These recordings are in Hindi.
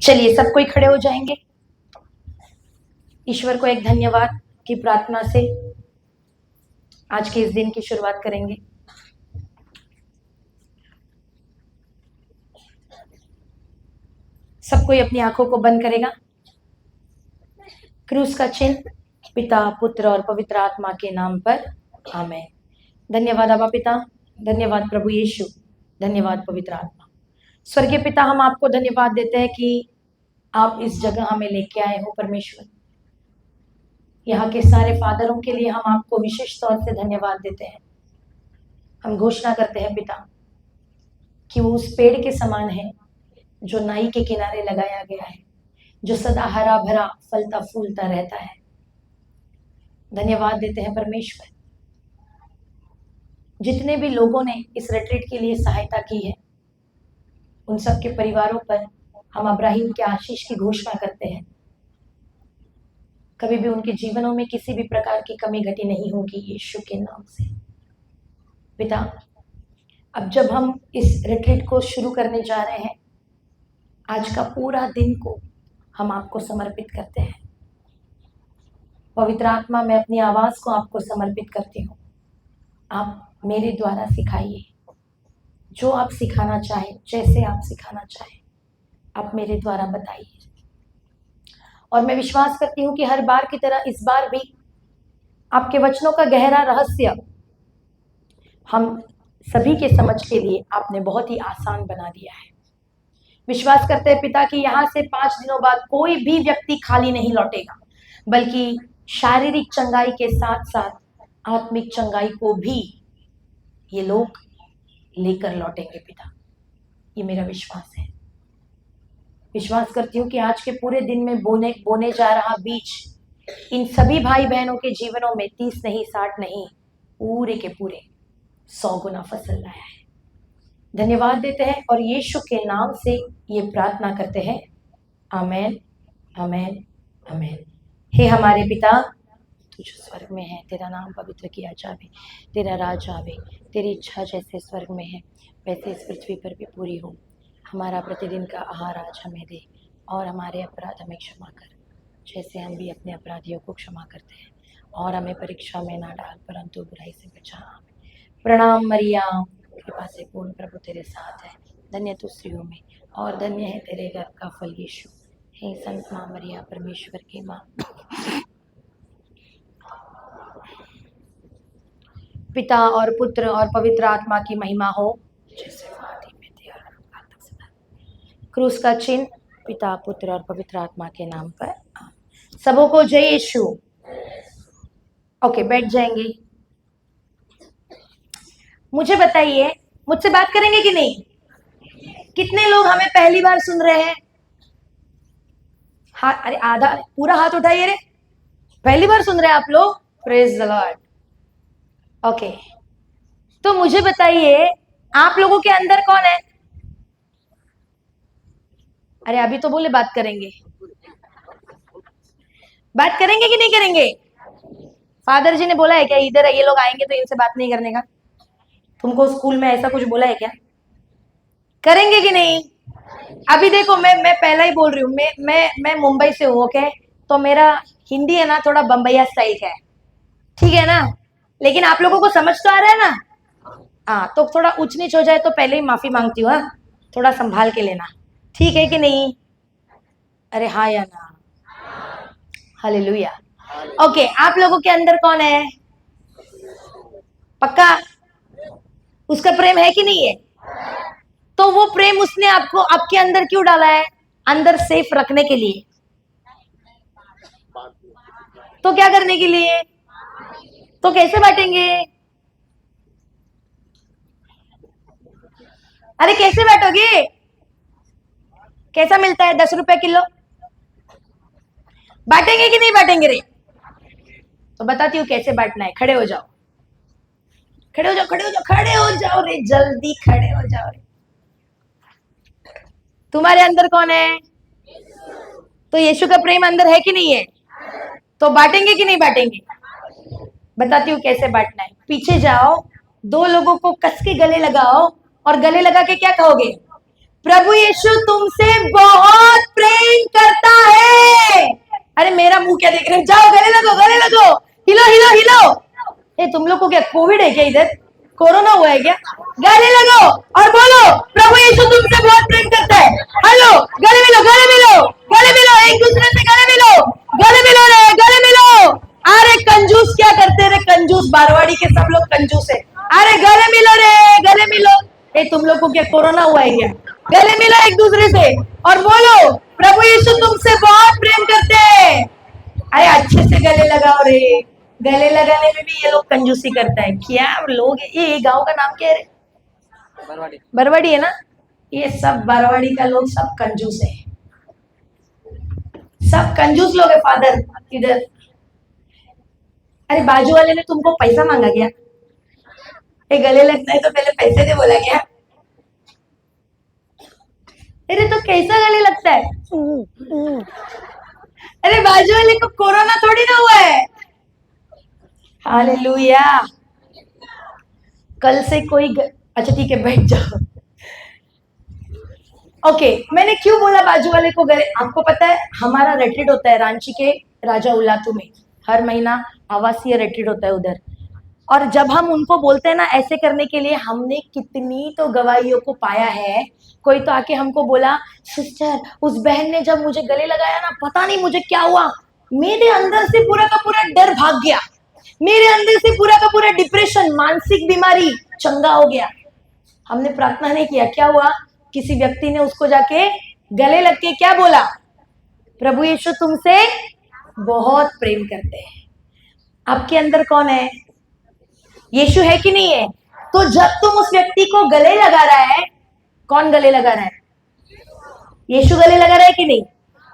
चलिए सब कोई खड़े हो जाएंगे। ईश्वर को एक धन्यवाद की प्रार्थना से आज के इस दिन की शुरुआत करेंगे। सब कोई अपनी आंखों को बंद करेगा। क्रूस का चिन्ह पिता पुत्र और पवित्र आत्मा के नाम पर आमेन। धन्यवाद अबा पिता, धन्यवाद प्रभु यीशु, धन्यवाद पवित्र आत्मा। स्वर्गीय पिता, हम आपको धन्यवाद देते हैं कि आप इस जगह हमें लेके आए हो परमेश्वर। यहाँ के सारे फादरों के लिए हम आपको विशेष तौर से धन्यवाद देते हैं। हम घोषणा करते हैं पिता कि वो उस पेड़ के समान है जो नाई के किनारे लगाया गया है, जो सदा हरा भरा फलता फूलता रहता है। धन्यवाद देते हैं परमेश्वर, जितने भी लोगों ने इस रिट्रीट के लिए सहायता की है उन सबके परिवारों पर हम अब्राहिम के आशीष की घोषणा करते हैं। कभी भी उनके जीवनों में किसी भी प्रकार की कमी घटी नहीं होगी यीशु के नाम से। पिता, अब जब हम इस रिट्रीट को शुरू करने जा रहे हैं, आज का पूरा दिन को हम आपको समर्पित करते हैं। पवित्र आत्मा, मैं अपनी आवाज को आपको समर्पित करती हूँ। आप मेरे द्वारा सिखाइए, जो आप सिखाना चाहें, जैसे आप सिखाना चाहें, आप मेरे द्वारा बताइए। और मैं विश्वास करती हूँ कि हर बार की तरह इस बार भी आपके वचनों का गहरा रहस्य हम सभी के समझ के लिए आपने बहुत ही आसान बना दिया है। विश्वास करते हैं पिता कि यहाँ से 5 दिनों बाद कोई भी व्यक्ति खाली नहीं लौटेगा, बल्कि शारीरिक चंगाई के साथ साथ आत्मिक चंगाई को भी ये लोग लेकर लौटेंगे पिता, ये मेरा विश्वास है। विश्वास करती हूँ कि आज के पूरे दिन में बोने जा रहा बीज इन सभी भाई बहनों के जीवनों में 30 नहीं 60 नहीं, पूरे के पूरे 100 गुना फसल लाया है। धन्यवाद देते हैं और यीशु के नाम से ये प्रार्थना करते हैं, आमेन आमेन आमेन। हे हमारे पिता, तू जो स्वर्ग में है, तेरा नाम पवित्र किया जावे, तेरा राज आवे, तेरी इच्छा जैसे स्वर्ग में है वैसे इस पृथ्वी पर भी पूरी हो। हमारा प्रतिदिन का आहार आज हमें दे, और हमारे अपराध हमें क्षमा कर, जैसे हम भी अपने अपराधियों को क्षमा करते हैं, और हमें परीक्षा में ना डाल, परंतु बुराई से बचा। आमीन। प्रणाम मरियम, कृपा से पूर्ण, प्रभु तेरे साथ है, धन्य तू स्त्रियों में, और धन्य है तेरे गर्भ का फल यीशु। हे संत माँ मरिया, परमेश्वर की माँ, पिता और पुत्र और पवित्र आत्मा की महिमा हो, जैसे आदि में थी और काल तक सदा। क्रूस का चिन्ह पिता पुत्र और पवित्र आत्मा के नाम पर। सबों को जय यीशु। ओके, बैठ जाएंगे। मुझे बताइए, मुझसे बात करेंगे कि नहीं? कितने लोग हमें पहली बार सुन रहे हैं? हाथ, अरे आधा पूरा हाथ उठाइए रे। पहली बार सुन रहे हैं आप लोग? Praise the Lord. ओके, तो मुझे बताइए, आप लोगों के अंदर कौन है? अरे अभी तो बोले बात करेंगे। बात करेंगे कि नहीं करेंगे? फादर जी ने बोला है क्या इधर ये लोग आएंगे तो इनसे बात नहीं करने का? तुमको स्कूल में ऐसा कुछ बोला है क्या? करेंगे कि नहीं? अभी देखो, मैं पहला ही बोल रही हूँ, मैं मुंबई से हूँ, ओके? तो मेरा हिंदी है ना थोड़ा बम्बईया स्टाइल का है, ठीक है ना? लेकिन आप लोगों को समझ तो आ रहा है ना? हाँ, तो थोड़ा ऊंच नीच हो जाए तो पहले ही माफी मांगती हूँ। हाँ, थोड़ा संभाल के लेना, ठीक है कि नहीं? अरे हाँ या ना? हालेलुया। ओके, आप लोगों के अंदर कौन है? पक्का? उसका प्रेम है कि नहीं है? तो वो प्रेम उसने आपको आपके अंदर क्यों डाला है? अंदर सेफ रखने के लिए। तो क्या करने के लिए? तो कैसे बांटेंगे? अरे कैसे बांटोगे? कैसा मिलता है? 10 रुपए किलो। बांटेंगे कि नहीं बांटेंगे रे? तो बताती हूँ कैसे बांटना है। खड़े हो जाओ, खड़े हो जाओ, खड़े हो जाओ, खड़े हो जाओ रे, जल्दी खड़े हो जाओ रे। तुम्हारे अंदर कौन है? तो यीशु का प्रेम अंदर है कि नहीं है? तो बांटेंगे कि नहीं बांटेंगे? बताती हूँ कैसे बांटना है। पीछे जाओ, 2 लोगों को कस के गले लगाओ, और गले लगा के क्या कहोगे? प्रभु यीशु तुमसे बहुत प्रेम करता है। अरे मेरा मुंह क्या देख रहे हो, जाओ गले लगो, गले लगो, हिलो हिलो हिलो। ए तुम लोग को क्या कोविड है क्या, इधर कोरोना हुआ है क्या? गले लगो और बोलो प्रभु यीशु तुमसे बहुत प्रेम करता है। हेलो, गले मिलो, गले मिलो, गले मिलो, एक दूसरे से गले मिलो, गले मिलो रे, गले मिलो। अरे कंजूस क्या करते रे, कंजूस बारवाड़ी के सब लोग कंजूस है। अरे गले मिलो रे, गले मिलो। ए तुम लोग को क्या कोरोना हुआ है क्या? गले मिलो एक दूसरे से और बोलो प्रभु यीशु तुमसे बहुत प्रेम करते हैं। अरे अच्छे से गले लगाओ रे। गले लगाने में भी ये लोग कंजूसी करता है क्या लोग। ये गांव का नाम क्या है रे? बरवाड़ी। बरवाड़ी है ना? ये सब बरवाड़ी का लोग सब कंजूस है, सब कंजूस लोग है फादर इधर। अरे बाजू वाले ने तुमको पैसा मांगा क्या? ये गले लगता है तो पहले पैसे दे बोला क्या? अरे तो कैसा गले लगता है? अरे बाजू वाले को कोरोना थोड़ी ना हुआ है। हालेलुया। कल से अच्छा ठीक है, बैठ जाओ। ओके, मैंने क्यों बोला बाजू वाले को गले? आपको पता है हमारा रेट्रीट होता है रांची के राजा उल्लातू में, हर महीना आवासीय रेट्रीट होता है उधर। और जब हम उनको बोलते हैं ना ऐसे करने के लिए, हमने कितनी तो गवाहियों को पाया है। कोई तो आके हमको बोला, सिस्टर उस बहन ने जब मुझे गले लगाया ना, पता नहीं मुझे क्या हुआ, मेरे अंदर से पूरा का पूरा डर भाग गया, मेरे अंदर से पूरा का पूरा डिप्रेशन, मानसिक बीमारी चंगा हो गया। हमने प्रार्थना नहीं किया, क्या हुआ? किसी व्यक्ति ने उसको जाके गले लग के क्या बोला? प्रभु यीशु तुमसे बहुत प्रेम करते हैं। आपके अंदर कौन है? यीशु है कि नहीं है? तो जब तुम उस व्यक्ति को गले लगा रहा है, कौन गले लगा रहा है? यीशु गले लगा रहा है कि नहीं?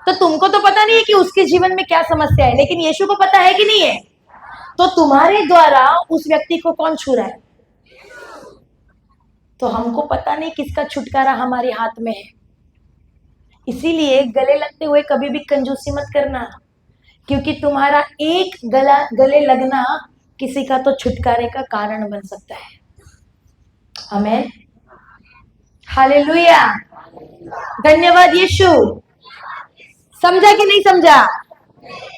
तो तुमको तो पता नहीं है कि उसके जीवन में क्या समस्या है, लेकिन यीशु को पता है कि नहीं है? तो तुम्हारे द्वारा उस व्यक्ति को कौन छू रहा है? तो हमको पता नहीं किसका छुटकारा हमारे हाथ में है। इसीलिए गले लगते हुए कभी भी कंजूसी मत करना, क्योंकि तुम्हारा एक गले लगना किसी का तो छुटकारे का कारण बन सकता है। आमीन, हालेलुया, धन्यवाद यीशु। समझा कि नहीं समझा?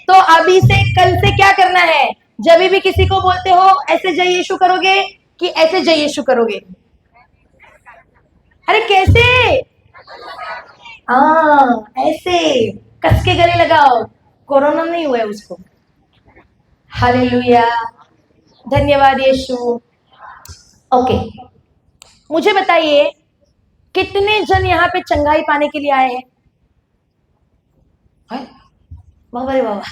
तो अभी से कल से क्या करना है? जब भी किसी को बोलते हो ऐसे जय यीशु करोगे कि ऐसे जय यीशु करोगे? अरे कैसे? ऐसे कस के गले लगाओ, कोरोना नहीं हुआ है उसको। हालेलुया, धन्यवाद यीशु। ओके, मुझे बताइए कितने जन यहाँ पे चंगाई पाने के लिए आए हैं? बाबा रे बाबा,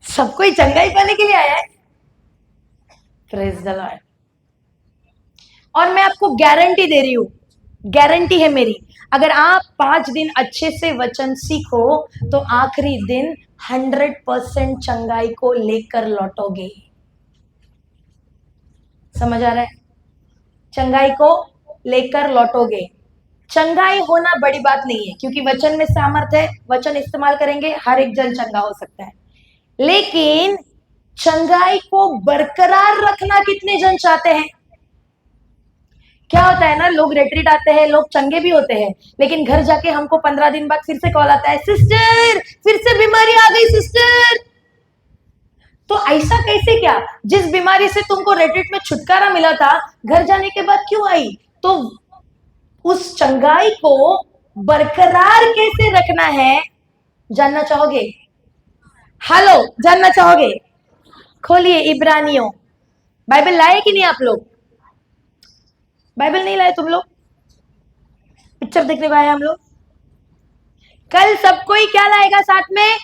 सबको ही चंगाई पाने के लिए आया है। Praise the Lord. और मैं आपको गारंटी दे रही हूं, गारंटी है मेरी, अगर आप 5 दिन अच्छे से वचन सीखो तो आखिरी दिन 100% चंगाई को लेकर लौटोगे। समझ आ रहा है? चंगाई को लेकर लौटोगे। चंगाई होना बड़ी बात नहीं है, क्योंकि वचन में सामर्थ्य है, वचन इस्तेमाल करेंगे हर एक जन चंगा हो सकता है। लेकिन चंगाई को बरकरार रखना कितने जन चाहते हैं? क्या होता है ना, लोग रेट्रीट आते हैं, लोग चंगे भी होते हैं, लेकिन घर जाके हमको 15 दिन बाद फिर से कॉल आता है, सिस्टर फिर से बीमारी आ गई सिस्टर। तो ऐसा कैसे? क्या जिस बीमारी से तुमको रेट्रीट में छुटकारा मिला था, घर जाने के बाद क्यों आई? तो उस चंगाई को बरकरार कैसे रखना है, जानना चाहोगे? हेलो, जानना चाहोगे? खोलिए इब्रानियों। बाइबल लाए कि नहीं आप लोग? बाइबल नहीं लाए तुम लोग? पिक्चर देखने को आए हम लोग। कल सबको ही क्या लाएगा साथ में?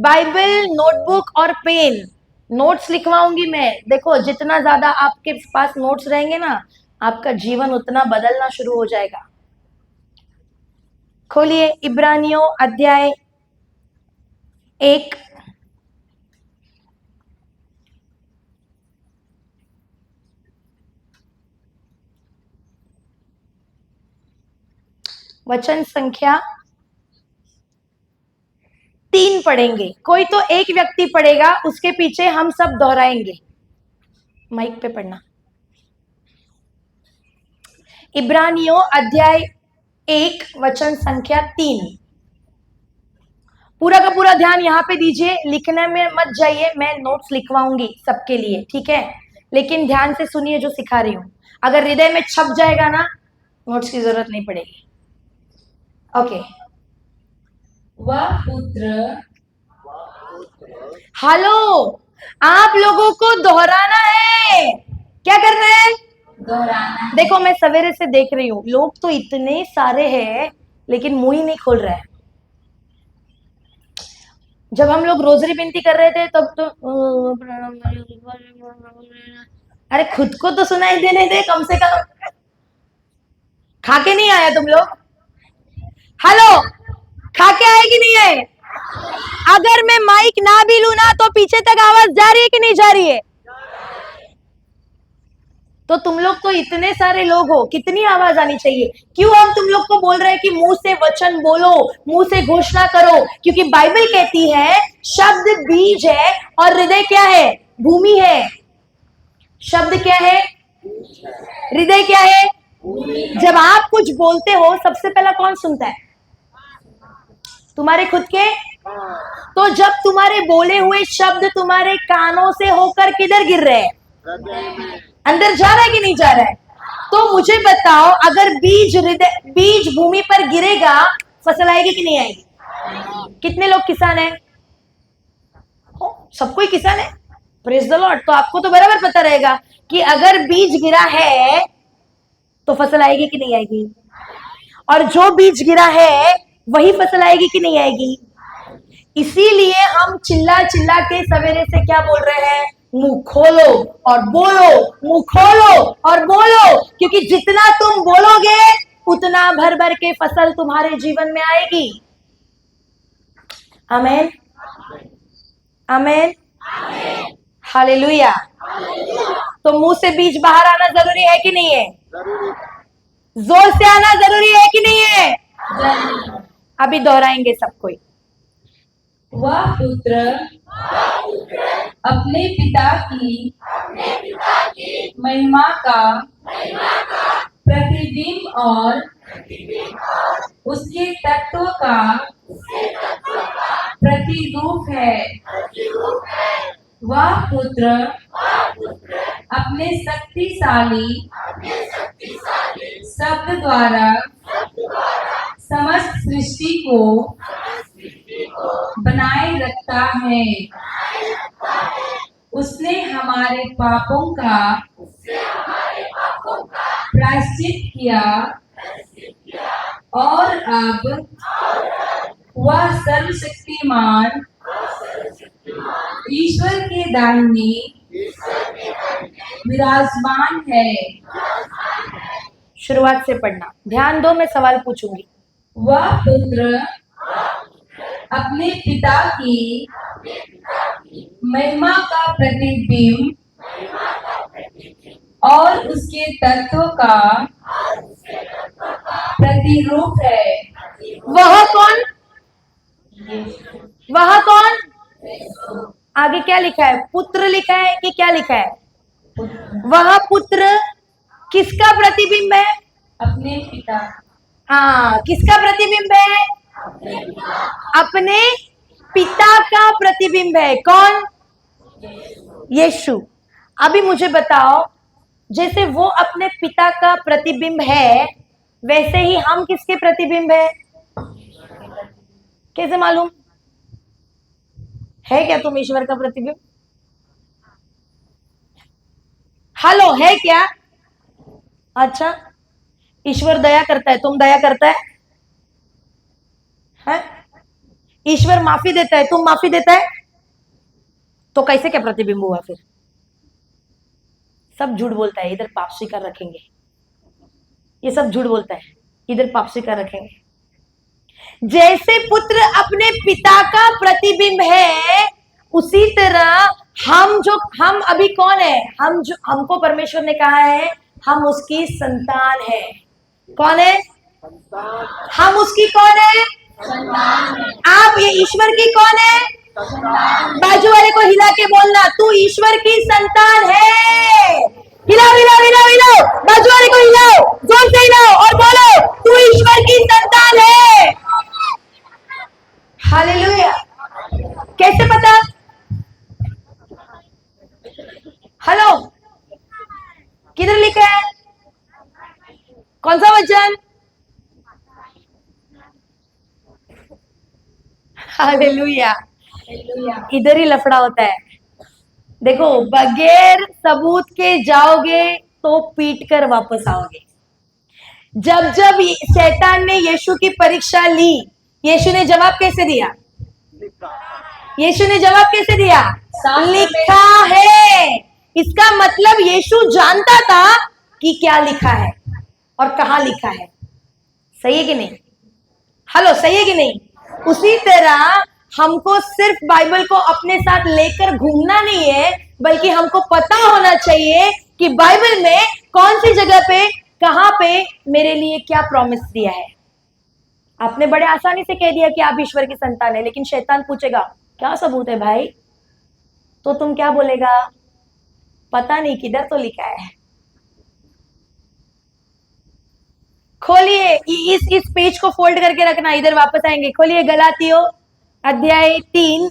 बाइबल, नोटबुक और पेन। नोट्स लिखवाऊंगी मैं। देखो जितना ज्यादा आपके पास नोट्स रहेंगे ना, आपका जीवन उतना बदलना शुरू हो जाएगा। खोलिए इब्रानियों अध्याय 1, वचन संख्या 3 पढ़ेंगे। कोई तो एक व्यक्ति पढ़ेगा, उसके पीछे हम सब दोहराएंगे। माइक पे पढ़ना। इब्रानियों अध्याय 1 वचन संख्या 3। पूरा का पूरा ध्यान यहाँ पे दीजिए, लिखने में मत जाइए, मैं नोट्स लिखवाऊंगी सबके लिए, ठीक है? लेकिन ध्यान से सुनिए जो सिखा रही हूं। अगर हृदय में छप जाएगा ना, नोट्स की जरूरत नहीं पड़ेगी। ओके। वह पुत्र, हेलो, आप लोगों को दोहराना है। क्या करना है? दोहराना। देखो मैं सवेरे से देख रही हूँ, लोग तो इतने सारे हैं लेकिन मुंह ही नहीं खोल रहे हैं। जब हम लोग रोजरी बिनती कर रहे थे तब तो अरे खुद को तो सुनाई देने दे कम से कम। खा के नहीं आया तुम लोग? हेलो, खा के आए कि नहीं आए? अगर मैं माइक ना भी लू ना तो पीछे तक आवाज जा रही है कि नहीं जा रही है? तो तुम लोग तो इतने सारे लोग हो, कितनी आवाज आनी चाहिए? क्यों हम तुम लोग को बोल रहे हैं कि मुंह से वचन बोलो, मुंह से घोषणा करो? क्योंकि बाइबल कहती है शब्द बीज है और हृदय क्या है? भूमि है। शब्द क्या है? हृदय क्या है? जब आप कुछ बोलते हो सबसे पहला कौन सुनता है? तुम्हारे खुद के। तो जब तुम्हारे बोले हुए शब्द तुम्हारे कानों से होकर किधर गिर रहे हैं? अंदर जा रहा है कि नहीं जा रहा है? तो मुझे बताओ, अगर बीज भूमि पर गिरेगा, फसल आएगी कि नहीं आएगी? कितने लोग किसान हैं? सब कोई किसान है। Praise the Lord. तो आपको तो बराबर पता रहेगा कि अगर बीज गिरा है तो फसल आएगी कि नहीं आएगी? और जो बीज गिरा है वही फसल आएगी कि नहीं आएगी? इसीलिए हम चिल्ला चिल्ला के सवेरे से क्या बोल रहे हैं? मुंह खोलो और बोलो, मुंह खोलो और बोलो, क्योंकि जितना तुम बोलोगे उतना भर भर के फसल तुम्हारे जीवन में आएगी। आमीन, आमीन, हालेलुया। तो मुंह से बीज बाहर आना जरूरी है कि नहीं है? जोर से आना जरूरी है कि नहीं है? अभी दोहराएंगे सब कोई। वह पुत्र अपने पिता की महिमा का प्रतिबिंब और उसके तत्व का प्रतिरूप है। वह पुत्र अपने शक्तिशाली शब्द द्वारा समस्त सृष्टि को बनाए रखता है। उसने हमारे पापों का प्रायश्चित किया और अब वह सर्वशक्तिमान ईश्वर के दाहिने विराजमान है। शुरुआत से पढ़ना, ध्यान दो, मैं सवाल पूछूंगी। वह पुत्र अपने पिता की महिमा का प्रतिबिंब और उसके तत्व का प्रतिरूप है। वह कौन? वह कौन? आगे क्या लिखा है? पुत्र लिखा है कि क्या लिखा है? वह पुत्र किसका प्रतिबिंब है? अपने पिता। हाँ, किसका प्रतिबिंब है? अपने पिता का प्रतिबिंब है। कौन? यीशु। अभी मुझे बताओ, जैसे वो अपने पिता का प्रतिबिंब है वैसे ही हम किसके प्रतिबिंब है? कैसे मालूम है? क्या तुम ईश्वर का प्रतिबिंब? हेलो, है क्या? अच्छा, ईश्वर दया करता है, तुम दया करता है? हैं? ईश्वर माफी देता है, तुम माफी देता है? तो कैसे क्या प्रतिबिंब हुआ फिर? सब झूठ बोलता है, इधर पाप स्वीकार रखेंगे। ये सब झूठ बोलता है, इधर पाप स्वीकार रखेंगे। जैसे पुत्र अपने पिता का प्रतिबिंब है, उसी तरह हम अभी कौन है? हमको परमेश्वर ने कहा है हम उसकी संतान है। कौन है? हम उसकी कौन है? आप ये ईश्वर की कौन है? बाजू वाले को हिला के बोलना, तू ईश्वर की संतान है। हिलाओ हिलाओ हिलाओ हिलाओ, बाजू वाले को हिलाओ, जोर से हिलाओ और बोलो, तू ईश्वर की कौन सा वचन? हालेलुया। हालेलुया। इधर ही लफड़ा होता है। देखो, बगैर सबूत के जाओगे तो पीट कर वापस आओगे। जब जब शैतान ने यीशु की परीक्षा ली, यीशु ने जवाब कैसे दिया? यीशु ने जवाब कैसे दिया? लिखा है। इसका मतलब यीशु जानता था कि क्या लिखा है और कहां लिखा है। सही है कि नहीं? हेलो, सही है कि नहीं? उसी तरह हमको सिर्फ बाइबल को अपने साथ लेकर घूमना नहीं है, बल्कि हमको पता होना चाहिए कि बाइबल में कौन सी जगह पे, कहां पे मेरे लिए क्या प्रॉमिस दिया है। आपने बड़े आसानी से कह दिया कि आप ईश्वर की संतान है, लेकिन शैतान पूछेगा क्या सबूत है भाई? तो तुम क्या बोलेगा? पता नहीं, किधर तो लिखा है। खोलिए, इस पेज को फोल्ड करके रखना, इधर वापस आएंगे। खोलिए गलातियों अध्याय 3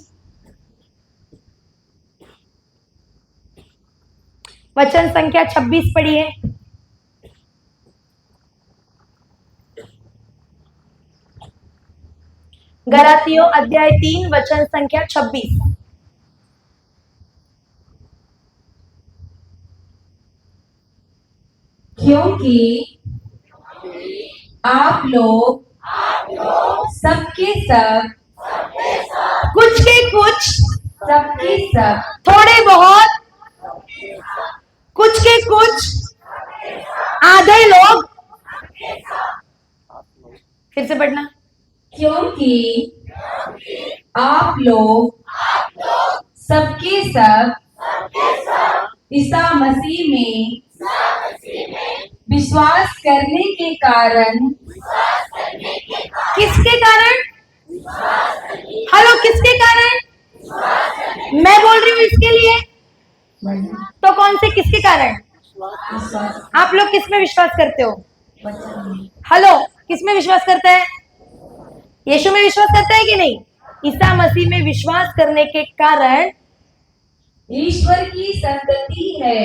वचन संख्या 26 पढ़िए। गलातियों अध्याय 3 वचन संख्या 26। क्योंकि आप लोग सबके सब, कुछ के कुछ, सबके सब, थोड़े बहुत, कुछ के कुछ, आधे लोग। फिर से पढ़ना। क्योंकि आप लोग सबके सब ईसा मसीह में विश्वास करने के कारण, किसके कारण? हेलो, किसके कारण? मैं बोल रही हूं इसके लिए। तो कौन से किसके कारण? आप लोग किस में विश्वास करते हो? हेलो, किस में विश्वास करते हैं? यीशु में विश्वास करते हैं कि नहीं? ईसा मसीह में विश्वास करने के कारण ईश्वर की संतति है।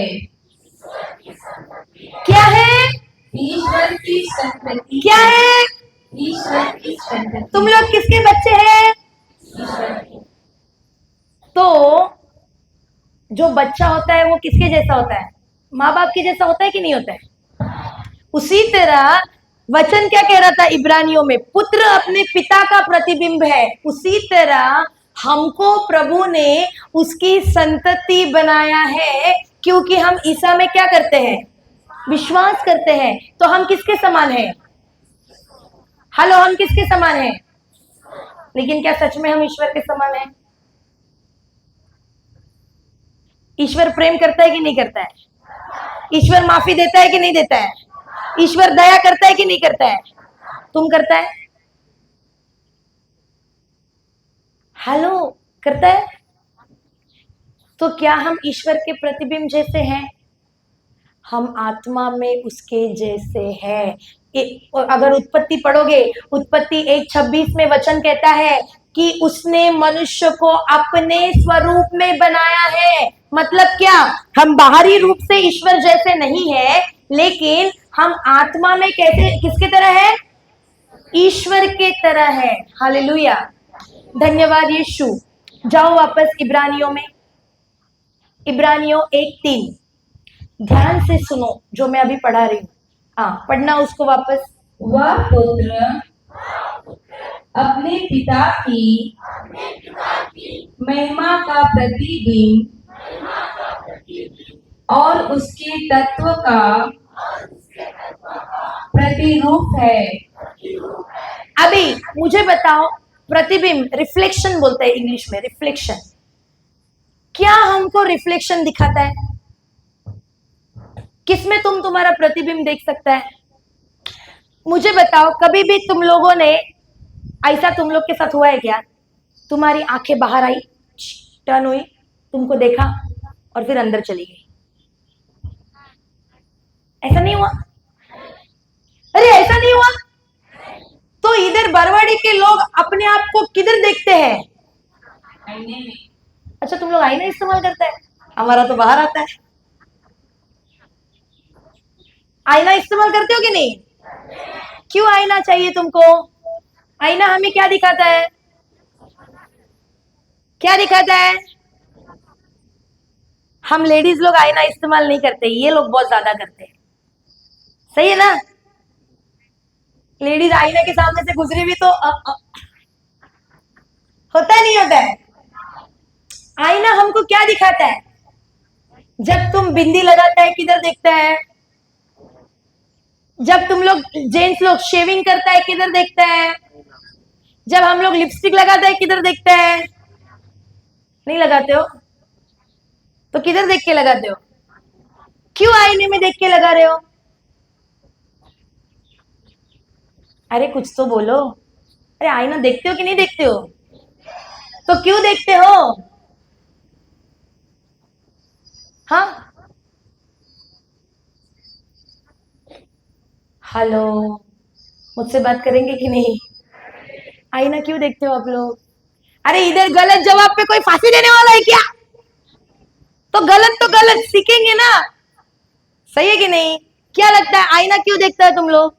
क्या है? ईश्वर की संतति क्या है? ईश्वर की संतति। तुम लोग किसके बच्चे हैं? ईश्वर की। तो जो बच्चा होता है वो किसके जैसा होता है? माँ बाप के जैसा होता है कि नहीं होता है? उसी तरह वचन क्या कह रहा था इब्रानियों में? पुत्र अपने पिता का प्रतिबिंब है। उसी तरह हमको प्रभु ने उसकी संतति बनाया है, क्योंकि हम ईसा में क्या करते हैं? विश्वास करते हैं। तो हम किसके समान हैं? हेलो, हम किसके समान हैं? लेकिन क्या सच में हम ईश्वर के समान हैं? ईश्वर प्रेम करता है कि नहीं करता है? ईश्वर माफी देता है कि नहीं देता है? ईश्वर दया करता है कि नहीं करता है? तुम करता है? हेलो, करता है? तो क्या हम ईश्वर के प्रतिबिंब जैसे हैं? हम आत्मा में उसके जैसे हैं। अगर उत्पत्ति पढ़ोगे, उत्पत्ति 1:26 में वचन कहता है कि उसने मनुष्य को अपने स्वरूप में बनाया है। मतलब क्या? हम बाहरी रूप से ईश्वर जैसे नहीं है, लेकिन हम आत्मा में कैसे, किसके तरह है? ईश्वर के तरह है। हालेलुया, धन्यवाद यीशु। जाओ वापस इब्रानियों में, इब्रानियों 1:3। ध्यान से सुनो जो मैं अभी पढ़ा रही हूँ। हाँ, पढ़ना उसको वापस। वह पुत्र अपने पिता की महिमा का प्रतिबिंब और उसके तत्व का प्रतिरूप है। अभी मुझे बताओ, प्रतिबिंब, रिफ्लेक्शन बोलते हैं इंग्लिश में, रिफ्लेक्शन। क्या हमको रिफ्लेक्शन दिखाता है? किसमें तुम तुम्हारा प्रतिबिंब देख सकता है? मुझे बताओ, कभी भी तुम लोगों ने, ऐसा तुम लोग के साथ हुआ है क्या? तुम्हारी आंखें बाहर आई, टर्न हुई, तुमको देखा और फिर अंदर चली गई। ऐसा नहीं हुआ? अरे ऐसा नहीं हुआ? तो इधर बरवाड़ी के लोग अपने आप को किधर देखते हैं? आईने में। अच्छा, तुम लोग आईना इस्तेमाल करता है? हमारा तो बाहर आता है। आईना इस्तेमाल करते हो कि नहीं? क्यों आईना चाहिए तुमको? आईना हमें क्या दिखाता है? क्या दिखाता है? हम लेडीज लोग आईना इस्तेमाल नहीं करते, ये लोग बहुत ज्यादा करते हैं। सही है ना? लेडीज आईने के सामने से गुजरी भी तो होता है, नहीं होता है? आईना हमको क्या दिखाता है? जब तुम बिंदी लगाता है किधर देखता है? जब तुम लोग जेंट्स लोग शेविंग करता है किधर देखता है? जब हम लोग लिपस्टिक लगाते हैं किधर देखता है? नहीं लगाते हो? तो किधर देख के लगाते हो? क्यों आईने में देख के लगा रहे हो? अरे कुछ तो बोलो। अरे आईना देखते हो कि नहीं देखते हो? तो क्यों देखते हो? हाँ, हेलो, मुझसे बात करेंगे कि नहीं? आईना क्यों देखते हो आप लोग? अरे इधर गलत जवाब पे कोई फांसी देने वाला है क्या? तो गलत सीखेंगे ना। सही है कि नहीं? क्या लगता है आईना क्यों देखता है तुम लोग?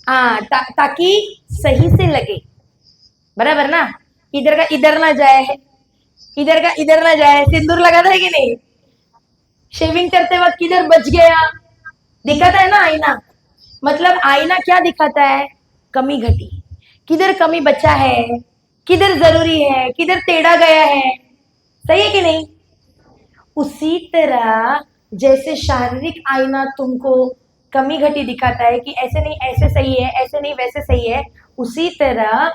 हाँ, ताकि सही से लगे, बराबर ना? इधर का इधर ना जाए, इधर का इधर ना जाए। सिंदूर लगाता है कि नहीं? शेविंग करते वक्त किधर बच गया? दिखाता है ना आईना। मतलब आईना क्या दिखाता है? कमी घटी, किधर कमी बचा है, किधर जरूरी है, किधर टेढ़ा गया है। सही है कि नहीं? उसी तरह जैसे शारीरिक आईना तुमको कमी घटी दिखाता है कि ऐसे नहीं ऐसे सही है, ऐसे नहीं वैसे सही है, उसी तरह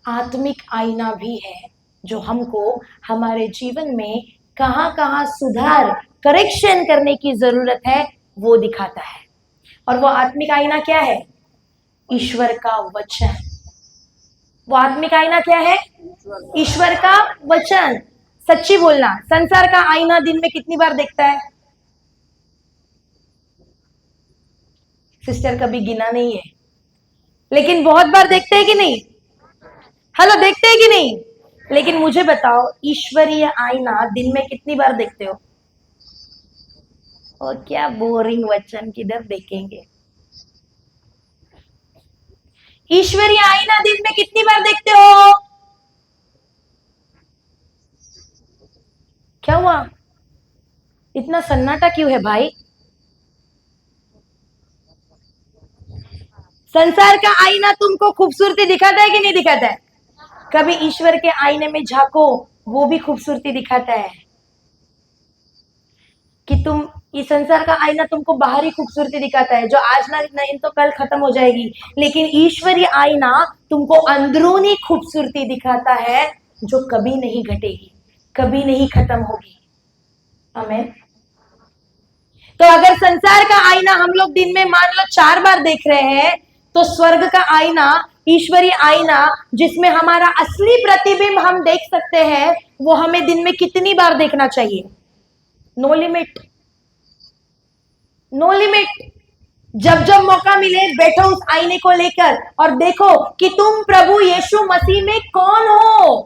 आत्मिक आईना भी है जो हमको हमारे जीवन में कहाँ कहाँ सुधार, करेक्शन करने की जरूरत है, वो दिखाता है। और वो आत्मिक आईना क्या है? ईश्वर का वचन। वो आत्मिक आईना क्या है? ईश्वर का वचन। सच्ची बोलना, संसार का आईना दिन में कितनी बार देखता है? सिस्टर कभी गिना नहीं है, लेकिन बहुत बार देखते हैं कि नहीं? हेलो, देखते हैं कि नहीं? लेकिन मुझे बताओ, ईश्वरीय आईना दिन में कितनी बार देखते हो? और क्या बोरिंग वचन, किधर देखेंगे? ईश्वरीय आईना दिन में कितनी बार देखते हो? क्या हुआ? इतना सन्नाटा क्यों है भाई? संसार का आईना तुमको खूबसूरती दिखाता है कि नहीं दिखाता है? कभी ईश्वर के आईने में झांको, वो भी खूबसूरती दिखाता है। कि तुम, ये संसार का आईना तुमको बाहरी खूबसूरती दिखाता है जो आज ना नहीं तो कल खत्म हो जाएगी, लेकिन ईश्वरीय आईना तुमको अंदरूनी खूबसूरती दिखाता है जो कभी नहीं घटेगी, कभी नहीं खत्म होगी। आमीन। तो अगर संसार का आईना हम लोग दिन में मान लो 4 बार देख रहे हैं, तो स्वर्ग का आईना, ईश्वरीय आईना जिसमें हमारा असली प्रतिबिंब हम देख सकते हैं, वो हमें दिन में कितनी बार देखना चाहिए? No limit, no limit. जब जब मौका मिले बैठो उस आईने को लेकर और देखो कि तुम प्रभु यीशु मसीह में कौन हो।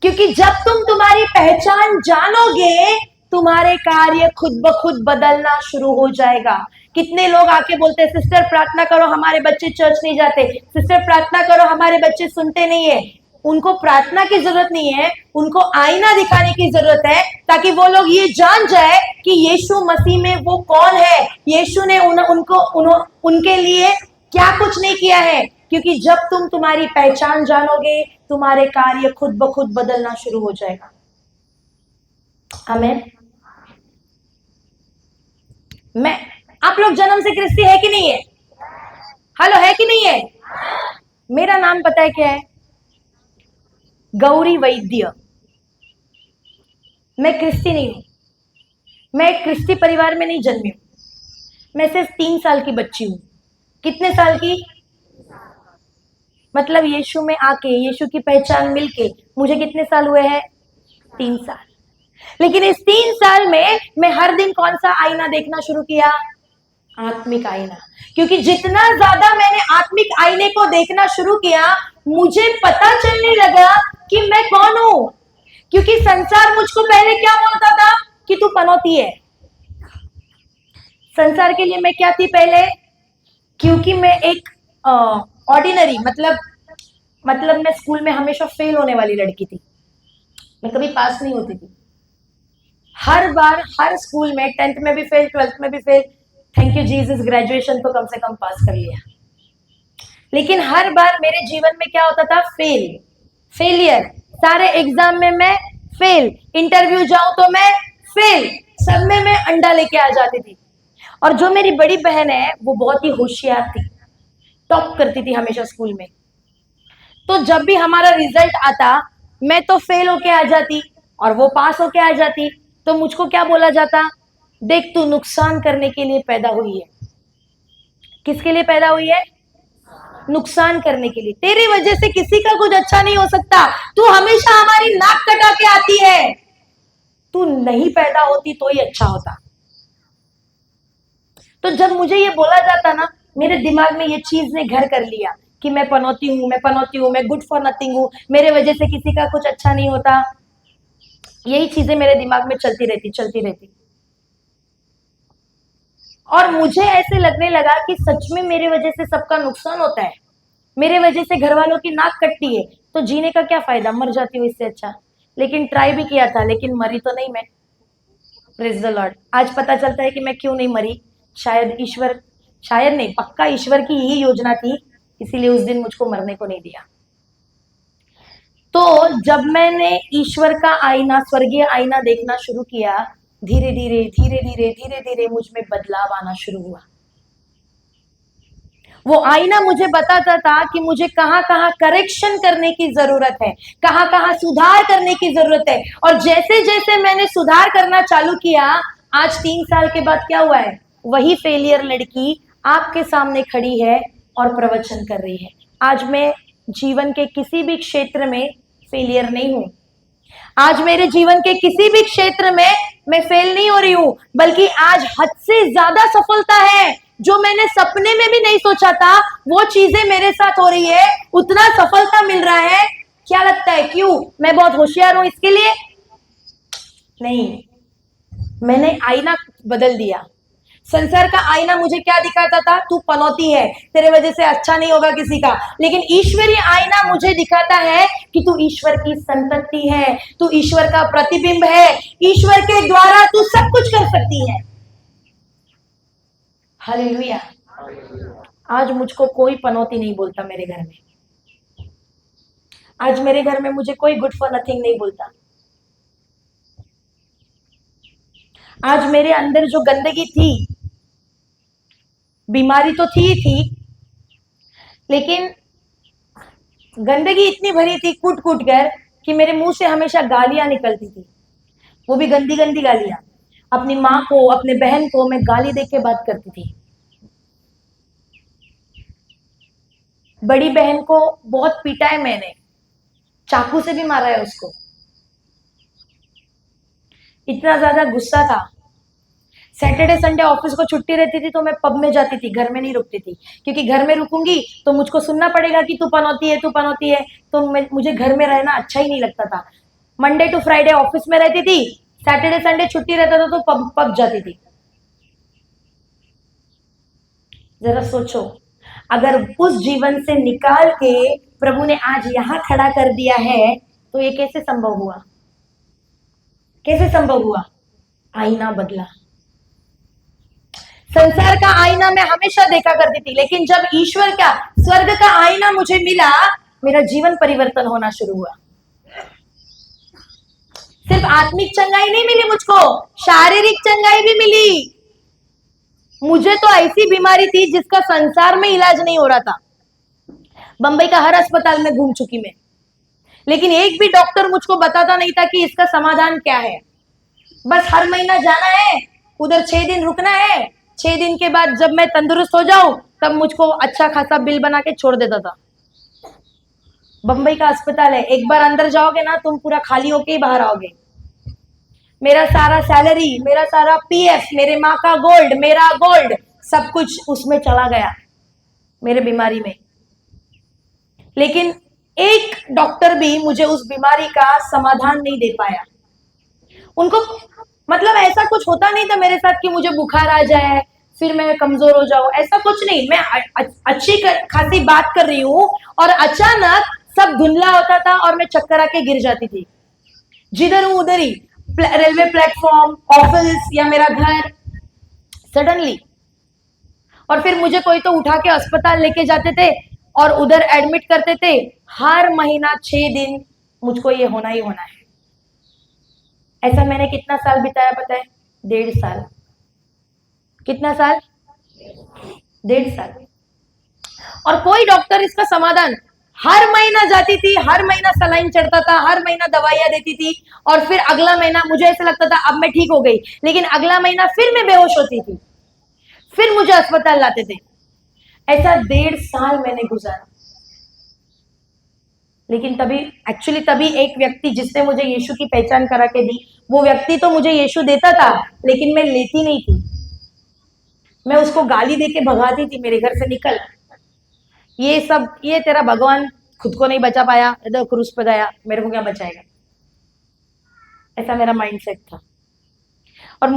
क्योंकि जब तुम तुम्हारी पहचान जानोगे, तुम्हारे कार्य खुद ब खुद बदलना शुरू हो जाएगा। कितने लोग आके बोलते हैं, सिस्टर प्रार्थना करो हमारे बच्चे चर्च नहीं जाते, सिस्टर प्रार्थना करो हमारे बच्चे सुनते नहीं है। उनको प्रार्थना की जरूरत नहीं है, उनको आईना दिखाने की जरूरत है, ताकि वो लोग ये जान जाए कि यीशु मसीह में वो कौन है, यीशु ने उनके लिए क्या कुछ नहीं किया है। क्योंकि जब तुम तुम्हारी पहचान जानोगे, तुम्हारे कार्य खुद ब खुद बदलना शुरू हो जाएगा। आमीन। मैं, आप लोग जन्म से क्रिस्ती है कि नहीं है? हेलो, है कि नहीं है? मेरा नाम पता है क्या है? गौरी वैद्य। मैं क्रिस्ती नहीं हूं, मैं एक क्रिस्ती परिवार में नहीं जन्मी हूं। मैं सिर्फ 3 साल की बच्ची हूं। कितने साल की? मतलब यीशु में आके, यीशु की पहचान मिलके मुझे कितने साल हुए हैं? 3 साल। लेकिन इस 3 साल में मैं हर दिन कौन सा आईना देखना शुरू किया? आत्मिक आईना। क्योंकि जितना ज्यादा मैंने आत्मिक आईने को देखना शुरू किया, मुझे पता चलने लगा कि मैं कौन हूं। क्योंकि संसार मुझको पहले क्या बोलता था? कि तू पनौती है, संसार के लिए मैं क्या थी पहले? क्योंकि मैं एक ऑर्डिनरी मतलब मैं स्कूल में हमेशा फेल होने वाली लड़की थी। मैं कभी पास नहीं होती थी। हर बार हर स्कूल में 10th में भी फेल, 12th में भी fail. Thank you Jesus, graduation तो कम से कम पास कर लिया। लेकिन हर बार मेरे जीवन में क्या होता था? फेलियर। सारे एग्जाम में मैं फेल, इंटरव्यू जाऊं तो मैं फेल, सब में मैं अंडा लेके आ जाती थी। और जो मेरी बड़ी बहन है वो बहुत ही होशियार थी, टॉप करती थी हमेशा स्कूल में। तो जब भी हमारा रिजल्ट आता मैं तो फेल होके आ जाती और वो पास होके आ जाती। तो मुझको क्या बोला जाता? देख, तू नुकसान करने के लिए पैदा हुई है। किसके लिए पैदा हुई है? नुकसान करने के लिए। तेरी वजह से किसी का कुछ अच्छा नहीं हो सकता। तू हमेशा हमारी नाक कटा के आती है। तू नहीं पैदा होती तो ही अच्छा होता। तो जब मुझे ये बोला जाता ना, मेरे दिमाग में ये चीज ने घर कर लिया कि मैं पनौती हूँ, मैं गुड फॉर नथिंग हूँ, मेरे वजह से किसी का कुछ अच्छा नहीं होता। यही चीजें मेरे दिमाग में चलती रहती। और मुझे ऐसे लगने लगा कि सच में मेरे वजह से सबका नुकसान होता है, मेरे वजह से घर वालों की नाक कटती है, तो जीने का क्या फायदा? मर जाती हूँ इससे अच्छा। लेकिन ट्राई भी किया था, लेकिन मरी तो नहीं मैं। Praise the lord. आज पता चलता है कि मैं क्यों नहीं मरी। शायद नहीं, पक्का ईश्वर की यही योजना थी, इसीलिए उस दिन मुझको मरने को नहीं दिया। तो जब मैंने ईश्वर का आईना, स्वर्गीय आईना देखना शुरू किया, धीरे धीरे मुझ में बदलाव आना शुरू हुआ। वो आईना मुझे बताता था कि मुझे कहाँ कहाँ करेक्शन करने की जरूरत है, कहाँ कहाँ सुधार करने की जरूरत है। और जैसे जैसे मैंने सुधार करना चालू किया, आज 3 साल के बाद क्या हुआ है? वही फेलियर लड़की आपके सामने खड़ी है और प्रवचन कर रही है। आज मैं जीवन के किसी भी क्षेत्र में फेलियर नहीं हूं। आज मेरे जीवन के किसी भी क्षेत्र में मैं फेल नहीं हो रही हूं, बल्कि आज हद से ज्यादा सफलता है। जो मैंने सपने में भी नहीं सोचा था वो चीजें मेरे साथ हो रही है, उतना सफलता मिल रहा है। क्या लगता है क्यों? मैं बहुत होशियार हूं इसके लिए? नहीं, मैंने आईना बदल दिया। संसार का आईना मुझे क्या दिखाता था? तू पनौती है, तेरे वजह से अच्छा नहीं होगा किसी का। लेकिन ईश्वरीय आईना मुझे दिखाता है कि तू ईश्वर की संतति है, तू ईश्वर का प्रतिबिंब है, ईश्वर के द्वारा तू सब कुछ कर सकती है। हालेलुया। आज मुझको कोई पनौती नहीं बोलता मेरे घर में। आज मेरे घर में मुझे कोई गुड फॉर नथिंग नहीं बोलता। आज मेरे अंदर जो गंदगी थी, बीमारी तो थी, लेकिन गंदगी इतनी भरी थी कूट कूट कर कि मेरे मुंह से हमेशा गालियां निकलती थी, वो भी गंदी गंदी गालियां। अपनी माँ को, अपने बहन को मैं गाली दे के बात करती थी। बड़ी बहन को बहुत पीटा है मैंने, चाकू से भी मारा है उसको। इतना ज्यादा गुस्सा था। सैटरडे संडे ऑफिस को छुट्टी रहती थी तो मैं पब में जाती थी, घर में नहीं रुकती थी, क्योंकि घर में रुकूंगी तो मुझको सुनना पड़ेगा कि तू पनौती है, तू पनौती है। तो मुझे घर में रहना अच्छा ही नहीं लगता था। मंडे टू फ्राइडे ऑफिस में रहती थी, सैटरडे संडे छुट्टी रहता था तो पब जाती थी। जरा सोचो, अगर उस जीवन से निकाल के प्रभु ने आज यहां खड़ा कर दिया है तो ये कैसे संभव हुआ? कैसे संभव हुआ? आईना बदला। संसार का आईना मैं हमेशा देखा करती थी, लेकिन जब ईश्वर का, स्वर्ग का आईना मुझे मिला, मेरा जीवन परिवर्तन होना शुरू हुआ। सिर्फ आत्मिक चंगाई नहीं मिली मुझको, शारीरिक चंगाई भी मिली। मुझे तो ऐसी बीमारी थी जिसका संसार में इलाज नहीं हो रहा था। बंबई का हर अस्पताल में घूम चुकी मैं, लेकिन एक भी डॉक्टर मुझको बताता नहीं था कि इसका समाधान क्या है। बस हर महीना जाना है, उधर 6 दिन रुकना है, 6 दिन के बाद जब मैं तंदुरुस्त हो जाऊं तब मुझको अच्छा खासा बिल बना के छोड़ देता था। बंबई का अस्पताल है, एक बार अंदर जाओगे ना तुम पूरा खाली होके ही बाहर आओगे। मेरा सारा सैलरी, मेरा सारा पीएफ, मेरे माँ का गोल्ड, मेरा गोल्ड, सब कुछ उसमें चला गया, मेरे बीमारी में। लेकिन एक डॉक्टर भी मुझे उस बीमारी का समाधान नहीं दे पाया। उनको मतलब ऐसा कुछ होता नहीं था मेरे साथ कि मुझे बुखार आ जाए, फिर मैं कमजोर हो जाऊं, ऐसा कुछ नहीं। मैं अच्छी खासी बात कर रही हूँ और अचानक सब धुंधला होता था और मैं चक्कर आके गिर जाती थी, जिधर हूं उधर ही, रेलवे प्लेटफॉर्म, ऑफिस या मेरा घर, सडनली। और फिर मुझे कोई तो उठा के अस्पताल लेके जाते थे और उधर एडमिट करते थे। हर महीना 6 दिन मुझको ये होना ही होना है। ऐसा मैंने कितना साल बिताया पता है? 1.5 साल। कितना साल? 1.5 साल। और कोई डॉक्टर इसका समाधान, हर महीना जाती थी, हर महीना सलाइन चढ़ता था, हर महीना दवाइयां देती थी, और फिर अगला महीना मुझे ऐसा लगता था अब मैं ठीक हो गई, लेकिन अगला महीना फिर मैं बेहोश होती थी, फिर मुझे अस्पताल लाते थे। ऐसा 1.5 साल मैंने गुजारा। लेकिन तभी एक व्यक्ति जिसने मुझे यीशु की पहचान करा के दी, वो व्यक्ति तो मुझे यीशु देता था, लेकिन मैं लेती नहीं थी। मैं उसको गाली देके भगाती थी, मेरे घर से निकल, ये तेरा भगवान खुद को नहीं बचा पाया, इधर क्रूस पे गया, मेरे को क्या बचाएगा। ऐसा मेरा माइंडसेट था। और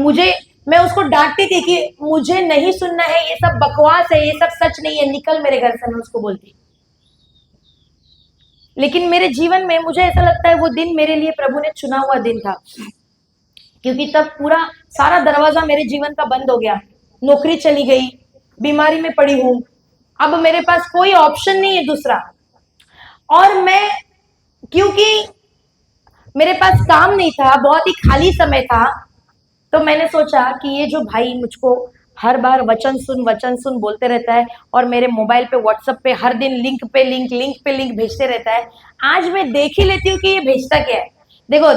मैं उसको डांटती थी कि मुझे नहीं सुनना है, ये सब बकवास है, ये सब सच नहीं है, निकल मेरे घर से, मैं उसको बोलती। लेकिन मेरे जीवन में मुझे ऐसा लगता है वो दिन मेरे लिए प्रभु ने चुना हुआ दिन था, क्योंकि तब पूरा सारा दरवाजा मेरे जीवन का बंद हो गया, नौकरी चली गई, बीमारी में पड़ी हूं, अब मेरे पास कोई ऑप्शन नहीं है दूसरा। और क्योंकि मेरे पास काम नहीं था, बहुत ही खाली समय था, तो मैंने सोचा कि ये जो भाई मुझको हर बार वचन सुन बोलते रहता है और मेरे मोबाइल पे व्हाट्सएप पे हर दिन लिंक पे लिंक भेजते रहता है, आज मैं देख ही लेती हूँ कि ये भेजता क्या है। देखो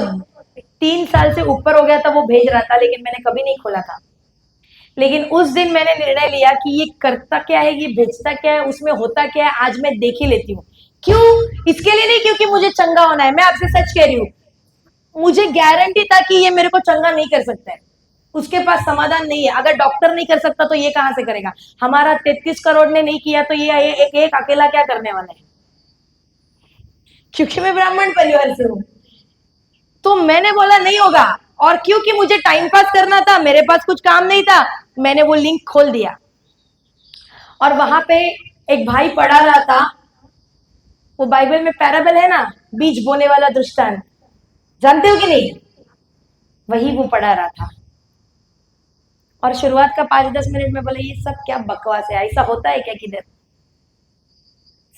3 साल से ऊपर हो गया था वो भेज रहा था, लेकिन मैंने कभी नहीं खोला था। लेकिन उस दिन मैंने निर्णय लिया कि ये करता क्या है, ये भेजता क्या है, उसमें होता क्या है, आज मैं देख ही लेती हूँ। क्यों? इसके लिए नहीं क्योंकि मुझे चंगा होना है, मैं आपसे सच कह रही हूँ, मुझे गारंटी था कि ये मेरे को चंगा नहीं कर सकता है, उसके पास समाधान नहीं है। अगर डॉक्टर नहीं कर सकता तो ये कहां से करेगा? हमारा 33 करोड़ ने नहीं किया तो ये एक अकेला क्या करने वाला है? क्योंकि मैं ब्राह्मण परिवार से हूं, तो मैंने बोला नहीं होगा। और क्योंकि मुझे टाइम पास करना था, मेरे पास कुछ काम नहीं था, मैंने वो लिंक खोल दिया और वहां पे एक भाई पढ़ा रहा था, वो बाइबल में पैराबल है ना, बीज बोने वाला दृष्टांत, जानते हो कि नहीं? वही वो पढ़ा रहा था। और शुरुआत का 5-10 मिनट में बोला ये सब क्या बकवास है, ऐसा होता है क्या किधर?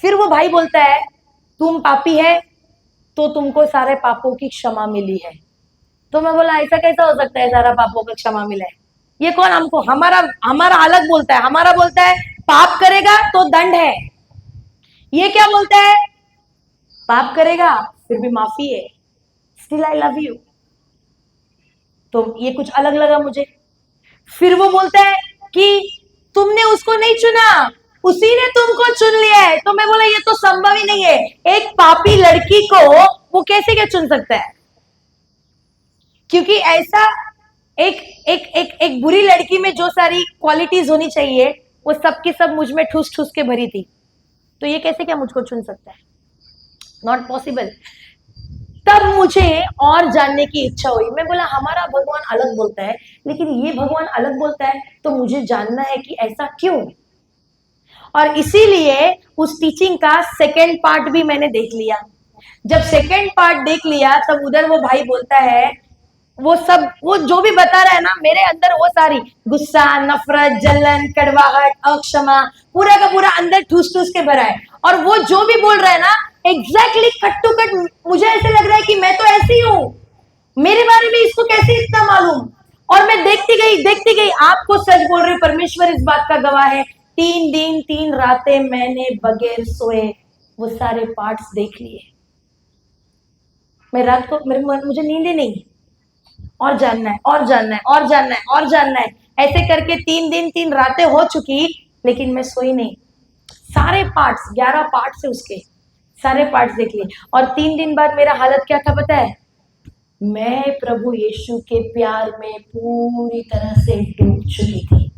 फिर वो भाई बोलता है तुम पापी है तो तुमको सारे पापों की क्षमा मिली है। तो मैं बोला ऐसा कैसा हो सकता है सारा पापों का क्षमा मिला है? ये कौन हमको, हमारा अलग बोलता है, हमारा बोलता है पाप करेगा तो दंड है। ये क्या बोलता है? पाप करेगा फिर भी माफी है, स्टिल आई लव यू। तो ये कुछ अलग लगा मुझे। फिर वो बोलता है कि तुमने उसको नहीं चुना, उसी ने तुमको चुन लिया है। तो मैं बोला ये तो संभव ही नहीं है, एक पापी लड़की को वो कैसे क्या चुन सकता है? क्योंकि ऐसा एक एक एक एक बुरी लड़की में जो सारी क्वालिटीज होनी चाहिए वो सब की सब मुझ में ठूस ठूस के भरी थी, तो ये कैसे क्या मुझको चुन सकता है? Not possible. तब मुझे और जानने की इच्छा हुई। मैं बोला हमारा भगवान अलग बोलता है, लेकिन ये भगवान अलग बोलता है, तो मुझे जानना है कि ऐसा क्यों। और इसीलिए उस टीचिंग का सेकेंड पार्ट भी मैंने देख लिया। जब सेकेंड पार्ट देख लिया तब उधर वो भाई बोलता है, वो जो भी बता रहा है ना, मेरे अंदर वो सारी गुस्सा, नफरत, जलन, कड़वाहट, अक्षमा, पूरा का पूरा अंदर ठूस ठूस के भरा है। और वो जो भी बोल रहा है ना, एग्जैक्टली कट टू कट मुझे ऐसे लग रहा है कि मैं तो ऐसी हूं, मेरे बारे में इसको कैसे इतना मालूम। और मैं देखती गई, आपको सच बोल रही, परमेश्वर इस बात का गवाह है, 3 दिन 3 रातें मैंने बगैर सोए वो सारे पार्ट्स देख लिए। मैं रात को मुझे नींद ही नहीं, और जानना है और जानना है और जानना है और जानना है, ऐसे करके 3 दिन 3 रातें हो चुकी, लेकिन मैं सोई नहीं। सारे पार्ट्स 11 पार्ट्स है उसके, सारे पार्ट्स देख लिए। और 3 दिन बाद मेरा हालत क्या था पता है? मैं प्रभु यीशु के प्यार में पूरी तरह से डूब चुकी थी।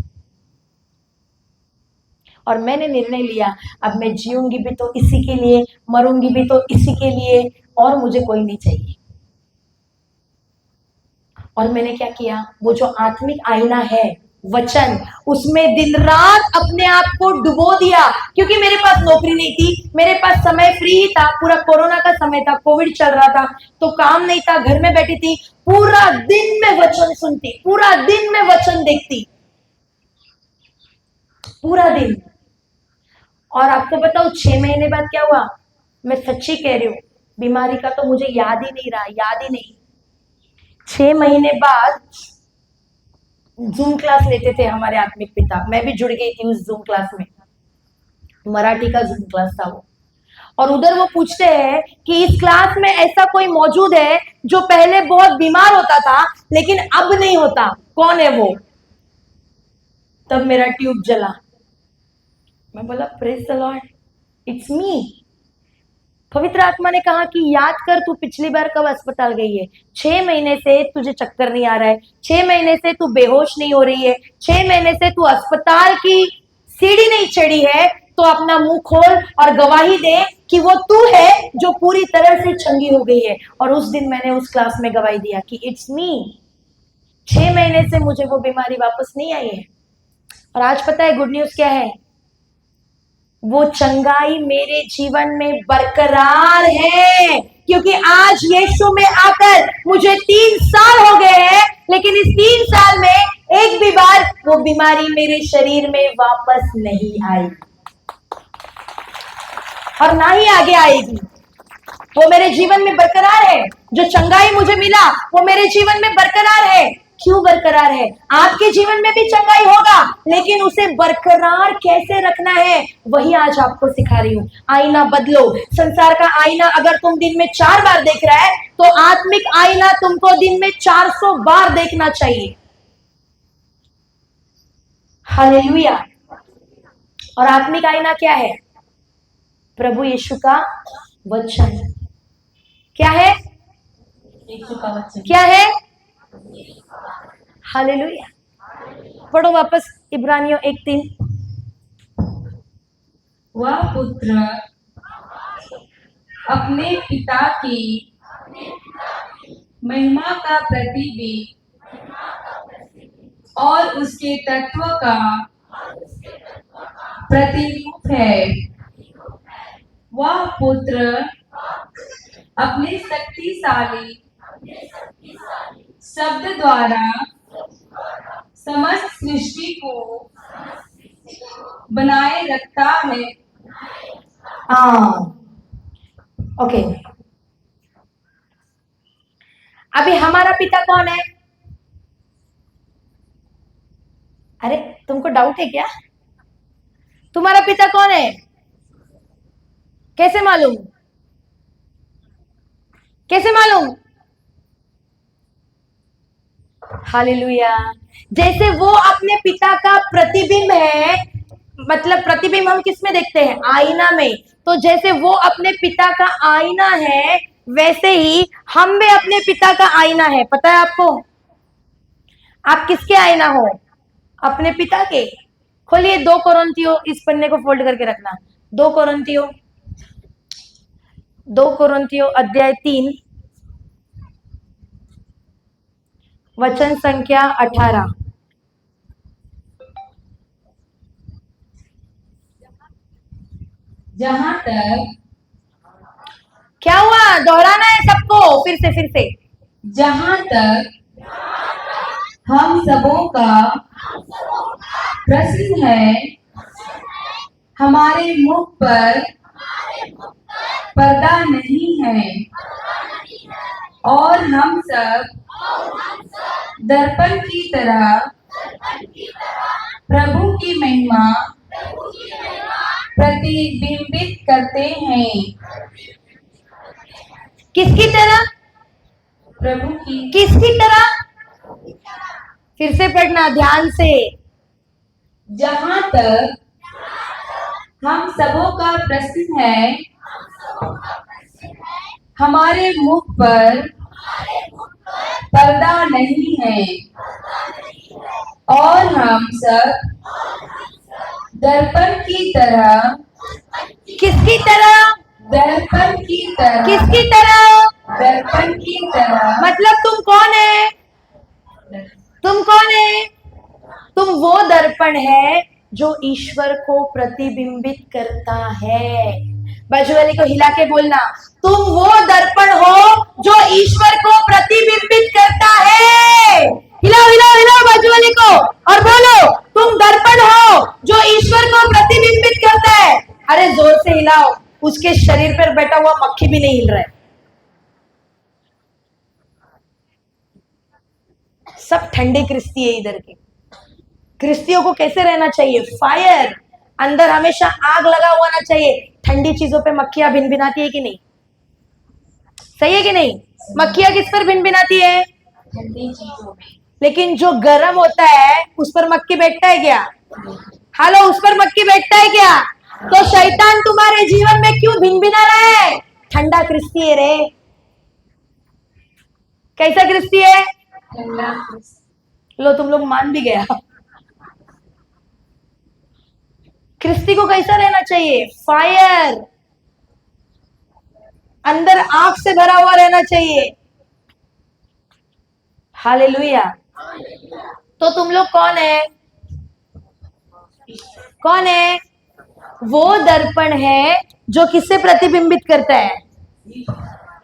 और मैंने निर्णय लिया अब मैं जीऊंगी भी तो इसी के लिए, मरूंगी भी तो इसी के लिए, और मुझे कोई नहीं चाहिए। और मैंने क्या किया, वो जो आत्मिक आईना है वचन, उसमें दिन रात अपने आप को डुबो दिया। क्योंकि मेरे पास नौकरी नहीं थी, मेरे पास समय फ्री ही था, पूरा कोरोना का समय था, कोविड चल रहा था, तो काम नहीं था, घर में बैठी थी, पूरा दिन में वचन सुनती, पूरा दिन में वचन देखती, पूरा दिन। और आपको बताऊं 6 महीने बाद क्या हुआ, मैं सच्ची कह रही हूँ, बीमारी का तो मुझे याद ही नहीं रहा, याद ही नहीं। 6 महीने बाद जूम क्लास लेते थे हमारे आत्मिक पिता, मैं भी जुड़ गई थी उस जूम क्लास में, मराठी का जूम क्लास था वो। और उधर वो पूछते हैं कि इस क्लास में ऐसा कोई मौजूद है जो पहले बहुत बीमार होता था लेकिन अब नहीं होता, कौन है वो? तब मेरा ट्यूब जला, मैं बोला praise the Lord, it's me. पवित्र आत्मा ने कहा कि याद कर तू पिछली बार कब अस्पताल गई है, 6 महीने से तुझे चक्कर नहीं आ रहा है, 6 महीने से तू बेहोश नहीं हो रही है, 6 महीने से तू अस्पताल की सीढ़ी नहीं चढ़ी है, तो अपना मुंह खोल और गवाही दे कि वो तू है जो पूरी तरह से चंगी हो गई है। और उस दिन मैंने उस क्लास में गवाही दिया कि इट्स मी, 6 महीने से मुझे वो बीमारी वापस नहीं आई है। और आज पता है गुड न्यूज क्या है, वो चंगाई मेरे जीवन में बरकरार है। क्योंकि आज यीशु में आकर मुझे 3 साल हो गए हैं, लेकिन इस 3 साल में एक भी बार वो बीमारी मेरे शरीर में वापस नहीं आई और ना ही आगे आएगी। वो मेरे जीवन में बरकरार है, जो चंगाई मुझे मिला वो मेरे जीवन में बरकरार है। क्यों बरकरार है? आपके जीवन में भी चंगाई होगा, लेकिन उसे बरकरार कैसे रखना है वही आज आपको सिखा रही हूं। आईना बदलो। संसार का आईना अगर तुम दिन में 4 बार देख रहा है, तो आत्मिक आईना तुमको दिन में 400 बार देखना चाहिए। हालेलुया। और आत्मिक आईना क्या है? प्रभु यीशु का वचन। क्या है? यीशु का वचन क्या है? हालेलुया। पढ़ो वापस इब्रानियों 1:3। वह पुत्र अपने पिता की महिमा का प्रतिबिंब और उसके तत्व का प्रतिरूप है। वह पुत्र अपने शक्तिशाली शब्द द्वारा समस्त सृष्टि को बनाए रखता है। ओके, अभी हमारा पिता कौन है? अरे तुमको डाउट है क्या? तुम्हारा पिता कौन है? कैसे मालूम? कैसे मालूम? हालेलुया। जैसे वो अपने पिता का प्रतिबिंब है, मतलब प्रतिबिंब हम किस में देखते हैं? आईना में। तो जैसे वो अपने पिता का आईना है, वैसे ही हम भी अपने पिता का आईना है। पता है आपको? आप किसके आईना हो? अपने पिता के। खोलिए 2 कोरिन्थियों, इस पन्ने को फोल्ड करके रखना। 2 कोरिन्थियों अध्याय 3 वचन संख्या 18। जहाँ तक क्या हुआ? दोहराना है सबको, फिर से। जहाँ तक हम सबों का प्रश्न है, हमारे मुख पर पर्दा नहीं है और हम सब दर्पण की तरह प्रभु की महिमा प्रतिबिंबित करते हैं। किसकी तरह? प्रभु की। किसकी तरह? फिर से पढ़ना ध्यान से। जहाँ तक हम सबों का प्रश्न है, हमारे मुख पर पर्दा नहीं है और हम सब दर्पण की तरह। किसकी तरह? दर्पण की तरह। किसकी तरह? दर्पण की तरह। मतलब तुम कौन है? तुम कौन है? तुम वो दर्पण है जो ईश्वर को प्रतिबिंबित करता है। बाजू वाले को हिला के बोलना, तुम वो दर्पण हो जो ईश्वर को प्रतिबिंबित करता है। हिलाओ हिलाओ हिलाओ बाजू वाले को और बोलो, तुम दर्पण हो जो ईश्वर को प्रतिबिंबित करता है। अरे जोर से हिलाओ, उसके शरीर पर बैठा हुआ मक्खी भी नहीं हिल रहा है। सब ठंडे क्रिस्ती है इधर के। क्रिस्तियों को कैसे रहना चाहिए? फायर, अंदर हमेशा आग लगा हुआ ना चाहिए। ठंडी चीजों पे मक्खियां भिनभिनाती है कि नहीं? सही है कि नहीं? मक्खियां किस पर भिनभिनाती है? ठंडी चीजों में। लेकिन जो गर्म होता है उस पर मक्खी बैठता है क्या? हेलो, उस पर मक्खी बैठता है क्या? तो शैतान तुम्हारे जीवन में क्यों भिनभिना रहा है? ठंडा क्रिस्ती है रे। कैसा क्रिस्ती है? ठंडा लो, तुम लोग मान भी गया। क्रिस्ती को कैसा रहना चाहिए? फायर, अंदर आग से भरा हुआ रहना चाहिए। हालेलुया। तो तुम लोग कौन है? कौन है? वो दर्पण है जो किससे प्रतिबिंबित करता है?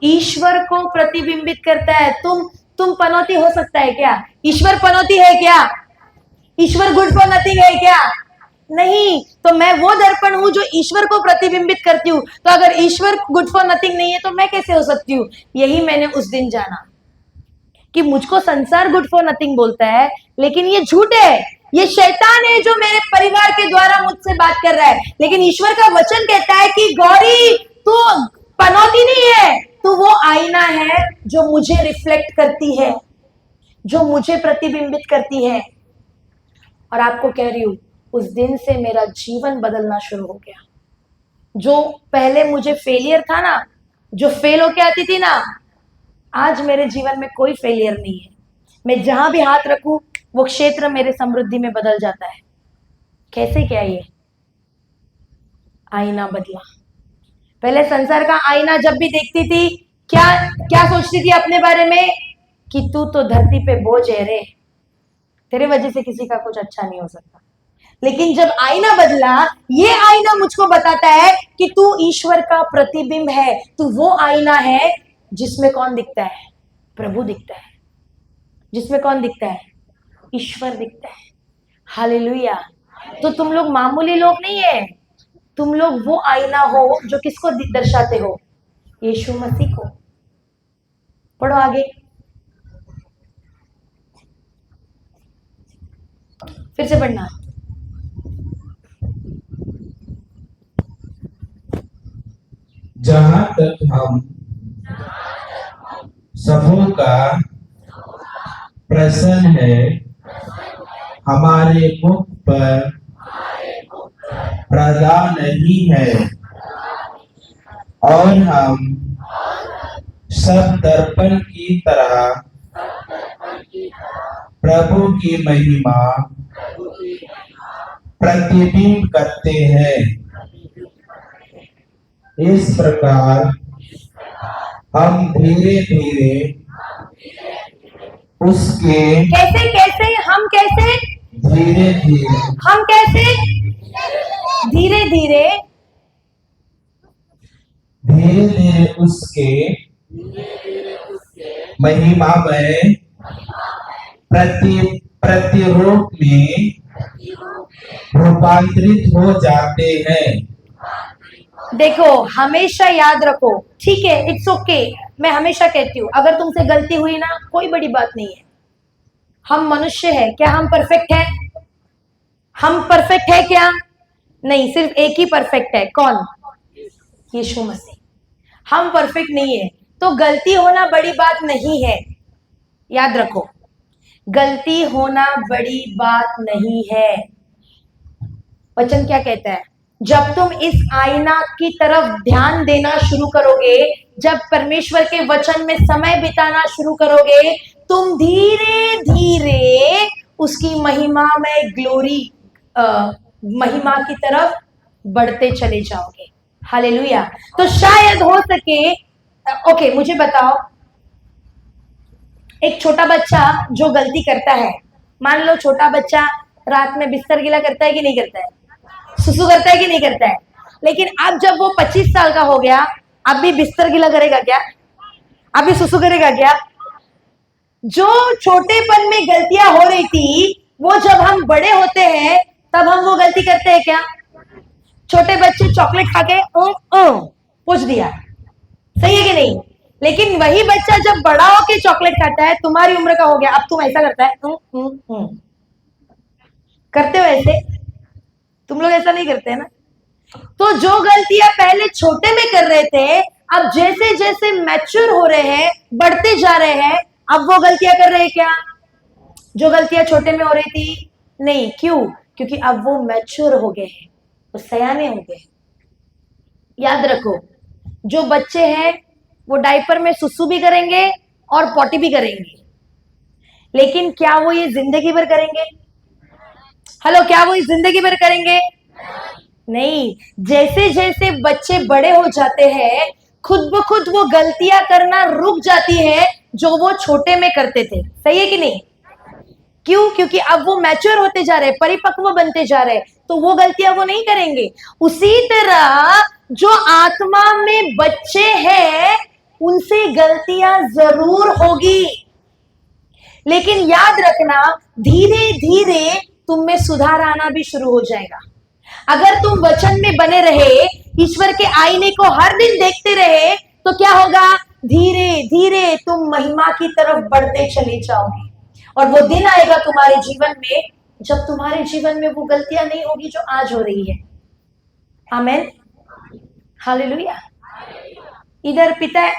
ईश्वर को प्रतिबिंबित करता है। तुम पनौती हो सकता है क्या? ईश्वर पनौती है क्या? ईश्वर गुड फॉर नथिंग है क्या? नहीं। तो मैं वो दर्पण हूं जो ईश्वर को प्रतिबिंबित करती हूँ। तो अगर ईश्वर गुड फॉर नथिंग नहीं है तो मैं कैसे हो सकती हूँ? यही मैंने उस दिन जाना कि मुझको संसार गुड फॉर नथिंग बोलता है, लेकिन ये झूठ है। ये शैतान है जो मेरे परिवार के द्वारा मुझसे बात कर रहा है। लेकिन ईश्वर का वचन कहता है कि गौरी, तू पनौती नहीं है, तू वो आईना है जो मुझे रिफ्लेक्ट करती है, जो मुझे प्रतिबिंबित करती है। और आपको कह रही हूं, उस दिन से मेरा जीवन बदलना शुरू हो गया। जो पहले मुझे फेलियर था ना, जो फेल होके आती थी ना, आज मेरे जीवन में कोई फेलियर नहीं है। मैं जहां भी हाथ रखूं वो क्षेत्र मेरे समृद्धि में बदल जाता है। कैसे? क्या ये आईना बदला। पहले संसार का आईना जब भी देखती थी, क्या क्या सोचती थी अपने बारे में? कि तू तो धरती पे बोझ है रे, तेरे वजह से किसी का कुछ अच्छा नहीं हो सकता। लेकिन जब आईना बदला, ये आईना मुझको बताता है कि तू ईश्वर का प्रतिबिंब है। तू वो आईना है जिसमें कौन दिखता है? प्रभु दिखता है। जिसमें कौन दिखता है? ईश्वर दिखता है। हालेलुया। तो तुम लोग मामूली लोग नहीं है, तुम लोग वो आईना हो जो किसको दर्शाते हो? यीशु मसीह को। पढ़ो आगे, फिर से पढ़ना। जहाँ तक हम सबों का प्रश्न है, हमारे मुख पर पर्दा नहीं है, और हम सब दर्पण की तरह प्रभु की महिमा प्रतिबिंब करते हैं। इस प्रकार हम धीरे धीरे उसके कैसे कैसे हम कैसे धीरे धीरे हम कैसे धीरे धीरे धीरे धीरे उसके महिमामय प्रतिरूप में रूपांतरित हो जाते हैं। देखो, हमेशा याद रखो, ठीक है, इट्स ओके। मैं हमेशा कहती हूँ, अगर तुमसे गलती हुई ना, कोई बड़ी बात नहीं है। हम मनुष्य हैं, क्या हम परफेक्ट हैं? हम परफेक्ट है क्या? नहीं, सिर्फ एक ही परफेक्ट है। कौन? यीशु मसीह। हम परफेक्ट नहीं है, तो गलती होना बड़ी बात नहीं है। याद रखो, गलती होना बड़ी बात नहीं है। वचन क्या कहता है? जब तुम इस आईना की तरफ ध्यान देना शुरू करोगे, जब परमेश्वर के वचन में समय बिताना शुरू करोगे, तुम धीरे धीरे उसकी महिमा में ग्लोरी महिमा की तरफ बढ़ते चले जाओगे। हालेलुया। तो शायद हो सके, ओके, मुझे बताओ, एक छोटा बच्चा जो गलती करता है, मान लो छोटा बच्चा रात में बिस्तर गीला करता है कि नहीं करता है, सुसु करता है कि नहीं करता है। लेकिन अब जब वो 25 साल का हो गया, अब भी बिस्तर गीला करेगा क्या? अब भी सुसु करेगा क्या? जो छोटेपन में गलतियां हो रही थी, वो जब हम बड़े होते हैं तब हम वो गलती करते हैं क्या? छोटे बच्चे चॉकलेट खा के पूछ दिया, सही है कि नहीं? लेकिन वही बच्चा जब बड़ा होके चॉकलेट खाता है, तुम्हारी उम्र का हो गया, अब तुम ऐसा करता है, करते हो ऐसे? तुम लोग ऐसा नहीं करते हैं ना? तो जो गलतियां पहले छोटे में कर रहे थे, अब जैसे जैसे मैच्योर हो रहे हैं, बढ़ते जा रहे हैं, अब वो गलतियां कर रहे हैं क्या? जो गलतियां छोटे में हो रही थी नहीं। क्यों? क्योंकि अब वो मैच्योर हो गए हैं, वो सयाने हो गए। याद रखो, जो बच्चे हैं वो डायपर में सुसु भी करेंगे और पॉटी भी करेंगे, लेकिन क्या वो ये जिंदगी भर करेंगे? हेलो, क्या वो इस जिंदगी भर करेंगे? नहीं। जैसे जैसे बच्चे बड़े हो जाते हैं, खुद ब खुद वो गलतियां करना रुक जाती है जो वो छोटे में करते थे। सही है कि नहीं? क्यों? क्योंकि अब वो मैच्योर होते जा रहे हैं, परिपक्व बनते जा रहे हैं, तो वो गलतियां वो नहीं करेंगे। उसी तरह जो आत्मा में बच्चे हैं, उनसे गलतियां जरूर होगी, लेकिन याद रखना, धीरे धीरे तुम में सुधार आना भी शुरू हो जाएगा। अगर तुम वचन में बने रहे, ईश्वर के आईने को हर दिन देखते रहे, तो क्या होगा? धीरे धीरे तुम महिमा की तरफ बढ़ते चले जाओगे, और वो दिन आएगा तुम्हारे जीवन में जब तुम्हारे जीवन में वो गलतियां नहीं होगी जो आज हो रही है। आमेन, हालेलुया। इधर पिता है,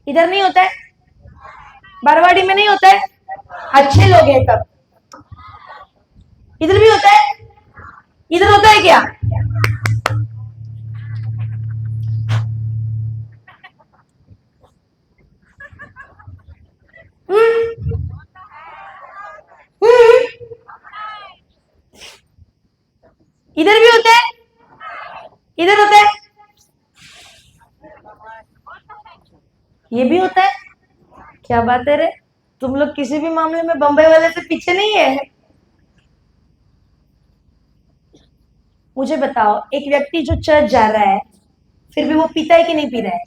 इधर नहीं होता है, बारवाड़ी में नहीं होता है, अच्छे लोग हैं तब। इधर भी होता है, इधर होता है क्या? इधर भी होता है, इधर होता है, ये भी होता है। क्या बात है रे, तुम लोग किसी भी मामले में बंबई वाले से पीछे नहीं है। मुझे बताओ, एक व्यक्ति जो चर्च जा रहा है, फिर भी वो पीता है कि नहीं पी रहा है?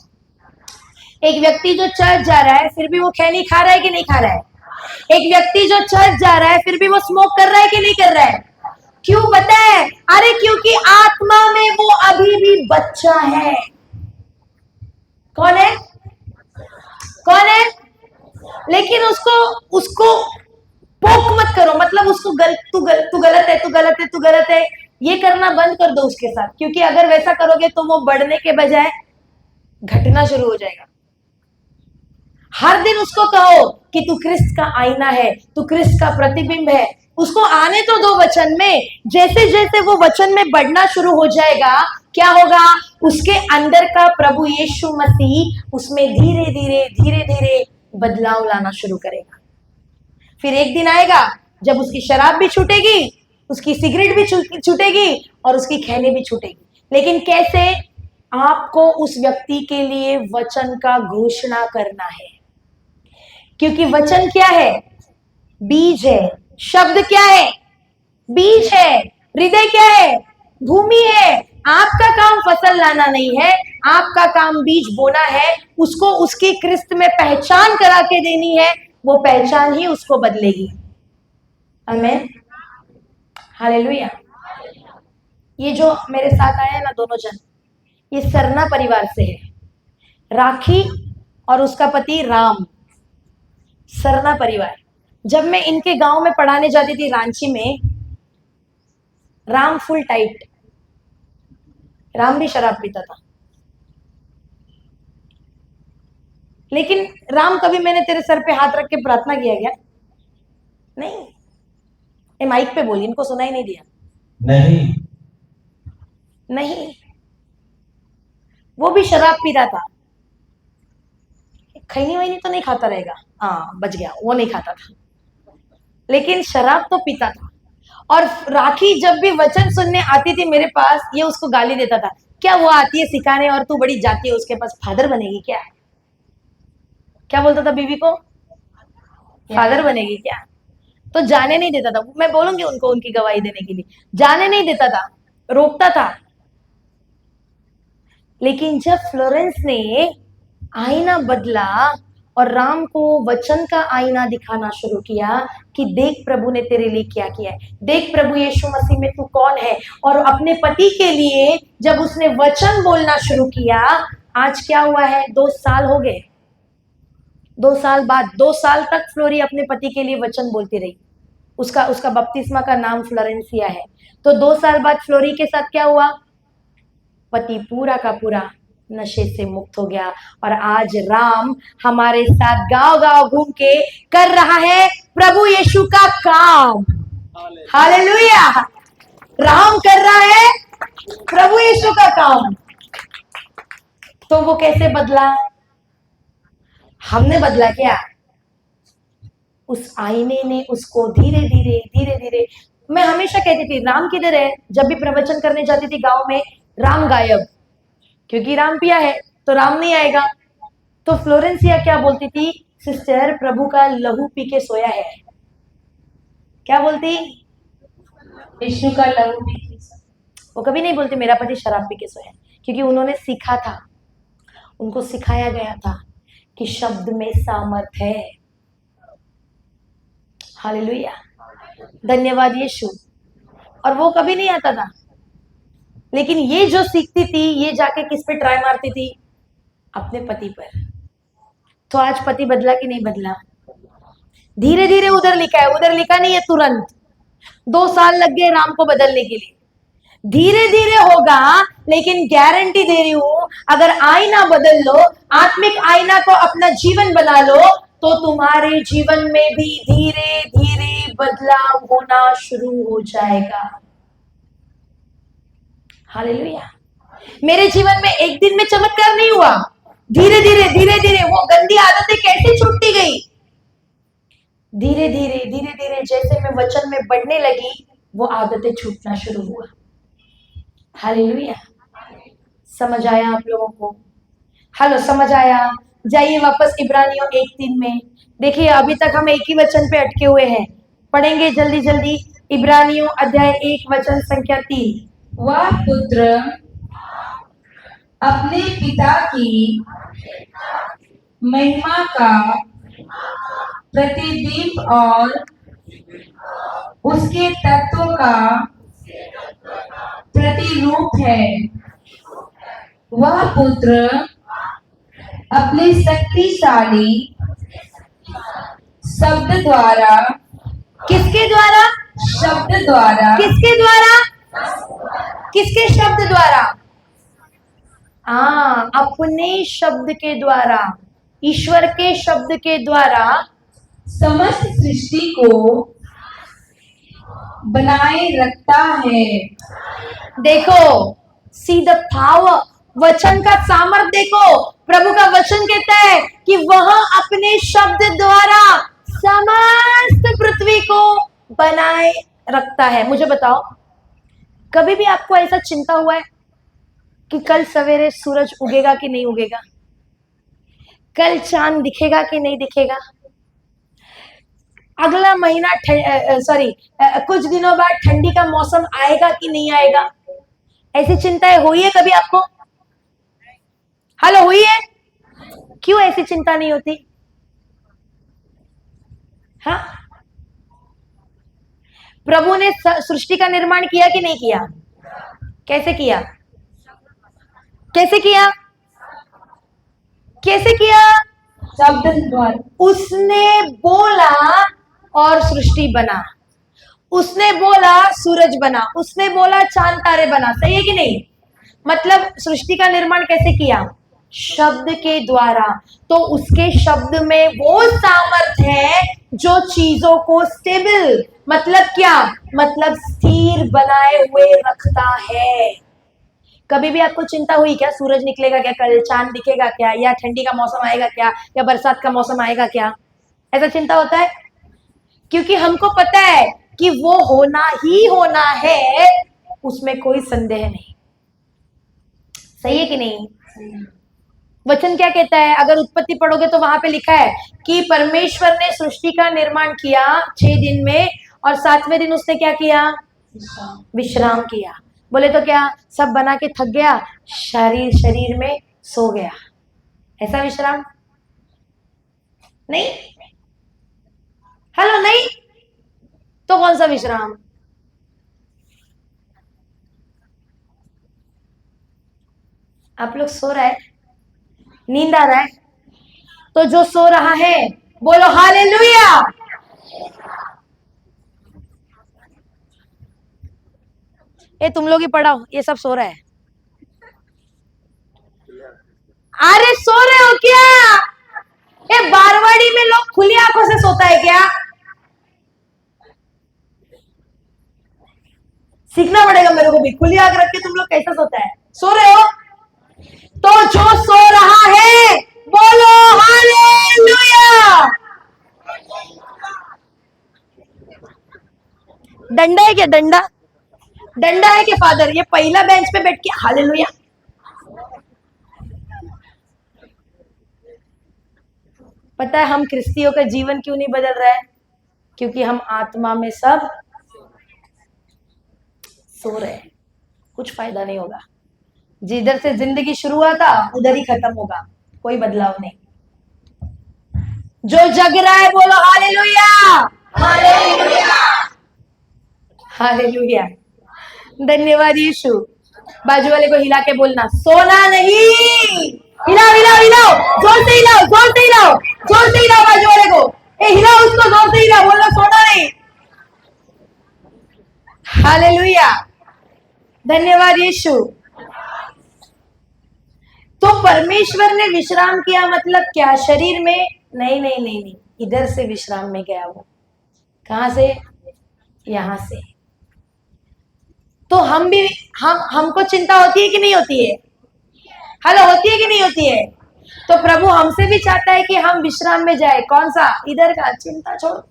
एक व्यक्ति जो चर्च जा रहा है, फिर भी वो खैनी खा रहा है कि नहीं खा रहा है? एक व्यक्ति जो चर्च जा रहा है, फिर भी वो स्मोक कर रहा है कि नहीं कर रहा है? क्यों पता है? अरे क्योंकि आत्मा में वो अभी भी बच्चा है। कौन है? कौन है? लेकिन उसको पोक मत करो, मतलब उसको तू गलत है, तू गलत है, तू गलत है, ये करना बंद कर दो उसके साथ। क्योंकि अगर वैसा करोगे तो वो बढ़ने के बजाय घटना शुरू हो जाएगा। हर दिन उसको कहो कि तू क्रिस्त का आईना है, तू क्रिस्त का प्रतिबिंब है। उसको आने तो दो वचन में। जैसे जैसे वो वचन में बढ़ना शुरू हो जाएगा, क्या होगा? उसके अंदर का प्रभु यीशु मसीह उसमें धीरे धीरे धीरे धीरे बदलाव लाना शुरू करेगा। फिर एक दिन आएगा जब उसकी शराब भी छूटेगी, उसकी सिगरेट भी छूटेगी और उसकी खैनी भी छूटेगी। लेकिन कैसे? आपको उस व्यक्ति के लिए वचन का घोषणा करना है, क्योंकि वचन क्या है? बीज है। शब्द क्या है? बीज है। हृदय क्या है? भूमि है। आपका काम फसल लाना नहीं है, आपका काम बीज बोना है। उसको उसकी क्रिस्त में पहचान करा के देनी है, वो पहचान ही उसको बदलेगी। आमीन, हालेलुया। ये जो मेरे साथ आए हैं ना दोनों जन, ये सरना परिवार से है। राखी और उसका पति राम, सरना परिवार। जब मैं इनके गांव में पढ़ाने जाती थी रांची में, राम फुल टाइट, राम भी शराब पीता था। लेकिन राम, कभी मैंने तेरे सर पे हाथ रख के प्रार्थना किया क्या? नहीं। ये माइक पे बोली, इनको सुनाई नहीं दिया? नहीं। नहीं। वो भी शराब पीता था। खैनी वैनी तो नहीं खाता रहेगा, हाँ बच गया, वो नहीं खाता था, लेकिन शराब तो पीता था। और राखी जब भी वचन सुनने आती थी मेरे पास, ये उसको गाली देता था। क्या वो आती है सिखाने और तू बड़ी जाती है उसके पास, फादर बनेगी क्या? क्या बोलता था बीवी को? फादर बनेगी क्या? तो जाने नहीं देता था। मैं बोलूंगी उनको उनकी गवाही देने के लिए, जाने नहीं देता था, रोकता था। लेकिन जब फ्लोरेंस ने आईना बदला और राम को वचन का आईना दिखाना शुरू किया कि देख प्रभु ने तेरे लिए क्या किया है, देख प्रभु यीशु मसीह में तू कौन है, और अपने पति के लिए जब उसने वचन बोलना शुरू किया, आज क्या हुआ है, 2 साल हो गए। 2 साल बाद, 2 साल तक फ्लोरी अपने पति के लिए वचन बोलती रही। उसका बपतिस्मा का नाम फ्लोरेंसिया है। तो 2 साल बाद फ्लोरी के साथ क्या हुआ, पति पूरा का पूरा नशे से मुक्त हो गया, और आज राम हमारे साथ गांव गांव घूम के कर रहा है प्रभु यीशु का काम। हालेलुया, राम कर रहा है प्रभु यीशु का काम। तो वो कैसे बदला, हमने बदला क्या, उस आईने ने उसको धीरे धीरे धीरे धीरे। मैं हमेशा कहती थी राम किधर है, जब भी प्रवचन करने जाती थी गांव में, राम गायब, क्योंकि राम पिया है तो राम नहीं आएगा। तो फ्लोरेंसिया क्या बोलती थी, सिस्टर प्रभु का लहू पी के सोया है। क्या बोलती, यीशु का लहू पी के वो कभी नहीं बोलती मेरा पति शराब पी के सोया है, क्योंकि उन्होंने सीखा था, उनको सिखाया गया था कि शब्द में सामर्थ है। हालेलुया, धन्यवाद यीशु। और वो कभी नहीं आता था, लेकिन ये जो सीखती थी, ये जाके किस पे ट्राई मारती थी, अपने पति पर। तो आज पति बदला कि नहीं बदला, धीरे धीरे उधर लिखा है, उधर लिखा नहीं है तुरंत। 2 साल लग गए राम को बदलने के लिए, धीरे धीरे होगा। लेकिन गारंटी दे रही हूं, अगर आईना बदल लो, आत्मिक आईना को अपना जीवन बना लो, तो तुम्हारे जीवन में भी धीरे धीरे बदलाव होना शुरू हो जाएगा। हालेलुया। मेरे जीवन में एक दिन में चमत्कार नहीं हुआ, धीरे धीरे वो गंदी आदतें कैसे छूटती गई, धीरे धीरे जैसे मैं वचन में बढ़ने लगी, वो आदतें छूटना शुरू हुआ। हालेलुया, समझ आया आप लोगों को, हेलो समझ आया। जाइए वापस इब्रानियों 1:3 में, देखिए अभी तक हम एक ही वचन पे अटके हुए हैं, पढ़ेंगे जल्दी जल्दी। इब्रानियों अध्याय 1 वचन संख्या 3। वह पुत्र अपने पिता की महिमा का प्रतिबिंब और उसके तत्व का प्रतिरूप है। वह पुत्र अपने शक्तिशाली शब्द द्वारा, किसके द्वारा, शब्द द्वारा, किसके द्वारा, किसके शब्द द्वारा, अपने शब्द के द्वारा, ईश्वर के शब्द के द्वारा समस्त सृष्टि को बनाए रखता है। देखो, सी द पावर, वचन का सामर्थ देखो। प्रभु का वचन कहता है कि वह अपने शब्द द्वारा समस्त पृथ्वी को बनाए रखता है। मुझे बताओ, कभी भी आपको ऐसा चिंता हुआ है कि कल सवेरे सूरज उगेगा कि नहीं उगेगा, कल चांद दिखेगा कि नहीं दिखेगा, अगला महीना कुछ दिनों बाद ठंडी का मौसम आएगा कि नहीं आएगा, ऐसी चिंताएं हुई है कभी आपको? हेलो, हुई है? क्यों ऐसी चिंता नहीं होती? हाँ, प्रभु ने सृष्टि का निर्माण किया कि नहीं किया? कैसे किया, कैसे किया, कैसे किया? शब्द द्वारा। उसने बोला और सृष्टि बना, उसने बोला सूरज बना, उसने बोला चांद तारे बना। सही है कि नहीं? मतलब सृष्टि का निर्माण कैसे किया? शब्द के द्वारा। तो उसके शब्द में वो सामर्थ है जो चीजों को स्टेबल, मतलब क्या, मतलब स्थिर बनाए हुए रखता है। कभी भी आपको चिंता हुई क्या, सूरज निकलेगा क्या कल, चांद दिखेगा क्या, या ठंडी का मौसम आएगा क्या, या बरसात का मौसम आएगा क्या? ऐसा चिंता होता है? क्योंकि हमको पता है कि वो होना ही होना है, उसमें कोई संदेह नहीं। सही है कि नहीं? वचन क्या कहता है? अगर उत्पत्ति पढ़ोगे तो वहां पे लिखा है कि परमेश्वर ने सृष्टि का निर्माण किया 6 दिन में और 7वें दिन उसने क्या किया? विश्राम किया। बोले तो क्या सब बना के थक गया, शरीर में सो गया, ऐसा विश्राम? नहीं। हेलो, नहीं। तो कौन सा विश्राम? आप लोग सो रहे हैं, नींद आ रहा है, तो जो सो रहा है बोलो हालेलुया। ये तुम लोग ही पढ़ाओ, ये सब सो रहा है। अरे सो रहे हो क्या? ये बारवाड़ी में लोग खुली आंखों से सोता है क्या? सीखना पड़ेगा मेरे को भी, खुली आंख रख के तुम लोग कैसा सोता है? सो रहे हो तो जो सो रहा है बोलो हालेलुया। डंडा है क्या? डंडा डंडा है क्या फादर? ये पहला बेंच पे बैठ के हालेलुया। पता है हम क्रिस्तियों का जीवन क्यों नहीं बदल रहा है? क्योंकि हम आत्मा में सब सो रहे हैं। कुछ फायदा नहीं होगा। जिधर से जिंदगी शुरू हुआ था उधर ही खत्म होगा, कोई बदलाव नहीं। जो जग रहा है बोलो हालेलुया, हालेलुया, हालेलुया। धन्यवाद यीशु। बाजू वाले को हिला के बोलना, सोना नहीं। हिलाओ हिलाओ हिलाओ, जोर से हिलाओ, जोर से हिलाओ, जोर से हिलाओ बाजू वाले को। हिलाओ उसको, जोर से हिलाओ, बोलो सोना नहीं। हालेलुया, धन्यवाद यीशु। तो परमेश्वर ने विश्राम किया मतलब क्या? शरीर में? नहीं नहीं नहीं नहीं, इधर से विश्राम में गया वो। कहां से? यहां से। तो हम भी हमको चिंता होती है कि नहीं होती है? हेलो, होती है कि नहीं होती है? तो प्रभु हमसे भी चाहता है कि हम विश्राम में जाए। कौन सा? इधर का। चिंता छोड़ो।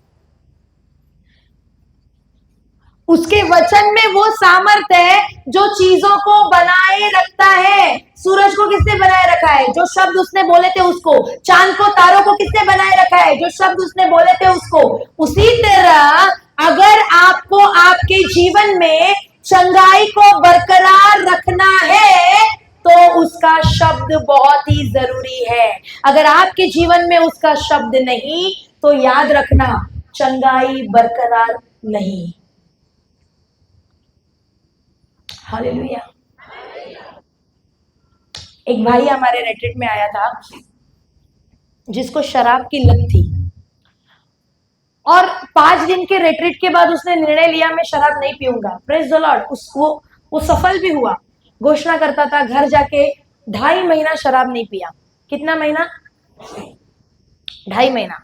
उसके वचन में वो सामर्थ्य है जो चीजों को बनाए रखता है। सूरज को किसने बनाए रखा है? जो शब्द उसने बोले थे उसको। चांद को, तारों को किसने बनाए रखा है? जो शब्द उसने बोले थे उसको। उसी तरह अगर आपको आपके जीवन में चंगाई को बरकरार रखना है तो उसका शब्द बहुत ही जरूरी है। अगर आपके जीवन में उसका शब्द नहीं तो याद रखना, चंगाई बरकरार नहीं। हालेलुया। एक भाई हमारे रेट्रीट में आया था जिसको शराब की लत थी, और 5 दिन के रेट्रीट के बाद उसने निर्णय लिया मैं शराब नहीं पीऊंगा। Praise the Lord. वो सफल भी हुआ। घोषणा करता था घर जाके 2.5 महीना शराब नहीं पिया। कितना महीना? 2.5 महीना।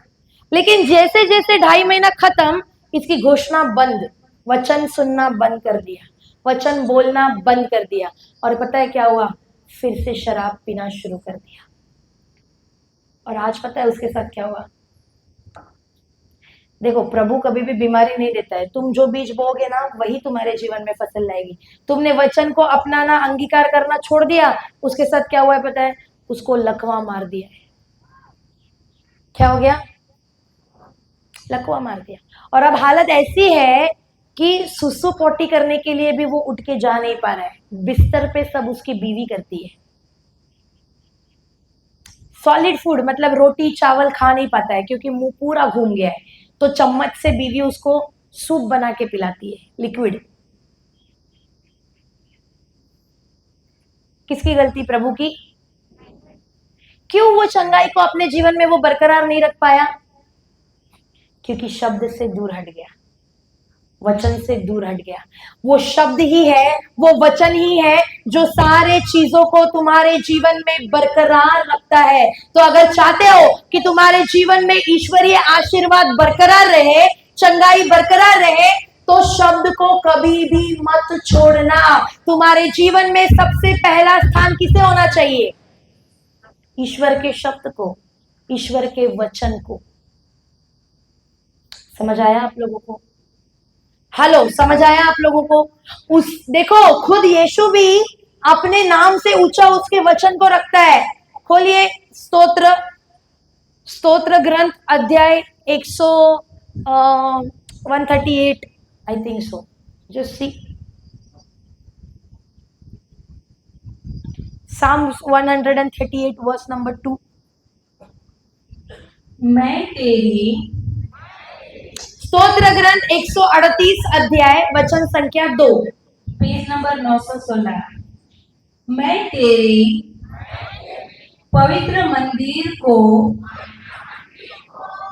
लेकिन जैसे जैसे 2.5 महीना खत्म, इसकी घोषणा बंद, वचन सुनना बंद कर दिया, वचन बोलना बंद कर दिया। और पता है क्या हुआ? फिर से शराब पीना शुरू कर दिया। और आज पता है उसके साथ क्या हुआ? देखो, प्रभु कभी भी बीमारी नहीं देता है। तुम जो बीज बोओगे ना वही तुम्हारे जीवन में फसल लाएगी। तुमने वचन को अपनाना, अंगीकार करना छोड़ दिया, उसके साथ क्या हुआ है पता है? उसको लकवा मार दिया है। क्या हो गया? लकवा मार दिया। और अब हालत ऐसी है कि सुसु पोटी करने के लिए भी वो उठ के जा नहीं पा रहा है। बिस्तर पे सब उसकी बीवी करती है। सॉलिड फूड मतलब रोटी चावल खा नहीं पाता है क्योंकि मुंह पूरा घूम गया है। तो चम्मच से बीवी उसको सूप बना के पिलाती है, लिक्विड। किसकी गलती? प्रभु की। क्यों वो चंगाई को अपने जीवन में वो बरकरार नहीं रख पाया? क्योंकि शब्द से दूर हट गया, वचन से दूर हट गया। वो शब्द ही है, वो वचन ही है जो सारे चीजों को तुम्हारे जीवन में बरकरार रखता है। तो अगर चाहते हो कि तुम्हारे जीवन में ईश्वरीय आशीर्वाद बरकरार रहे, चंगाई बरकरार रहे, तो शब्द को कभी भी मत छोड़ना। तुम्हारे जीवन में सबसे पहला स्थान किसे होना चाहिए? ईश्वर के शब्द को, ईश्वर के वचन को। समझ आया आप लोगों को? हेलो, समझ आया आप लोगों को? देखो, खुद यीशु भी अपने नाम से ऊंचा उसके वचन को रखता है। खोलिए स्तोत्र, स्तोत्र ग्रंथ अध्याय 138 I think so, just see Psalms 138 verse number 2. मैं तेरी स्तोत्र ग्रंथ 138 अध्याय वचन संख्या 2, पेज नंबर 916। मैं तेरी पवित्र मंदिर को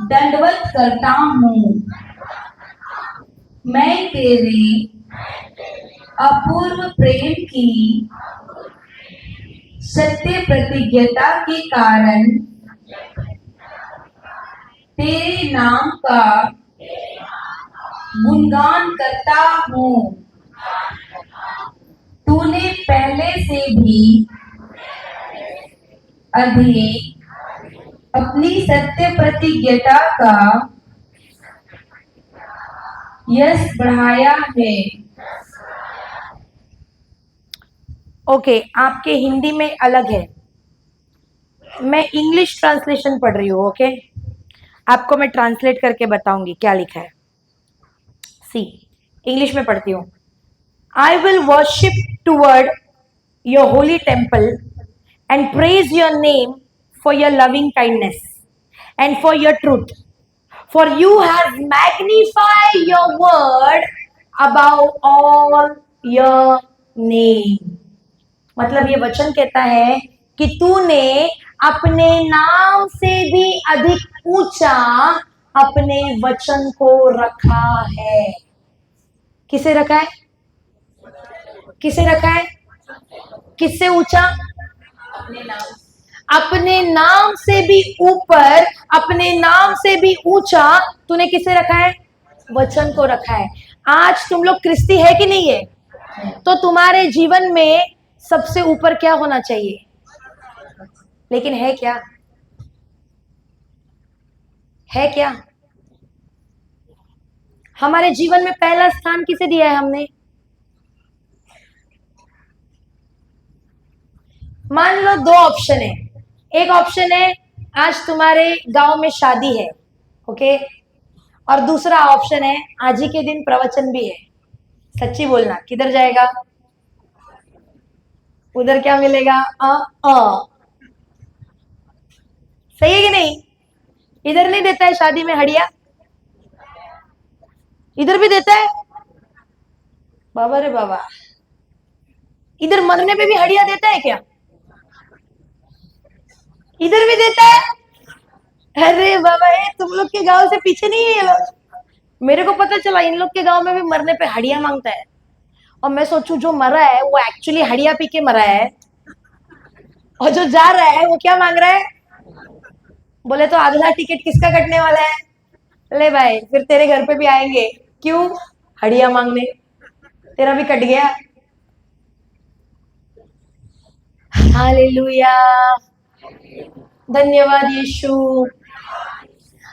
दंडवत करता हूँ। मैं तेरी अपूर्व प्रेम की सत्य प्रतिज्ञता के कारण तेरे नाम का गुणगान करता हूँ। तूने पहले से भी अधिक अपनी सत्य प्रतिज्ञता का यश बढ़ाया है। ओके आपके हिंदी में अलग है, मैं इंग्लिश ट्रांसलेशन पढ़ रही हूँ। ओके आपको मैं ट्रांसलेट करके बताऊंगी क्या लिखा है। सी इंग्लिश में पढ़ती हूँ। I will worship toward your holy temple and praise your name for your loving kindness and for your truth, for you have magnified your word above all your name. मतलब ये वचन कहता है कि तूने अपने नाम से भी अधिक ऊंचा अपने वचन को रखा है। किसे रखा है? किसे रखा है? किससे ऊंचा? अपने नाम से भी ऊपर, अपने नाम से भी ऊंचा तूने किसे रखा है? वचन को रखा है। आज तुम लोग क्रिस्ती है कि नहीं है? तो तुम्हारे जीवन में सबसे ऊपर क्या होना चाहिए? लेकिन है क्या? है क्या? हमारे जीवन में पहला स्थान किसे दिया है हमने? मान लो दो ऑप्शन है। एक ऑप्शन है आज तुम्हारे गांव में शादी है, ओके, और दूसरा ऑप्शन है आज ही के दिन प्रवचन भी है। सच्ची बोलना, किधर जाएगा? उधर क्या मिलेगा? सही है कि नहीं? इधर नहीं देता है शादी में हड़िया, इधर भी देता है। बाबा रे बाबा, इधर मरने पे भी हड़िया देता है क्या? इधर भी देता है। अरे बाबा ये तुम लोग के गांव से पीछे नहीं है ये लोग। मेरे को पता चला इन लोग के गांव में भी मरने पे हड़िया मांगता है। और मैं सोचू जो मरा है वो एक्चुअली हड़िया पी के मरा है, और जो जा रहा है वो क्या मांग रहा है? बोले तो अगला टिकट किसका कटने वाला है? ले भाई फिर तेरे घर पे भी आएंगे। क्यों? हड़िया मांगने। तेरा भी कट गया। हालेलुया, धन्यवाद यीशु।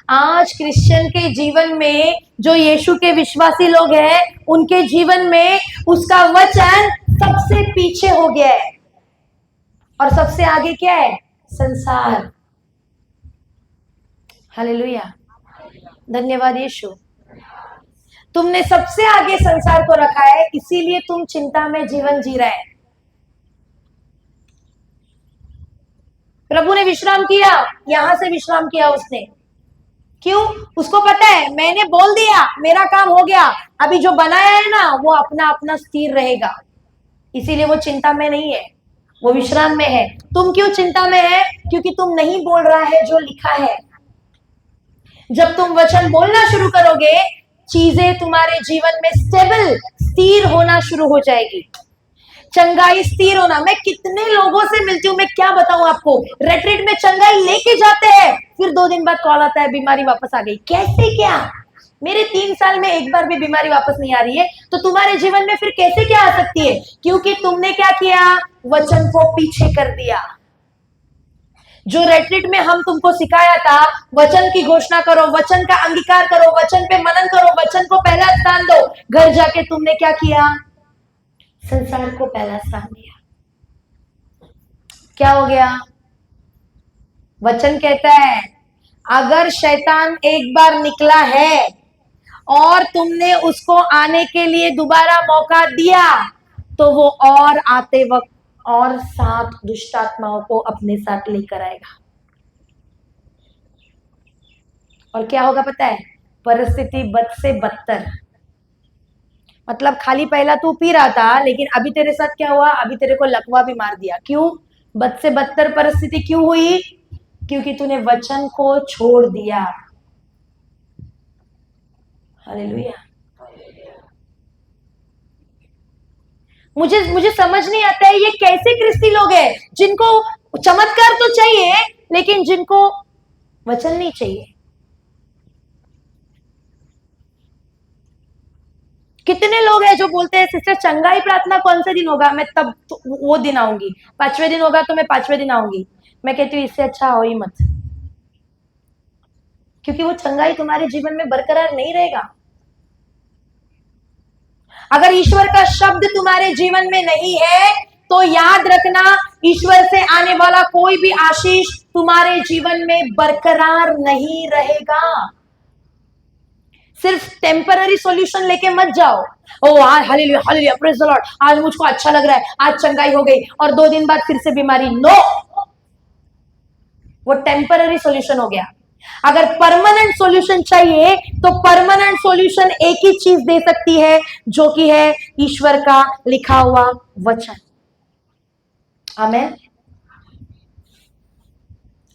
आज क्रिश्चियन के जीवन में जो यीशु के विश्वासी लोग हैं उनके जीवन में उसका वचन सबसे पीछे हो गया है और सबसे आगे क्या है? संसार। हालेलुया, धन्यवाद यीशु। तुमने सबसे आगे संसार को रखा है, इसीलिए तुम चिंता में जीवन जी रहे हैं। प्रभु ने विश्राम किया, यहां से विश्राम किया उसने। क्यों? उसको पता है मैंने बोल दिया, मेरा काम हो गया, अभी जो बनाया है ना वो अपना अपना स्थिर रहेगा। इसीलिए वो चिंता में नहीं है, वो विश्राम में है। तुम क्यों चिंता में है? क्योंकि तुम नहीं बोल रहा है जो लिखा है। जब तुम वचन बोलना शुरू करोगे चीजें तुम्हारे जीवन में स्टेबल, स्थिर होना शुरू हो जाएगी। चंगाई, स्थिर होना। मैं कितने लोगों से मिलती हूँ, मैं क्या बताऊं आपको। रेट्रीट में चंगाई लेके जाते हैं, फिर 2 दिन बाद कॉल आता है बीमारी वापस आ गई। कैसे? क्या मेरे 3 साल में एक बार भी बीमारी वापस नहीं आ रही है, तो तुम्हारे जीवन में फिर कैसे क्या आ सकती है? क्योंकि तुमने क्या किया? वचन को पीछे कर दिया। जो रेट्रीट में हम तुमको सिखाया था, वचन की घोषणा करो, वचन का अंगीकार करो, वचन पे मनन करो, वचन को पहला स्थान दो, घर जाके तुमने क्या किया? संसार को पहला स्थान दिया। क्या हो गया? वचन कहता है अगर शैतान एक बार निकला है और तुमने उसको आने के लिए दोबारा मौका दिया तो वो और आते वक्त और 7 दुष्ट आत्माओं को अपने साथ लेकर आएगा। और क्या होगा पता है? परिस्थिति बद से बदतर। मतलब खाली पहला तू पी रहा था, लेकिन अभी तेरे साथ क्या हुआ? अभी तेरे को लकवा भी मार दिया। क्यों? बद से बदतर परिस्थिति क्यों हुई? क्योंकि तूने वचन को छोड़ दिया। हालेलुया। मुझे समझ नहीं आता है ये कैसे ख्रिस्ती लोग हैं जिनको चमत्कार तो चाहिए लेकिन जिनको वचन नहीं चाहिए। कितने लोग हैं जो बोलते हैं सिस्टर चंगाई प्रार्थना कौन से दिन होगा? मैं तब तो वो दिन आऊंगी। 5वें दिन होगा तो मैं 5वें दिन आऊंगी। मैं कहती हूँ इससे अच्छा हो ही मत, क्योंकि वो चंगाई तुम्हारे जीवन में बरकरार नहीं रहेगा। अगर ईश्वर का शब्द तुम्हारे जीवन में नहीं है तो याद रखना ईश्वर से आने वाला कोई भी आशीष तुम्हारे जीवन में बरकरार नहीं रहेगा। सिर्फ टेम्पररी सॉल्यूशन लेके मत जाओ। Oh hallelujah hallelujah praise the lord, आज मुझको अच्छा लग रहा है, आज चंगाई हो गई, और 2 दिन बाद फिर से बीमारी। नो, वो टेम्पररी सॉल्यूशन हो गया। अगर परमानेंट सॉल्यूशन चाहिए तो परमानेंट सॉल्यूशन एक ही चीज दे सकती है, जो कि है ईश्वर का लिखा हुआ वचन। आमीन।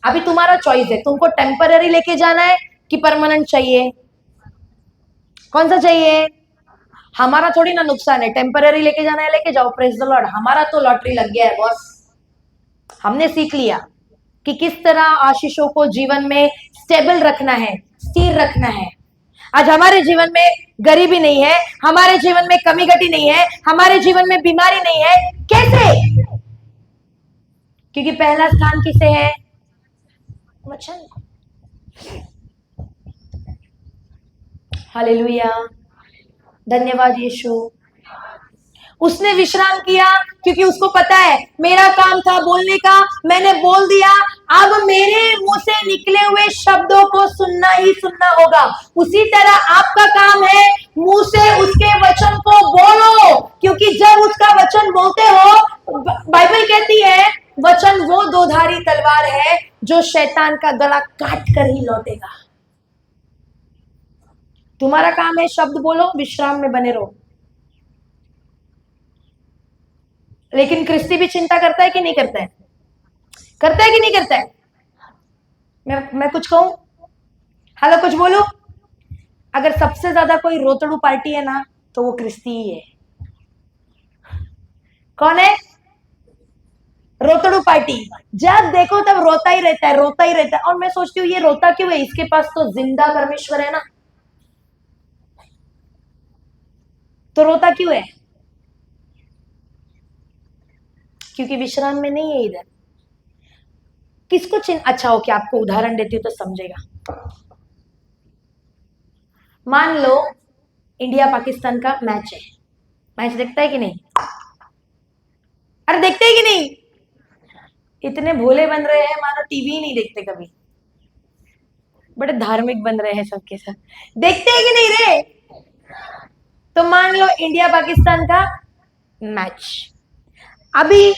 अभी तुम्हारा चॉइस है, तुमको टेम्पररी लेके जाना है कि परमानेंट चाहिए। कौन सा चाहिए? हमारा थोड़ी ना नुकसान है, टेम्पररी लेके जाना है लेके जाओ, प्रेज द लॉर्ड। हमारा तो लॉटरी लग गया है बॉस। हमने सीख लिया कि किस तरह आशीषों को जीवन में स्टेबल रखना है, स्थिर रखना है। आज हमारे जीवन में गरीबी नहीं है, हमारे जीवन में कमी घटी नहीं है, हमारे जीवन में बीमारी नहीं है। कैसे? क्योंकि पहला स्थान किसे है? वचन। हालेलुया, धन्यवाद यीशु। उसने विश्राम किया क्योंकि उसको पता है मेरा काम था बोलने का, मैंने बोल दिया, अब मेरे मुंह से निकले हुए शब्दों को सुनना ही सुनना होगा। उसी तरह आपका काम है मुंह से उसके वचन को बोलो, क्योंकि जब उसका वचन बोलते हो, बाइबल कहती है वचन वो दोधारी तलवार है जो शैतान का गला काट कर ही लौटेगा। तुम्हारा काम है शब्द बोलो, विश्राम में बने रहो। लेकिन क्रिस्ती भी चिंता करता है कि नहीं करता है? करता है कि नहीं करता है? मैं कुछ कहूं? हेलो, कुछ बोलूं? अगर सबसे ज्यादा कोई रोतड़ू पार्टी है ना तो वो क्रिस्ती ही है। कौन है? रोतड़ू पार्टी। जब देखो तब रोता ही रहता है, रोता ही रहता है। और मैं सोचती हूँ ये रोता क्यों है? इसके पास तो जिंदा परमेश्वर है ना, तो रोता क्यों है? क्योंकि विश्राम में नहीं है इधर। किसको अच्छा हो कि आपको उदाहरण देती हूँ तो समझेगा। मान लो इंडिया पाकिस्तान का मैच है, मैच देखता है कि नहीं? अरे देखते है कि नहीं? इतने भोले बन रहे हैं मानो टीवी ही नहीं देखते कभी। बड़े धार्मिक बन रहे हैं सबके साथ। देखते है कि नहीं रे? तो मान लो इंडिया पाकिस्तान का मैच, अभी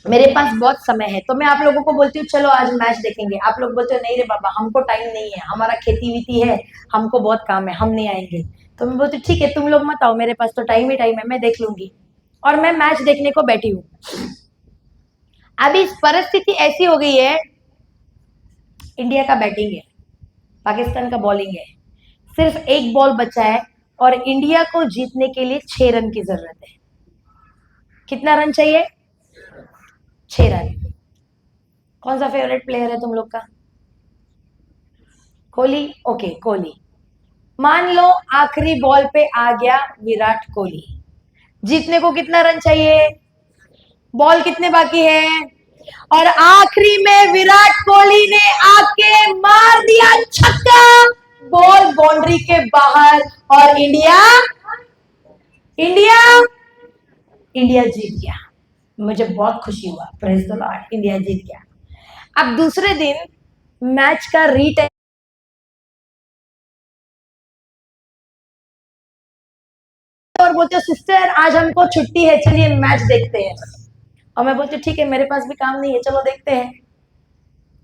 मेरे पास बहुत समय है तो मैं आप लोगों को बोलती हूँ चलो आज मैच देखेंगे। आप लोग बोलते हो नहीं रे बाबा, हमको टाइम नहीं है, हमारा खेती वीती है, हमको बहुत काम है, हम नहीं आएंगे। तो मैं बोलती हूँ ठीक है तुम लोग मत आओ, मेरे पास तो टाइम ही टाइम है, मैं देख लूंगी। और मैं मैच देखने को बैठी हूँ। अभी परिस्थिति ऐसी हो गई है, इंडिया का बैटिंग है, पाकिस्तान का बॉलिंग है, सिर्फ 1 बॉल बचा है और इंडिया को जीतने के लिए 6 रन की जरूरत है। कितना रन चाहिए? 6 रन। कौन सा फेवरेट प्लेयर है तुम लोग का? कोहली। ओके, कोहली। मान लो आखिरी बॉल पे आ गया विराट कोहली, जीतने को कितना रन चाहिए? बॉल कितने बाकी है? और आखिरी में विराट कोहली ने आके मार दिया छक्का, बॉल बाउंड्री के बाहर, और इंडिया जीत गया। मुझे बहुत खुशी हुआ, प्रेज द लॉर्ड, इंडिया जीत गया। अब दूसरे दिन मैच का रीटेक और बोलते हो सिस्टर आज हमको छुट्टी है, चलिए मैच देखते हैं। और मैं बोलती हूँ ठीक है, मेरे पास भी काम नहीं है, चलो देखते हैं।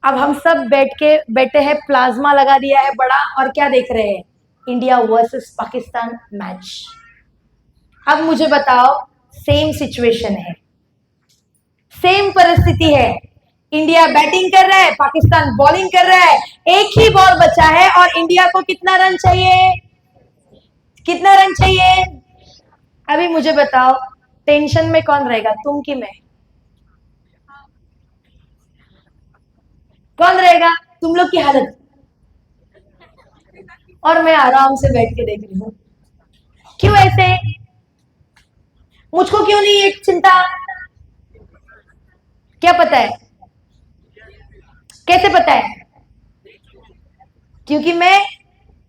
अब हम सब बैठे हैं, प्लाज्मा लगा दिया है बड़ा, और क्या देख रहे हैं? India versus Pakistan match. अब मुझे बताओ, सेम सिचुएशन है, सेम परिस्थिति है। इंडिया बैटिंग कर रहा है, पाकिस्तान बॉलिंग कर रहा है, एक ही बॉल बचा है और इंडिया को कितना रन चाहिए? कितना रन चाहिए? अभी मुझे बताओ, टेंशन में कौन रहेगा, तुम कि मैं? कौन रहेगा? तुम लोग की हालत। और मैं आराम से बैठ के देख रही हूँ। क्यों ऐसे? मुझको क्यों नहीं एक चिंता? क्या पता है? कैसे पता है? क्योंकि मैं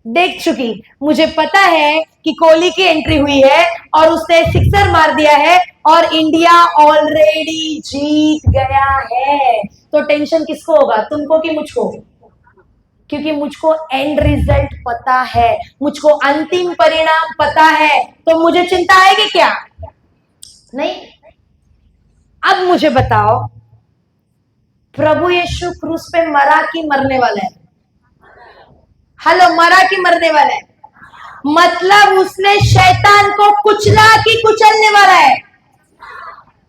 देख चुकी। मुझे पता है कि कोहली की एंट्री हुई है और उसने सिक्सर मार दिया है और इंडिया ऑलरेडी जीत गया है। तो टेंशन किसको होगा, तुमको कि मुझको? क्योंकि मुझको एंड रिजल्ट पता है, मुझको अंतिम परिणाम पता है, तो मुझे चिंता आएगी क्या? नहीं। अब मुझे बताओ, प्रभु यीशु क्रूस पे मरा कि मरने वाला है? हेलो, मरा कि मरने वाला है? मतलब उसने शैतान को कुचला कि कुचलने वाला है?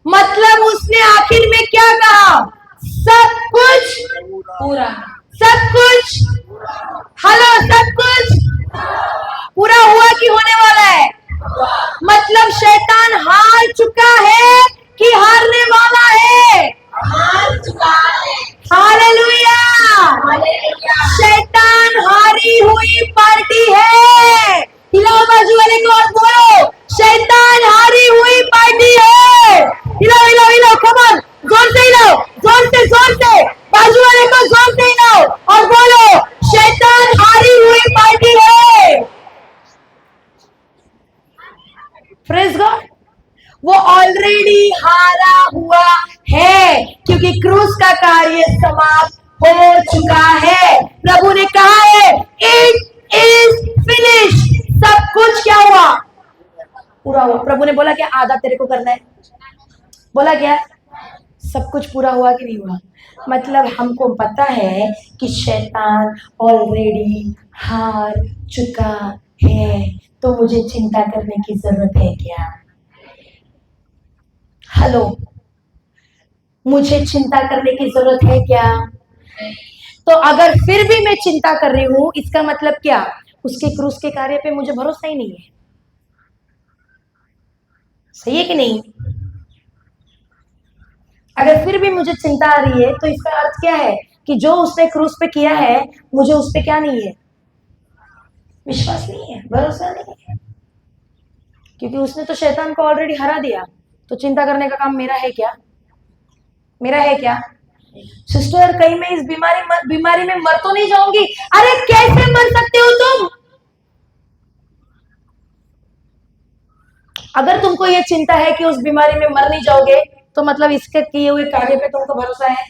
मतलब उसने आखिर में क्या कहा? सब कुछ पूरा। सब कुछ। हेलो, सब कुछ पूरा हुआ कि होने वाला है? मतलब शैतान हार चुका है कि हारने वाला है? हार चुका है। हालेलुया। शैतान हारी हुई पार्टी है। हिलाओ बाजू वाले को और बोलो, शैतान हारी हुई पार्टी है। हिलाओ हिलाओ हिलाओ, कम ऑन, जोर से हिलाओ, जोर से बाजू वाले को जोर से हिलाओ और बोलो, शैतान हारी हुई पार्टी है। Praise God. वो ऑलरेडी हारा हुआ है क्योंकि क्रूस का कार्य समाप्त हो चुका है। प्रभु ने कहा है, इट इज फिनिश। सब कुछ क्या हुआ? पूरा हुआ। प्रभु ने बोला क्या आधा तेरे को करना है? बोला क्या? सब कुछ पूरा हुआ कि नहीं हुआ? मतलब हमको पता है कि शैतान ऑलरेडी हार चुका है, तो मुझे चिंता करने की जरूरत है क्या? हेलो, मुझे चिंता करने की जरूरत है क्या? तो अगर फिर भी मैं चिंता कर रही हूं, इसका मतलब क्या? उसके क्रूस के कार्य पे मुझे भरोसा ही नहीं है। सही है कि नहीं? अगर फिर भी मुझे चिंता आ रही है तो इसका अर्थ क्या है? कि जो उसने क्रूस पे किया है, मुझे उस पे क्या नहीं है? विश्वास नहीं है, भरोसा नहीं है। क्योंकि उसने तो शैतान को ऑलरेडी हरा दिया, तो चिंता करने का काम मेरा है क्या? मेरा है क्या? सिस्टर, कहीं मैं इस बीमारी में मर तो नहीं जाऊंगी? अरे कैसे मर सकते हो तुम? अगर तुमको ये चिंता है कि उस बीमारी में मर नहीं जाओगे, तो मतलब इसके किए हुए कार्य पे तुमको भरोसा है?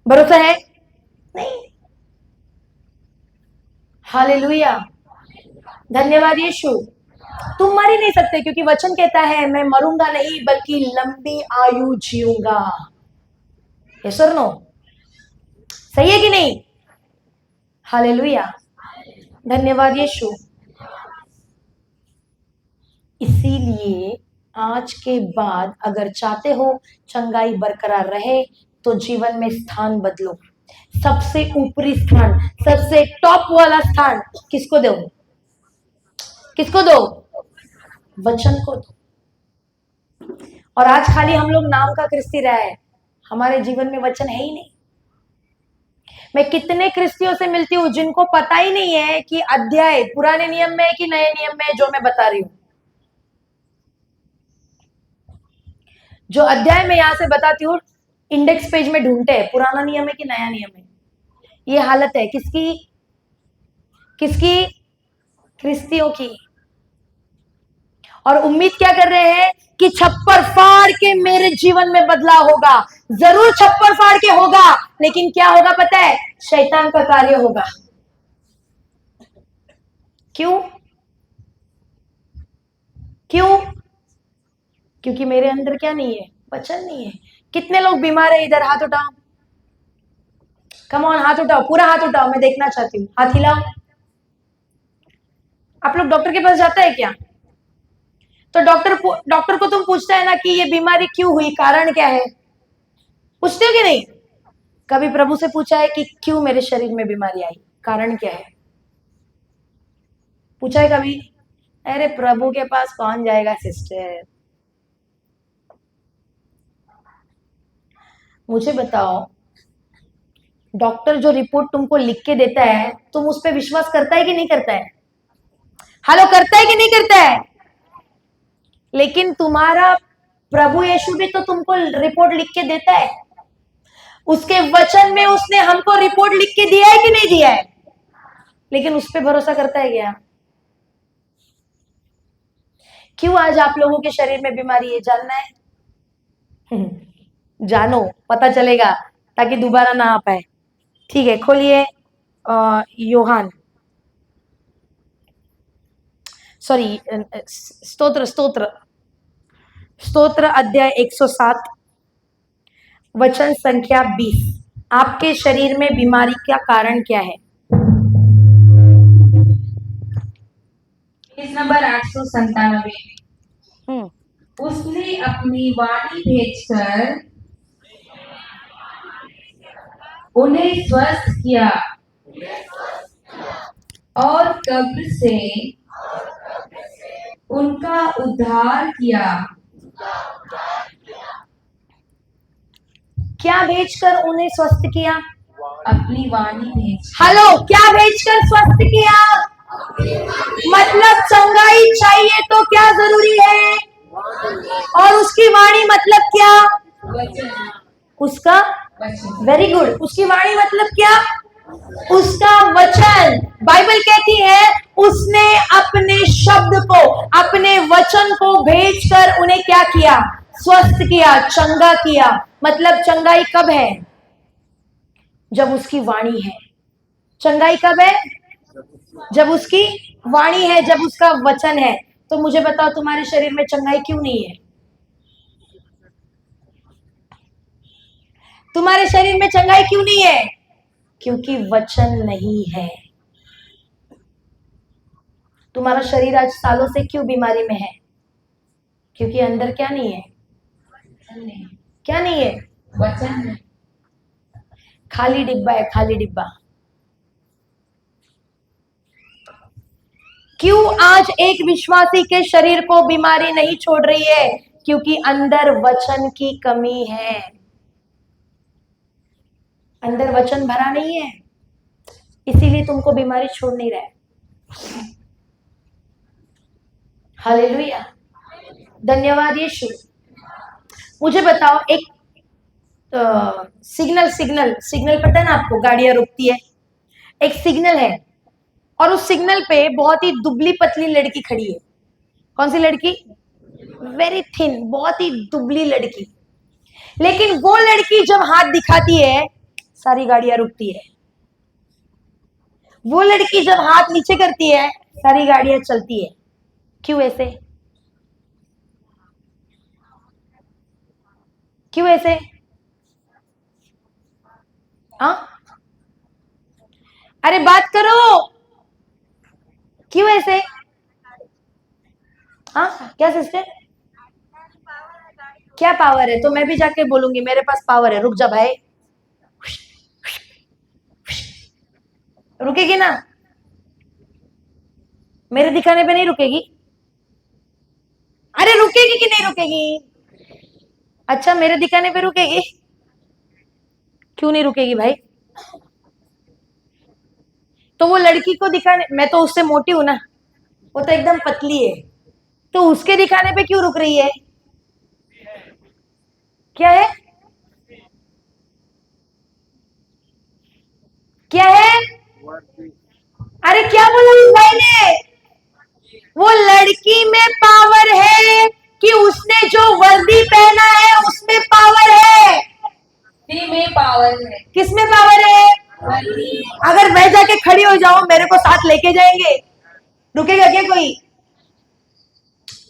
भरोसा है? नहीं। हालेलुया, धन्यवाद यीशु। तुम मर ही नहीं सकते क्योंकि वचन कहता है, मैं मरूंगा नहीं बल्कि लंबी आयु जीऊंगा। यस और नो? सही है कि नहीं? हालेलुया, धन्यवाद यीशु। इसीलिए आज के बाद अगर चाहते हो चंगाई बरकरार रहे, तो जीवन में स्थान बदलो। सबसे ऊपरी स्थान, सबसे टॉप वाला स्थान किसको दो? किसको दो? वचन को दो। और आज खाली हम लोग नाम का क्रिस्ती रहा है, हमारे जीवन में वचन है ही नहीं। मैं कितने क्रिस्तियों से मिलती हूँ जिनको पता ही नहीं है कि अध्याय पुराने नियम में है कि नए नियम में है, जो मैं बता रही हूँ। जो अध्याय में यहां से बताती हूँ, इंडेक्स पेज में ढूंढते हैं पुराना नियम है कि नया नियम है। ये हालत है किसकी? किसकी? क्रिस्तियों की। और उम्मीद क्या कर रहे हैं कि छप्पर फाड़ के मेरे जीवन में बदलाव होगा। जरूर छप्पर फाड़ के होगा, लेकिन क्या होगा पता है? शैतान का कार्य होगा। क्यों? क्यों? क्योंकि मेरे अंदर क्या नहीं है? वचन नहीं है। कितने लोग बीमार है? इधर हाथ उठाओ। कम ऑन, हाथ उठाओ, पूरा हाथ उठाओ, मैं देखना चाहती हूँ। हाथ हिलाओ। आप लोग डॉक्टर के पास जाता है क्या? तो डॉक्टर को तुम पूछता है ना कि ये बीमारी क्यों हुई, कारण क्या है? पूछते हो कि नहीं? कभी प्रभु से पूछा है कि क्यों मेरे शरीर में बीमारी आई, कारण क्या है? पूछा है कभी? अरे प्रभु के पास कौन जाएगा सिस्टर। मुझे बताओ, डॉक्टर जो रिपोर्ट तुमको लिख के देता है, तुम उस पर विश्वास करता है कि नहीं करता है? हेलो, करता है कि नहीं करता है? लेकिन तुम्हारा प्रभु यीशु भी तो तुमको रिपोर्ट लिख के देता है। उसके वचन में उसने हमको रिपोर्ट लिख के दिया है कि नहीं दिया है? लेकिन उस पर भरोसा करता है क्या? क्यों आज आप लोगों के शरीर में बीमारी है, जानना है? जानो, पता चलेगा, ताकि दोबारा ना आ पाए। ठीक है, खोलिए योहान, सॉरी, स्तोत्र स्तोत्र स्तोत्र अध्याय 107 वचन संख्या 20। आपके शरीर में बीमारी का कारण क्या है? Page number 897। हम्म, उसने अपनी वाणी भेजकर उन्हें स्वस्थ किया और कब्र से उनका उद्धार किया। क्या भेजकर उन्हें स्वस्थ किया? अपनी वाणी भेज। हेलो, क्या भेजकर स्वस्थ किया? मतलब चंगाई चाहिए तो क्या जरूरी है? और उसकी वाणी मतलब क्या? वचन। उसका, वचन। वेरी गुड, उसकी वाणी मतलब क्या? उसका वचन। बाइबल कहती है उसने अपने शब्द को, अपने वचन को भेजकर उन्हें क्या किया? स्वस्थ किया, चंगा किया। मतलब चंगाई कब है? जब उसकी वाणी है। चंगाई कब है? जब उसकी वाणी है, जब उसका वचन है। तो मुझे बताओ, तुम्हारे शरीर में चंगाई क्यों नहीं है? तुम्हारे शरीर में चंगाई क्यों नहीं है? क्योंकि वचन नहीं है। तुम्हारा शरीर आज सालों से क्यों बीमारी में है? क्योंकि अंदर क्या नहीं है? क्या नहीं है? वचन। खाली डिब्बा है, खाली डिब्बा। क्यों आज एक विश्वासी के शरीर को बीमारी नहीं छोड़ रही है? क्योंकि अंदर वचन की कमी है। अंदर वचन भरा नहीं है, इसीलिए तुमको बीमारी छोड़ नहीं रहा है। हालेलुया, धन्यवाद यीशु। मुझे बताओ, एक सिग्नल सिग्नल सिग्नल पता है ना आपको? गाड़ियां रुकती है, एक सिग्नल है, और उस सिग्नल पे बहुत ही दुबली पतली लड़की खड़ी है। कौन सी लड़की? वेरी थिन, बहुत ही दुबली लड़की। लेकिन वो लड़की जब हाथ दिखाती है, सारी गाड़ियां रुकती है। वो लड़की जब हाथ नीचे करती है, सारी गाड़ियां चलती है। क्यों ऐसे? क्यों ऐसे? हाँ, अरे बात करो, क्यों ऐसे? हाँ, क्या सिस्टर? क्या पावर है? तो मैं भी जाके बोलूंगी मेरे पास पावर है। रुक जा भाई, रुकेगी ना? मेरे दिखाने पे नहीं रुकेगी? अरे रुकेगी कि नहीं रुकेगी? अच्छा, मेरे दिखाने पे रुकेगी? क्यों नहीं रुकेगी भाई? तो वो लड़की को दिखाने, मैं तो उससे मोटी हूं ना, वो तो एकदम पतली है, तो उसके दिखाने पे क्यों रुक रही है? क्या है? क्या है? अरे क्या बोला इस भाई ने? वो लड़की में पावर है कि उसने जो वर्दी पहना है उसमें पावर है? दी में पावर है। किसमें पावर है? वर्दी अगर मैं जाके खड़ी हो जाऊं, मेरे को साथ लेके जाएंगे? रुकेगा क्या कोई?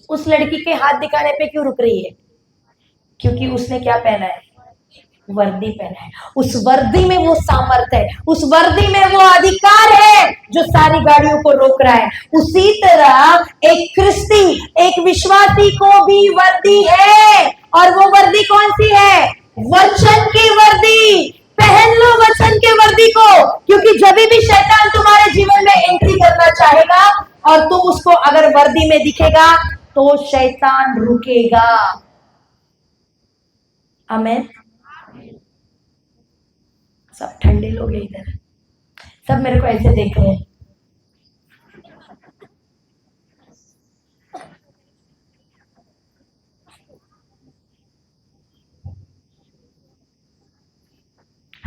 उस लड़की के हाथ दिखाने पे क्यों रुक रही है? क्योंकि उसने क्या पहना है? वर्दी पहना है। उस वर्दी में वो सामर्थ्य है, उस वर्दी में वो अधिकार है जो सारी गाड़ियों को रोक रहा है। उसी तरह एक क्रिस्ती, एक विश्वासी को भी वर्दी है, और वो वर्दी कौन सी है? वचन की वर्दी। पहन लो वचन के वर्दी को, क्योंकि जब भी शैतान तुम्हारे जीवन में एंट्री करना चाहेगा और तुम उसको अगर वर्दी में दिखेगा तो शैतान रुकेगा। आमीन। सब ठंडे लोग हैं इधर, सब मेरे को ऐसे देख रहे हैं।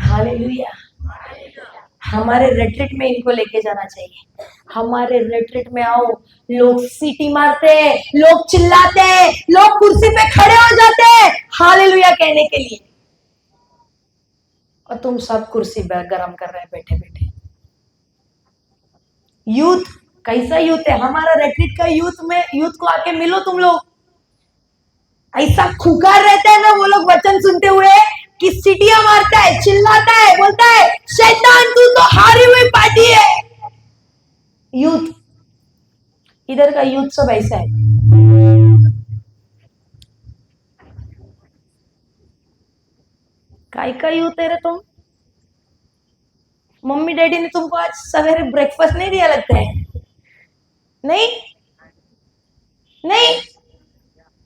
हालेलुया। हमारे रेट्रीट में इनको लेके जाना चाहिए। हमारे रेट्रीट में आओ, लोग सीटी मारते हैं, लोग चिल्लाते हैं, लोग कुर्सी पे खड़े हो जाते हैं हालेलुया कहने के लिए, और तुम सब कुर्सी गरम कर रहे हैं बैठे बैठे। यूथ कैसा यूथ है हमारा रेट्रीट का? यूथ में यूथ को आके मिलो तुम लोग, ऐसा खुकार रहते हैं ना वो लोग वचन सुनते हुए कि सीटियां मारता है, चिल्लाता है, बोलता है शैतान तू तो हारी हुई पार्टी है। यूथ, इधर का यूथ सब ऐसा है। काय का यूथ है रे तुम? मम्मी डैडी ने तुमको आज सवेरे ब्रेकफास्ट नहीं दिया लगता है? नहीं नहीं,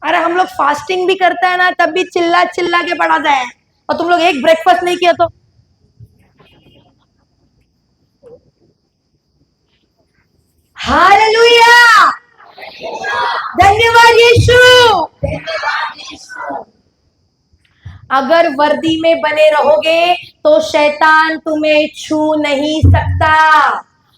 अरे हम लोग फास्टिंग भी करता है ना, तब भी चिल्ला चिल्ला के पढ़ाता है, और तुम लोग एक ब्रेकफास्ट नहीं किया तो? हालेलुया, धन्यवाद यीशु। अगर वर्दी में बने रहोगे तो शैतान तुम्हें छू नहीं सकता।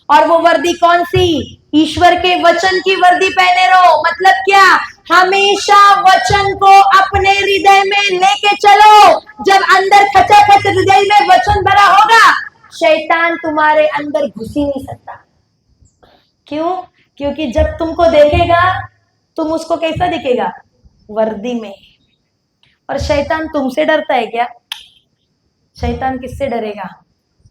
और वो वर्दी कौन सी? ईश्वर के वचन की वर्दी पहने रहो। मतलब क्या? हमेशा वचन को अपने हृदय में लेके चलो। जब अंदर खचाखच हृदय में वचन भरा होगा, शैतान तुम्हारे अंदर घुस ही नहीं सकता। क्यों? क्योंकि जब तुमको देखेगा, तुम उसको कैसा दिखेगा? वर्दी में। और शैतान तुमसे डरता है क्या? शैतान किससे डरेगा?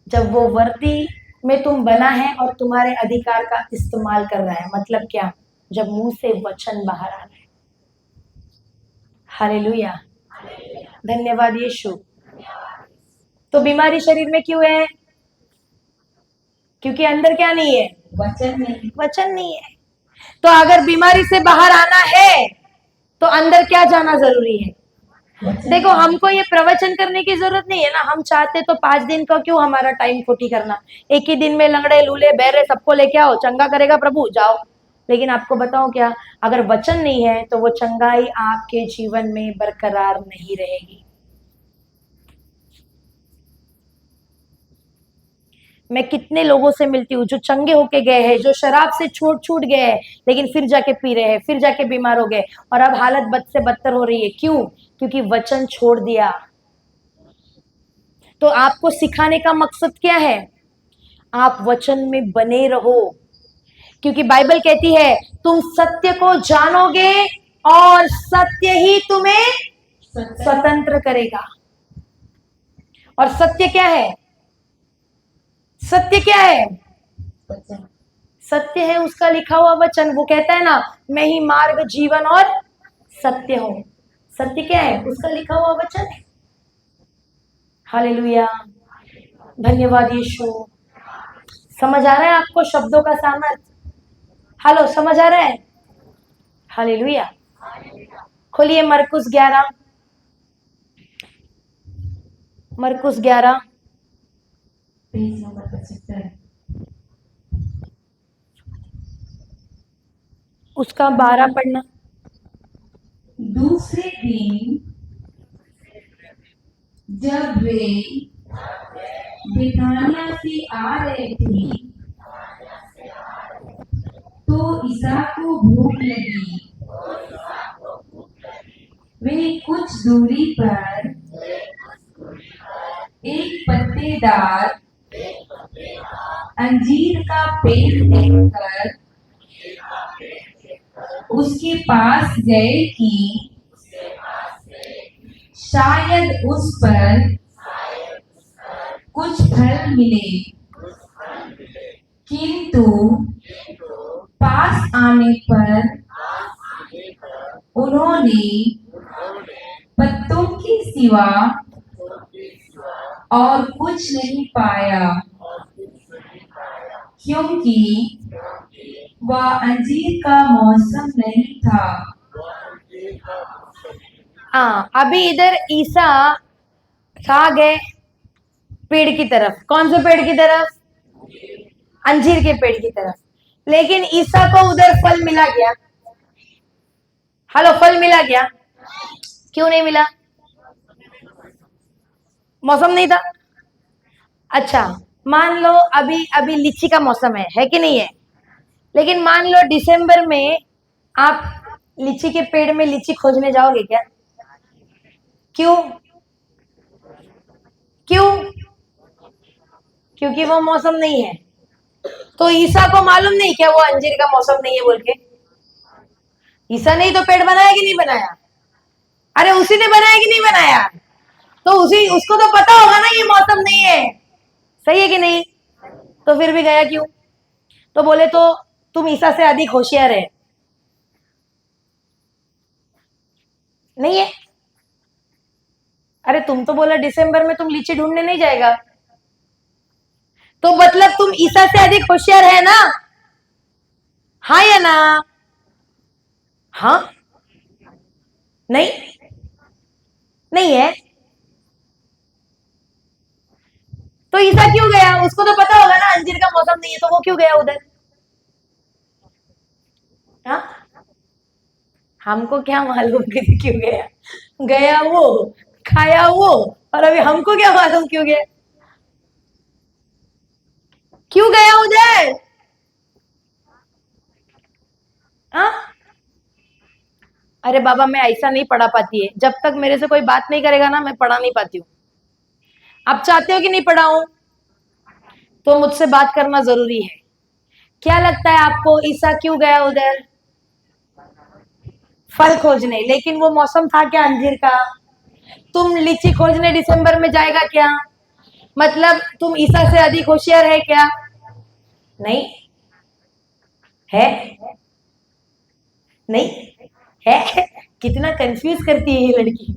जब वो वर्दी में तुम बना है और तुम्हारे अधिकार का इस्तेमाल कर रहा है। मतलब क्या? जब मुंह से वचन बाहर आ रहा है। हालेलुया, धन्यवाद यीशु। तो बीमारी शरीर में क्यों है? क्योंकि अंदर क्या नहीं है? वचन नहीं। वचन नहीं है। तो अगर बीमारी से बाहर आना है तो अंदर क्या जाना जरूरी है? देखो, हमको ये प्रवचन करने की जरूरत नहीं है ना। हम चाहते तो 5 दिन का क्यों हमारा टाइम खोटी करना? एक ही दिन में लंगड़े लूले बहरे सबको लेके आओ, चंगा करेगा प्रभु, जाओ। लेकिन आपको बताओ क्या, अगर वचन नहीं है तो वो चंगाई आपके जीवन में बरकरार नहीं रहेगी। मैं कितने लोगों से मिलती हूँ जो चंगे होके गए हैं, जो शराब से छूट गए हैं, लेकिन फिर जाके पी रहे हैं, फिर जाके बीमार हो गए, और अब हालत बद से बदतर हो रही है। क्यों? क्योंकि वचन छोड़ दिया। तो आपको सिखाने का मकसद क्या है? आप वचन में बने रहो, क्योंकि बाइबल कहती है तुम सत्य को जानोगे और सत्य ही तुम्हें स्वतंत्र करेगा। और सत्य क्या है? सत्य क्या है? वचन। सत्य है उसका लिखा हुआ वचन। वो कहता है ना, मैं ही मार्ग जीवन और सत्य हूं। सत्य क्या है? उसका लिखा हुआ वचन है। हालेलुया, धन्यवाद यीशु। समझ आ रहा है आपको शब्दों का सामर्थ्य? हेलो, समझ आ रहा है? हालेलुया। खोलिए मरकुस 11, मरकुस 11 पेज नंबर 75। उसका 12 पढ़ना। दूसरे दिन जब वे बिथानिया से आ रहे थे तो ईसा को भूख लगी। वे कुछ दूरी पर एक पत्तेदार अंजीर का पेड़ देखकर उसके पास गए कि शायद उस पर कुछ फल मिले, किंतु पास आने पर उन्होंने पत्तों के सिवा और कुछ नहीं पाया, क्योंकि वह अंजीर का मौसम नहीं था। हाँ, अभी इधर ईसा कहाँ गए? पेड़ की तरफ। कौन से पेड़ की तरफ? अंजीर के पेड़ की तरफ। लेकिन ईसा को उधर फल मिला क्या? हेलो, फल मिला क्या? क्यों नहीं मिला? मौसम नहीं था। अच्छा, मान लो अभी अभी लीची का मौसम है कि नहीं है? लेकिन मान लो दिसंबर में आप लीची के पेड़ में लीची खोजने जाओगे क्या? क्यों? क्यों? क्योंकि वो मौसम नहीं है। तो ईसा को मालूम नहीं क्या वो अंजीर का मौसम नहीं है बोल के? ईसा ने ही तो पेड़ बनाया कि नहीं बनाया? अरे उसी ने बनाया कि नहीं बनाया? तो उसको तो पता होगा ना ये मौसम नहीं है। सही है कि नहीं? तो फिर भी गया क्यों? तो बोले तो तुम ईसा से अधिक होशियार है। नहीं है? अरे तुम तो बोला दिसंबर में तुम लीची ढूंढने नहीं जाएगा, तो मतलब तुम ईसा से अधिक होशियार है ना? हाँ या ना? हाँ? नहीं? नहीं है? तो ईसा क्यों गया? उसको तो पता होगा ना अंजीर का मौसम नहीं है, तो वो क्यों गया उधर? हाँ? हमको क्या मालूम कि क्यों गया? गया वो, खाया वो, और अभी हमको क्या मालूम क्यों गया? क्यों गया उधर? हाँ? अरे बाबा, मैं ऐसा नहीं पढ़ा पाती है। जब तक मेरे से कोई बात नहीं करेगा ना, मैं पढ़ा नहीं पाती हूँ। आप चाहते हो कि नहीं पढ़ाऊं? तो मुझसे बात करना जरूरी है। क्या लगता है आपको ईसा क्यों गया उधर? फल खोजने। लेकिन वो मौसम था क्या अंजीर का? तुम लीची खोजने दिसंबर में जाएगा क्या? मतलब तुम ईसा से अधिक होशियार है क्या? नहीं है? नहीं है? कितना कंफ्यूज करती है ये लड़की।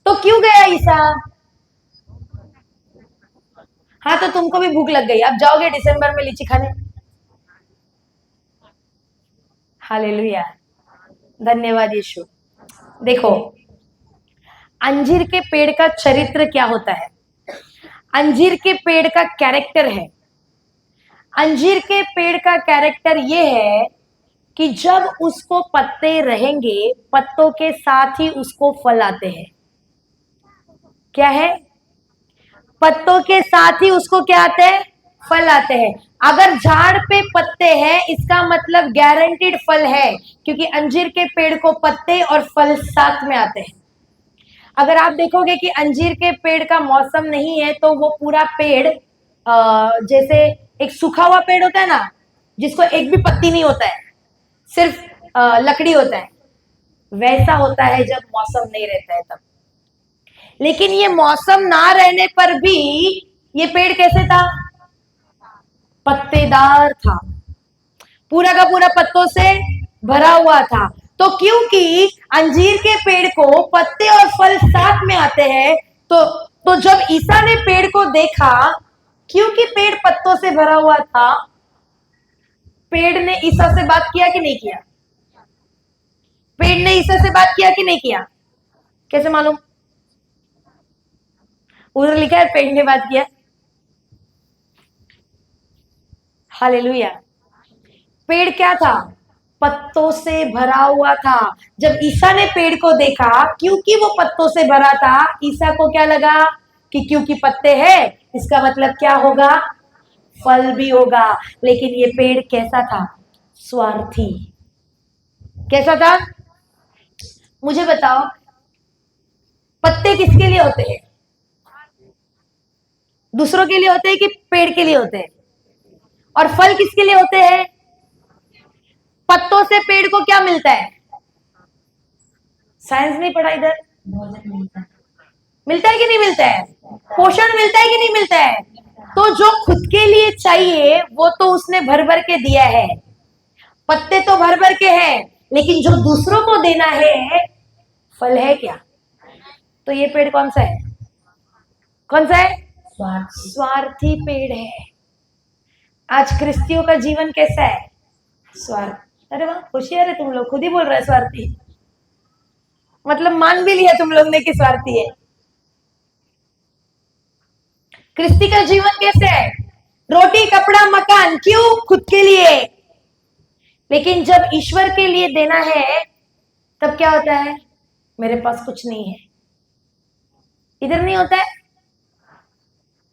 तो क्यों गया ईसा? हाँ, तो तुमको भी भूख लग गई, आप जाओगे दिसंबर में लीची खाने? हालेलुया, धन्यवाद यीशु। देखो, अंजीर के पेड़ का चरित्र क्या होता है? अंजीर के पेड़ का कैरेक्टर है, अंजीर के पेड़ का कैरेक्टर ये है कि जब उसको पत्ते रहेंगे, पत्तों के साथ ही उसको फल आते हैं। क्या है? पत्तों के साथ ही उसको क्या आते हैं? फल आते हैं। अगर झाड़ पे पत्ते हैं, इसका मतलब गारंटीड फल है, क्योंकि अंजीर के पेड़ को पत्ते और फल साथ में आते हैं। अगर आप देखोगे कि अंजीर के पेड़ का मौसम नहीं है, तो वो पूरा पेड़ जैसे एक सूखा हुआ पेड़ होता है ना, जिसको एक भी पत्ती नहीं होता है, सिर्फ लकड़ी होता है, वैसा होता है जब मौसम नहीं रहता है तब। लेकिन ये मौसम ना रहने पर भी ये पेड़ कैसे था? पत्तेदार था, पूरा का पूरा पत्तों से भरा हुआ था। तो क्योंकि अंजीर के पेड़ को पत्ते और फल साथ में आते हैं, तो जब ईसा ने पेड़ को देखा, क्योंकि पेड़ पत्तों से भरा हुआ था, पेड़ ने ईसा से बात किया कि नहीं किया? पेड़ ने ईसा से बात किया कि नहीं किया? कैसे मालूम? उधर लिखा है पेड़ ने बात किया। हालेलुया। पेड़ क्या था? पत्तों से भरा हुआ था। जब ईसा ने पेड़ को देखा, क्योंकि वो पत्तों से भरा था, ईसा को क्या लगा कि क्योंकि पत्ते हैं, इसका मतलब क्या होगा? फल भी होगा। लेकिन ये पेड़ कैसा था? स्वार्थी। कैसा था? मुझे बताओ, पत्ते किसके लिए होते हैं? दूसरों के लिए होते हैं कि पेड़ के लिए होते हैं? और फल किसके लिए होते हैं? पत्तों से पेड़ को क्या मिलता है? साइंस नहीं पढ़ा इधर? भोजन मिलता है। मिलता है कि नहीं मिलता है? पोषण मिलता है कि नहीं मिलता है? तो जो खुद के लिए चाहिए वो तो उसने भर भर के दिया है, पत्ते तो भर भर के हैं, लेकिन जो दूसरों को देना है, फल है क्या? तो ये पेड़ कौन सा है? कौन सा है? स्वार्थी। स्वार्थी पेड़ है। आज क्रिस्तियों का जीवन कैसा है? स्वार्थ। अरे वाह, होशियार है तुम लोग, खुद ही बोल रहे हैं स्वार्थी। मतलब मान भी लिया तुम लोग ने कि स्वार्थी है। क्रिस्ती का जीवन कैसे है? रोटी, कपड़ा, मकान, क्यों? खुद के लिए। लेकिन जब ईश्वर के लिए देना है तब क्या होता है? मेरे पास कुछ नहीं है। इधर नहीं होता है?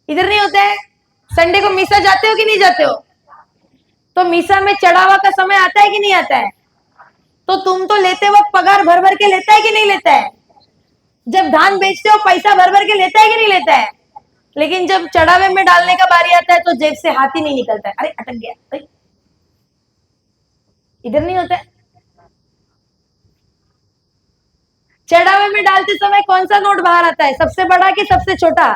इधर नहीं होता है? संडे को मीसा जाते हो कि नहीं जाते हो? तो मीसा में चढ़ावा का समय आता है कि नहीं आता है? तो तुम तो लेते वक्त पगार भर भर के लेता है कि नहीं लेता है? जब धान बेचते हो पैसा भर भर के लेता है कि नहीं लेता है? लेकिन जब चढ़ावे में डालने का बारी आता है तो जेब से हाथ ही नहीं निकलता है। अरे अटक गया। अरे इधर नहीं होता है? चढ़ावे में डालते समय कौन सा नोट बाहर आता है? सबसे बड़ा कि सबसे छोटा?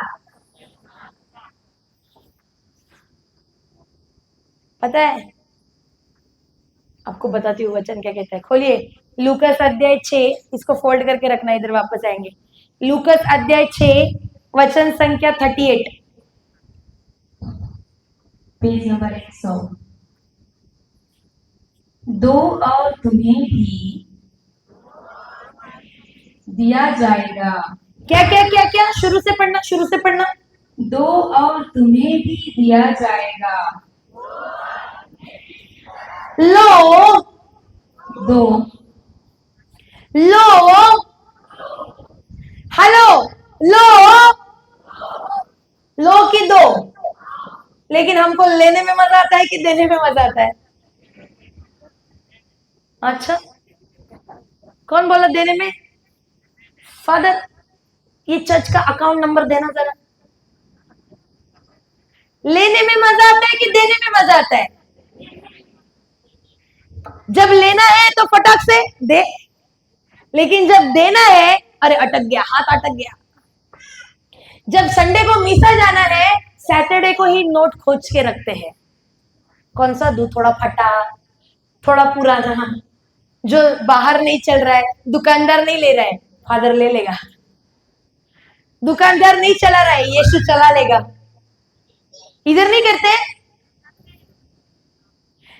पता है? आपको बताती हूँ वचन क्या कहता है। खोलिए लूकस अध्याय 6, इसको फोल्ड करके रखना, इधर वापस आएंगे। लूकस अध्याय 6 वचन संख्या 38, पेज नंबर 100। दो और तुम्हें भी दिया जाएगा। क्या क्या क्या क्या? शुरू से पढ़ना, शुरू से पढ़ना। दो और तुम्हें भी दिया जाएगा। लो दो। लो, हेलो, लो, लो की दो। लेकिन हमको लेने में मजा आता है कि देने में मजा आता है? अच्छा, कौन बोला देने में? फादर, ये चर्च का अकाउंट नंबर देना जरा। लेने में मजा आता है कि देने में मजा आता है? जब लेना है तो फटाक से दे, लेकिन जब देना है, अरे अटक गया, हाथ अटक गया। जब संडे को मीसा जाना है, सैटरडे को ही नोट खोज के रखते हैं। कौन सा दूं? थोड़ा फटा, थोड़ा पुराना, जो बाहर नहीं चल रहा है, दुकानदार नहीं ले रहा है, फादर ले लेगा। दुकानदार नहीं चला रहा है, यीशु चला लेगा। इधर नहीं करते?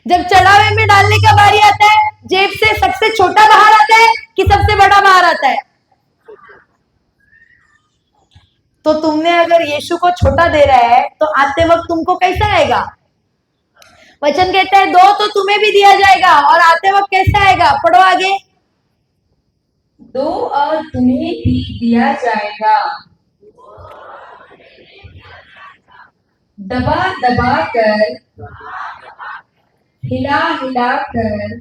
जब चढ़ावे में डालने का बारी आता है, जेब से सबसे छोटा बाहर आता है कि सबसे बड़ा बाहर आता है? तो तुमने अगर यीशु को छोटा दे रहा है तो आते वक्त तुमको कैसा आएगा? वचन कहता है दो तो तुम्हें भी दिया जाएगा, और आते वक्त कैसा आएगा? पढ़ो आगे। दो और तुम्हें भी दिया जाएगा। दबा दबा कर, हिला हिला कर,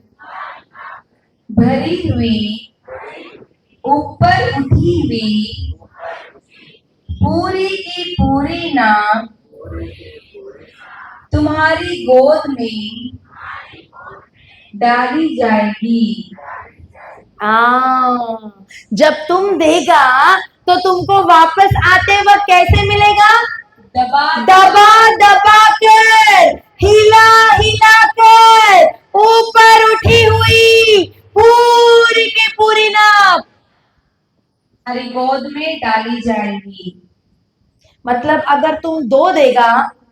भरी हुई, ऊपर उठी हुई, पूरी की पूरी नाम तुम्हारी गोद में डाली जाएगी। जब तुम देगा तो तुमको वापस आते वक्त कैसे मिलेगा? दबा दबा दबा कर, हिला हिला कर, ऊपर उठी हुई, पूरी की पूरी नाप तुम्हारी गोद में डाली जाएगी। मतलब अगर तुम दो देगा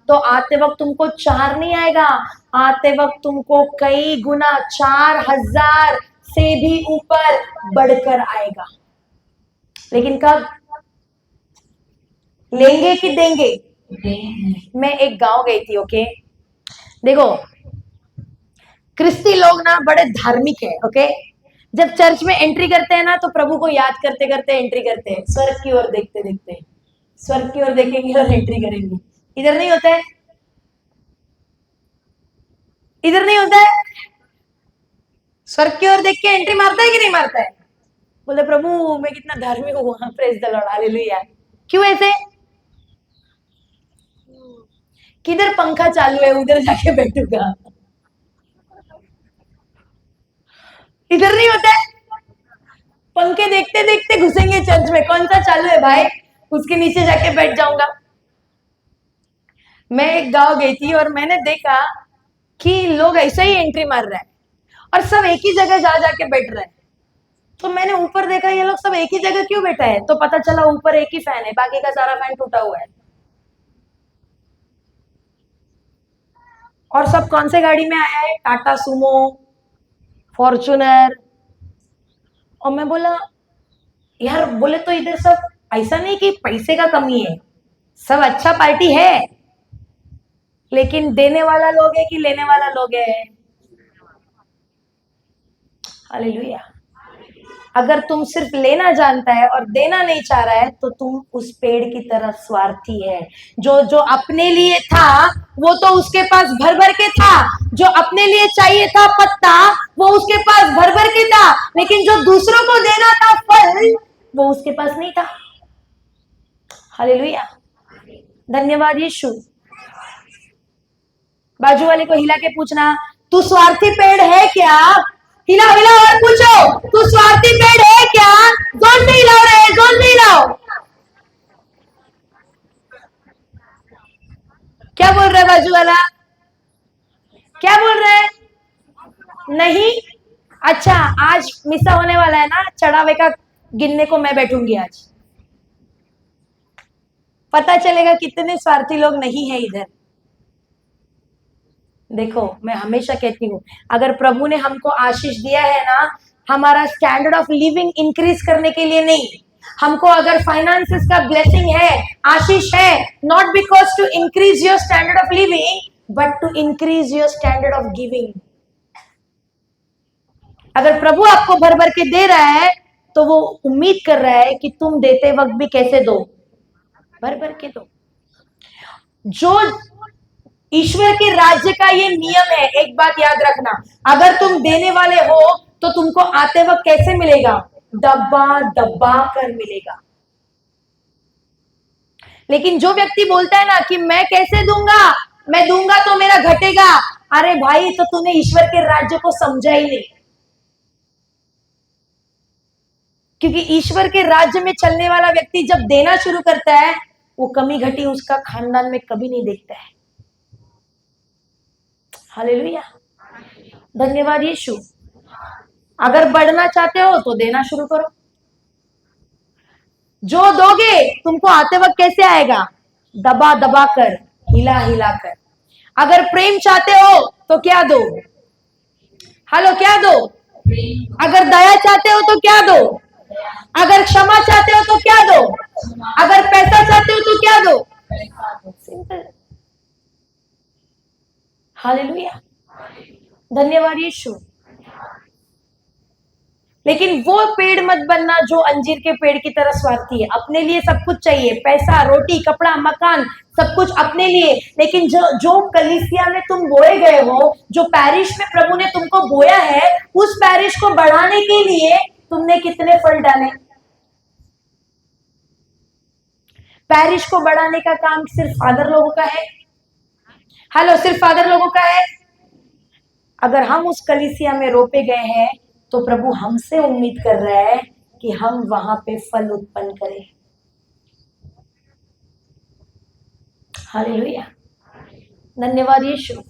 तो आते वक्त तुमको 4 नहीं आएगा, आते वक्त तुमको कई गुना 4000 से भी ऊपर बढ़कर आएगा। लेकिन कब? लेंगे कि देंगे? मैं एक गांव गई थी, ओके। देखो क्रिस्ती लोग ना बड़े धार्मिक है, ओके। जब चर्च में एंट्री करते हैं ना तो प्रभु को याद करते करते एंट्री करते हैं, स्वर्ग की ओर देखते देखते। स्वर्ग की ओर देखेंगे और एंट्री करेंगे। इधर नहीं होता है? इधर नहीं होता है? स्वर्ग की ओर देख के एंट्री मारता है कि नहीं मारता है? बोले प्रभु मैं कितना धार्मिक हूँ, प्रेज द लॉर्ड, हालेलुया। क्यों ऐसे? किधर पंखा चालू है उधर जाके बैठूंगा, इधर नहीं होता है। पंखे देखते देखते घुसेंगे चर्च में, कौन सा चालू है भाई, उसके नीचे जाके बैठ जाऊंगा। मैं एक गांव गई थी और मैंने देखा कि लोग ऐसे ही एंट्री मार रहे हैं और सब एक ही जगह जा जाके बैठ रहे हैं। तो मैंने ऊपर देखा ये लोग सब एक ही जगह क्यों बैठा है, तो पता चला ऊपर एक ही फैन है, बाकी का सारा फैन टूटा हुआ है। और सब कौन से गाड़ी में आया है? Tata Sumo, Fortuner. और मैं बोला यार, बोले तो इधर सब ऐसा नहीं कि पैसे का कमी है, सब अच्छा पार्टी है, लेकिन देने वाला लोग है कि लेने वाला लोग है? हालेलुया। अगर तुम सिर्फ लेना जानता है और देना नहीं चाह रहा है तो तुम उस पेड़ की तरह स्वार्थी है। जो जो अपने लिए था वो तो उसके पास भर भर के था, जो अपने लिए चाहिए था पत्ता वो उसके पास भर भर के था, लेकिन जो दूसरों को देना था फल वो उसके पास नहीं था। हालेलुया, धन्यवाद यीशु। बाजू वाले को हिला के पूछना, तू स्वार्थी पेड़ है क्या? हिलाओ हिलाओ और पूछो, तू स्वार्थी पेड़ है क्या? जोर से हिलाओ रे, जोर से हिलाओ। क्या बोल रहा है बाजू वाला? क्या बोल रहा है? नहीं? अच्छा, आज मिसा होने वाला है ना चढ़ावे का, गिनने को मैं बैठूंगी आज, पता चलेगा कितने स्वार्थी लोग नहीं है इधर। देखो मैं हमेशा कहती हूँ, अगर प्रभु ने हमको आशीष दिया है ना, हमारा स्टैंडर्ड ऑफ लिविंग इंक्रीज करने के लिए नहीं, हमको अगर फाइनेंसेस का ब्लेसिंग है, आशीष है, not because to increase your standard of living but to increase your standard of giving. अगर प्रभु आपको भर भर के दे रहा है तो वो उम्मीद कर रहा है कि तुम देते वक्त भी कैसे दो, भर भर के दो। जो ईश्वर के राज्य का ये नियम है, एक बात याद रखना, अगर तुम देने वाले हो तो तुमको आते वक्त कैसे मिलेगा? दबा दबा कर मिलेगा। लेकिन जो व्यक्ति बोलता है ना कि मैं कैसे दूंगा, मैं दूंगा तो मेरा घटेगा, अरे भाई तो तूने ईश्वर के राज्य को समझा ही नहीं। क्योंकि ईश्वर के राज्य में चलने वाला व्यक्ति जब देना शुरू करता है, वो कमी घटी उसका खानदान में कभी नहीं देखता है। हालेलुया, धन्यवाद यीशु। अगर बढ़ना चाहते हो तो देना शुरू करो। जो दोगे तुमको आते वक्त कैसे आएगा? दबा दबा कर, हिला हिला कर। अगर प्रेम चाहते हो तो क्या दो? हेलो, क्या दो? अगर दया चाहते हो तो क्या दो? अगर क्षमा चाहते हो तो क्या दो? अगर पैसा चाहते हो तो क्या दो? सिंपल। हालेलुया, धन्यवाद यीशु। लेकिन वो पेड़ मत बनना जो अंजीर के पेड़ की तरह स्वार्थी है, अपने लिए सब कुछ चाहिए, पैसा, रोटी, कपड़ा, मकान, सब कुछ अपने लिए। लेकिन जो कलीसिया में तुम बोए गए हो, जो पैरिश में प्रभु ने तुमको बोया है, उस पैरिश को बढ़ाने के लिए तुमने कितने फल डाले? पैरिश को बढ़ाने का काम सिर्फ फादर लोगों का है। हेलो, सिर्फ फादर लोगों का है। अगर हम उस कलीसिया में रोपे गए हैं तो प्रभु हमसे उम्मीद कर रहा है कि हम वहां पे फल उत्पन्न करें। हालेलुया, धन्यवाद यीशु।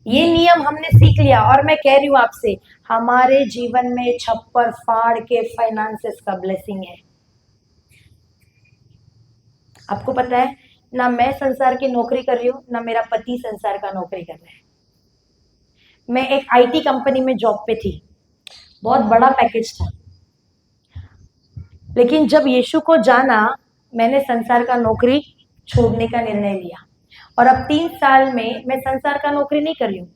ये नियम हमने सीख लिया और मैं कह रही हूं आपसे, हमारे जीवन में छप्पर फाड़ के फाइनेंसेस का ब्लेसिंग है। आपको पता है ना, मैं संसार की नौकरी कर रही हूँ, ना मेरा पति संसार का नौकरी कर रहा है। मैं एक आईटी कंपनी में जॉब पे थी, बहुत बड़ा पैकेज था, लेकिन जब यीशु को जाना, मैंने संसार का नौकरी छोड़ने का निर्णय लिया और अब 3 साल में मैं संसार का नौकरी नहीं कर रही हूँ,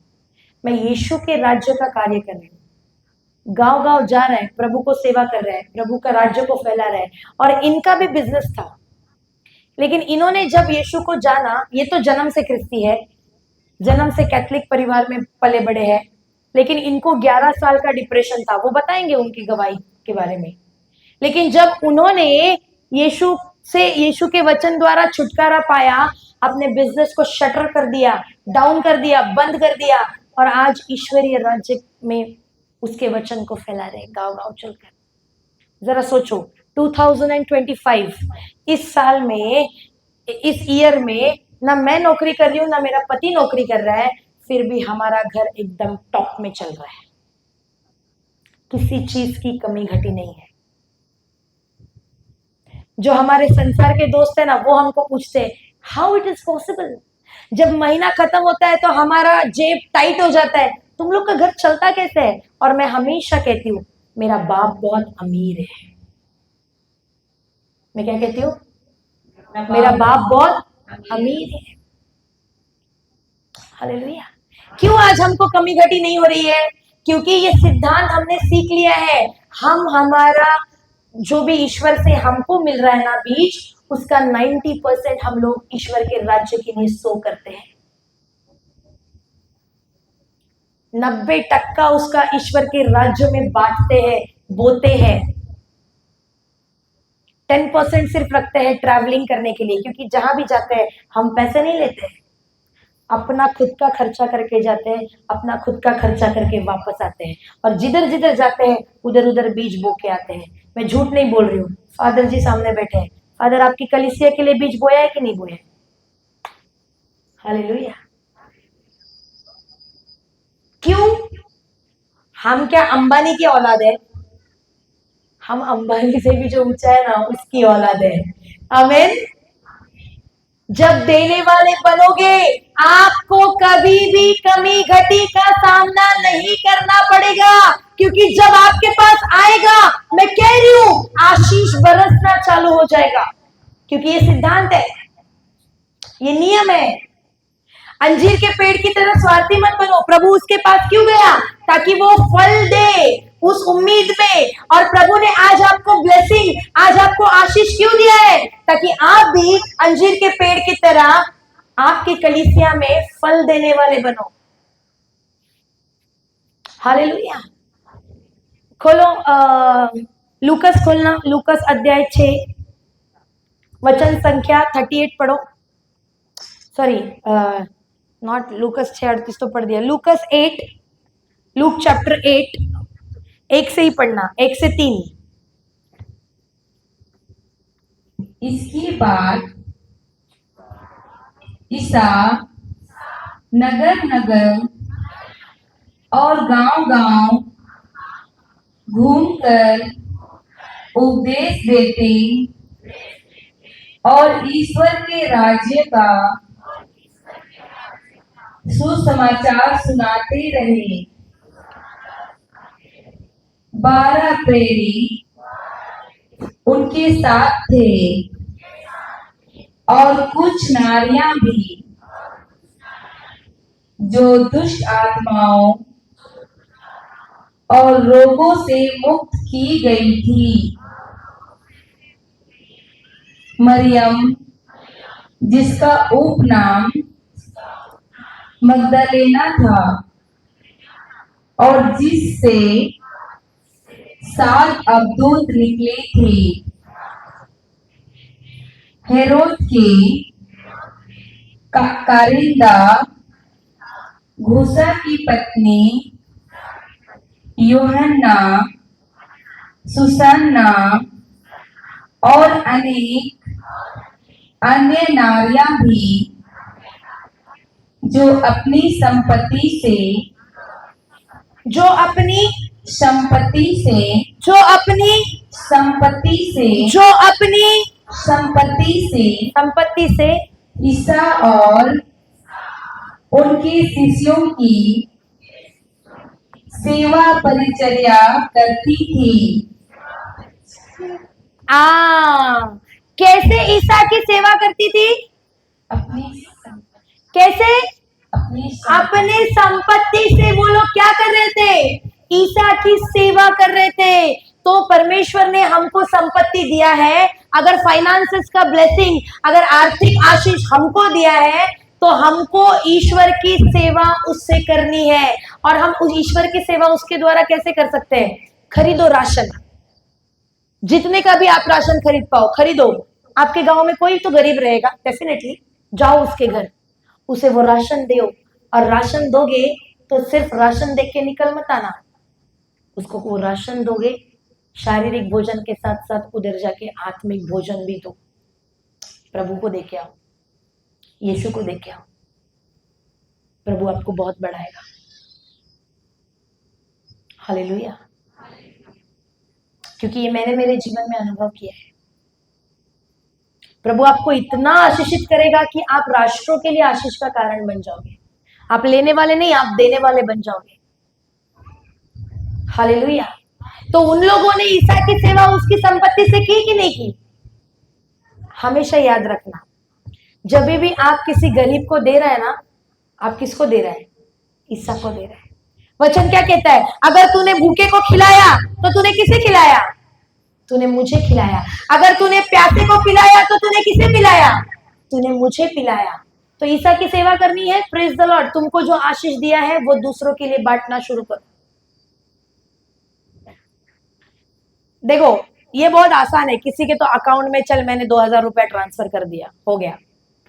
मैं यीशु के राज्य का कार्य कर रही हूँ। गांव गांव जा रहे हैं, प्रभु को सेवा कर रहे हैं, प्रभु का राज्य को फैला रहे हैं। और इनका भी बिजनेस था, लेकिन इन्होंने जब यीशु को जाना, ये तो जन्म से ख्रिस्ती है, जन्म से कैथलिक परिवार में पले बड़े हैं, लेकिन इनको 11 साल का डिप्रेशन था, वो बताएंगे उनकी गवाही के बारे में। लेकिन जब उन्होंने यीशु के वचन द्वारा छुटकारा पाया, अपने बिजनेस को शटर कर दिया, डाउन कर दिया, बंद कर दिया, और आज ईश्वरीय राज्य में उसके वचन को फैला रहे गांव गांव चलकर। जरा सोचो, 2025 इस साल में, इस ईयर में ना मैं नौकरी कर रही हूँ, ना मेरा पति नौकरी कर रहा है, फिर भी हमारा घर एकदम टॉप में चल रहा है, किसी चीज की कमी घटी नहीं है। जो हमारे संसार के दोस्त है ना, वो हमको पूछते हैं हाउ इट इज पॉसिबल। जब महीना खत्म होता है तो हमारा जेब टाइट हो जाता है, तुम लोग का घर चलता कैसे है? और मैं हमेशा कहती हूँ मेरा बाप बहुत अमीर है। मैं क्या कहती हूँ? मेरा बाप बहुत अमीर है। हालेलुया। क्यों आज हमको कमी घटी नहीं हो रही है? क्योंकि ये सिद्धांत हमने सीख लिया है, हम हमारा जो भी ईश्वर से हमको मिल रहा है ना बीज, उसका 90% हम लोग ईश्वर के राज्य के लिए सो करते हैं, 90% उसका ईश्वर के राज्य में बांटते हैं, बोते हैं। 10% सिर्फ रखते हैं ट्रैवलिंग करने के लिए, क्योंकि जहां भी जाते हैं हम पैसे नहीं लेते हैं, अपना खुद का खर्चा करके जाते हैं, अपना खुद का खर्चा करके वापस आते हैं, और जिधर जिधर जाते हैं उधर उधर बीज बो के आते हैं। मैं झूठ नहीं बोल रही हूँ, फादर जी सामने बैठे हैं। फादर, आपकी कलीसिया के लिए बीज बोया है कि नहीं बोया? हालेलुया। क्यों? हम क्या अंबानी की औलाद है? हम अंबानी से भी जो ऊंचा है ना, उसकी औलाद है। आमीन। जब देने वाले बनोगे, आपको कभी भी कमी घटी का सामना नहीं करना पड़ेगा, क्योंकि जब आपके पास आएगा, मैं कह रही हूं, आशीष बरसना चालू हो जाएगा, क्योंकि ये सिद्धांत है, ये नियम है। अंजीर के पेड़ की तरह स्वार्थी मत बनो। प्रभु उसके पास क्यों गया? ताकि वो फल दे, उस उम्मीद में। और प्रभु ने आज आपको ब्लेसिंग, आज आपको आशीष क्यों दिया है? ताकि आप भी अंजीर के पेड़ की तरह आपकी कलीसिया में फल देने वाले बनो। हालेलुया। खोलो लूकस, खोलना लूकस अध्याय 6 वचन संख्या 38 पढ़ो। सॉरी, नॉट लूकस 6:38 तो पढ़ दिया। लूकस 8, लूक चैप्टर 8, 1 से ही पढ़ना, 1 से 3। इसके बाद ईसा नगर नगर और गांव गांव घूमकर उपदेश देते और ईश्वर के राज्य का सुसमाचार सुनाते रहे। 12 प्रेरित उनके साथ थे और कुछ नारियां भी जो दुष्ट आत्माओं और रोगों से मुक्त की गई थी। मरियम, जिसका उपनाम मगदलेना था, और जिससे 7 अबदूत निकले थे। हेरोद के कारिंदा घूसा की पत्नी यूहन्ना, सुसन्ना और अनेक अन्य नारियां भी जो अपनी संपत्ति से जो अपनी संपत्ति से ईसा और उनके शिष्यों की सेवा परिचर्या करती थी। कैसे ईसा की सेवा करती थी? कैसे? अपने संपत्ति से वो लोग क्या कर रहे थे? ईसा की सेवा कर रहे थे। तो परमेश्वर ने हमको संपत्ति दिया है, अगर फाइनेंसेस का ब्लेसिंग, अगर आर्थिक आशीष हमको दिया है, तो हमको ईश्वर की सेवा उससे करनी है। और हम उस ईश्वर की सेवा उसके द्वारा कैसे कर सकते हैं? खरीदो राशन, जितने का भी आप राशन खरीद पाओ खरीदो। आपके गांव में कोई तो गरीब रहेगा, डेफिनेटली जाओ उसके घर, उसे वो राशन दो, और राशन दोगे तो सिर्फ राशन दे के निकल मत आना, उसको वो राशन दोगे, शारीरिक भोजन के साथ साथ उधर जाके आत्मिक भोजन भी दो। प्रभु को देके आओ, यीशु को देके आओ, प्रभु आपको बहुत बढ़ाएगा। हालेलुया। क्योंकि ये मैंने मेरे जीवन में अनुभव किया है। प्रभु आपको इतना आशीषित करेगा कि आप राष्ट्रों के लिए आशीष का कारण बन जाओगे। आप लेने वाले नहीं, आप देने वाले बन जाओगे। हालेलुया। तो उन लोगों ने ईसा की सेवा उसकी संपत्ति से की कि नहीं की? हमेशा याद रखना, जब भी आप किसी गरीब को दे रहे हैं ना, आप किसको दे रहे हैं? ईसा को दे रहे हैं। वचन क्या कहता है? अगर तूने भूखे को खिलाया तो तूने किसे खिलाया? तूने मुझे खिलाया। अगर तूने प्यासे को पिलाया तो तूने किसे पिलाया? तूने मुझे पिलाया। तो ईसा की सेवा करनी है। Praise the Lord. तुमको जो आशीष दिया है वो दूसरों के लिए बांटना शुरू करो। देखो ये बहुत आसान है। किसी के तो अकाउंट में चल मैंने 2000 रुपया ट्रांसफर कर दिया, हो गया,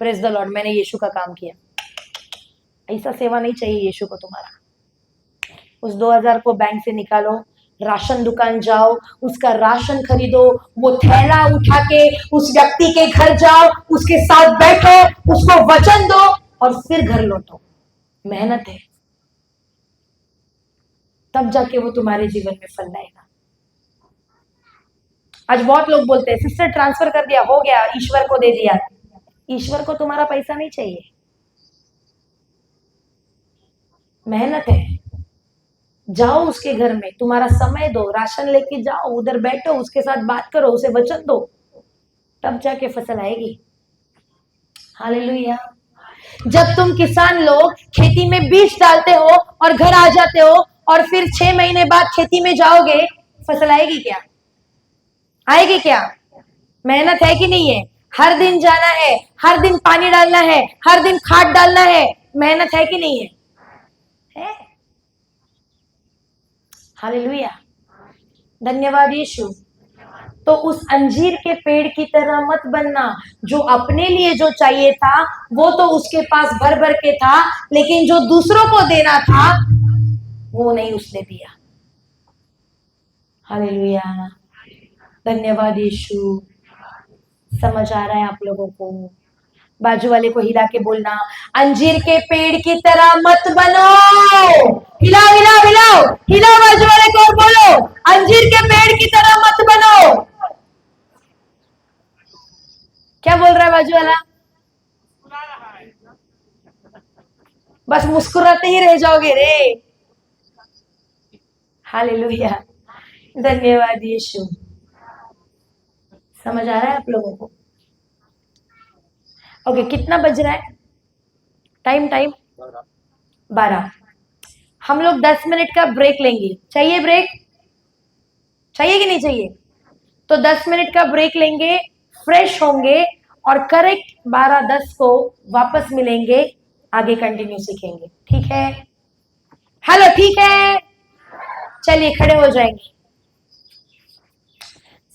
प्रेज द लॉर्ड, मैंने यीशु का काम किया। ऐसा सेवा नहीं चाहिए यीशु को तुम्हारा। उस 2000 को बैंक से निकालो, राशन दुकान जाओ, उसका राशन खरीदो, वो थैला उठा के उस व्यक्ति के घर जाओ, उसके साथ बैठो, उसको वचन दो और फिर घर लौटो। मेहनत है, तब जाके वो तुम्हारे जीवन में फल लाएगा। आज बहुत लोग बोलते हैं सिस्टर ट्रांसफर कर दिया, हो गया, ईश्वर को दे दिया। ईश्वर को तुम्हारा पैसा नहीं चाहिए, मेहनत है। जाओ उसके घर में, तुम्हारा समय दो, राशन लेके जाओ, उधर बैठो, उसके साथ बात करो, उसे वचन दो, तब जाके फसल आएगी। हालेलुया। जब तुम किसान लोग खेती में बीज डालते हो और घर आ जाते हो और फिर 6 महीने बाद खेती में जाओगे, फसल आएगी क्या? आएगी क्या? मेहनत है कि नहीं है? हर दिन जाना है, हर दिन पानी डालना है, हर दिन खाद डालना है, मेहनत है कि नहीं है? है। हालेलुया। धन्यवाद यीशु। तो उस अंजीर के पेड़ की तरह मत बनना, जो अपने लिए जो चाहिए था वो तो उसके पास भर भर के था, लेकिन जो दूसरों को देना था वो नहीं उसने दिया। हालेलुया। धन्यवाद यीशु। समझ आ रहा है आप लोगों को? बाजू वाले को हिला के बोलना, अंजीर के पेड़ की तरह मत बनो। हिलाओ हिलाओ हिलाओ हिलाओ, बाजू वाले को बोलो, अंजीर के पेड़ की तरह मत बनो। क्या बोल रहा है बाजू वाला? बस मुस्कुराते ही रह जाओगे रे। हालेलुया। धन्यवाद यीशु। समझ आ रहा है आप लोगों को? ओके, कितना बज रहा है? टाइम 12। हम लोग 10 मिनट का ब्रेक लेंगे। चाहिए ब्रेक? चाहिए कि नहीं चाहिए? तो 10 मिनट का ब्रेक लेंगे, फ्रेश होंगे और करेक्ट 12:10 को वापस मिलेंगे, आगे कंटिन्यू सीखेंगे। ठीक है? हेलो, ठीक है? चलिए खड़े हो जाएंगे।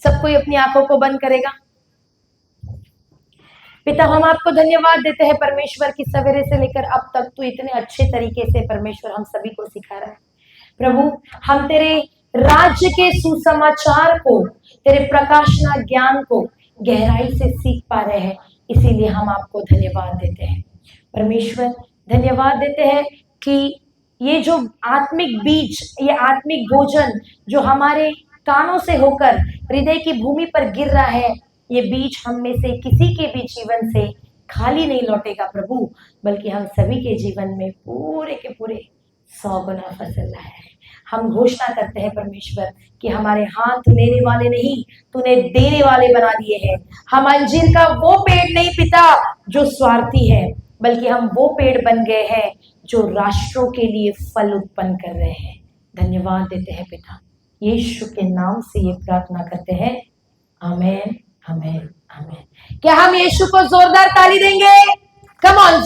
सब कोई अपनी आंखों को बंद करेगा। पिता, हम आपको धन्यवाद देते हैं परमेश्वर की सवेरे से लेकर अब तक तू इतने अच्छे तरीके से परमेश्वर हम सभी को सिखा रहा है। प्रभु, हम तेरे राज्य के सुसमाचार को, तेरे प्रकाशना ज्ञान को गहराई से सीख पा रहे हैं, इसीलिए हम आपको धन्यवाद देते हैं। परमेश्वर, धन्यवाद देते हैं कि ये जो आत्मिक बीज, ये आत्मिक भोजन जो हमारे कानों से होकर हृदय की भूमि पर गिर रहा है, ये बीज हम में से किसी के भी जीवन से खाली नहीं लौटेगा प्रभु, बल्कि हम सभी के जीवन में पूरे के पूरे 100 गुना फसल लाया है। हम घोषणा करते हैं परमेश्वर कि हमारे हाथ लेने वाले नहीं, तूने देने वाले बना दिए हैं। हम अंजीर का वो पेड़ नहीं पिता जो स्वार्थी है, बल्कि हम वो पेड़ बन गए हैं जो राष्ट्रों के लिए फल उत्पन्न कर रहे हैं। धन्यवाद देते हैं पिता, यीशु के नाम से ये प्रार्थना करते हैं। आमीन, आमीन, आमीन। क्या हम यीशु को जोरदार ताली देंगे? Come on.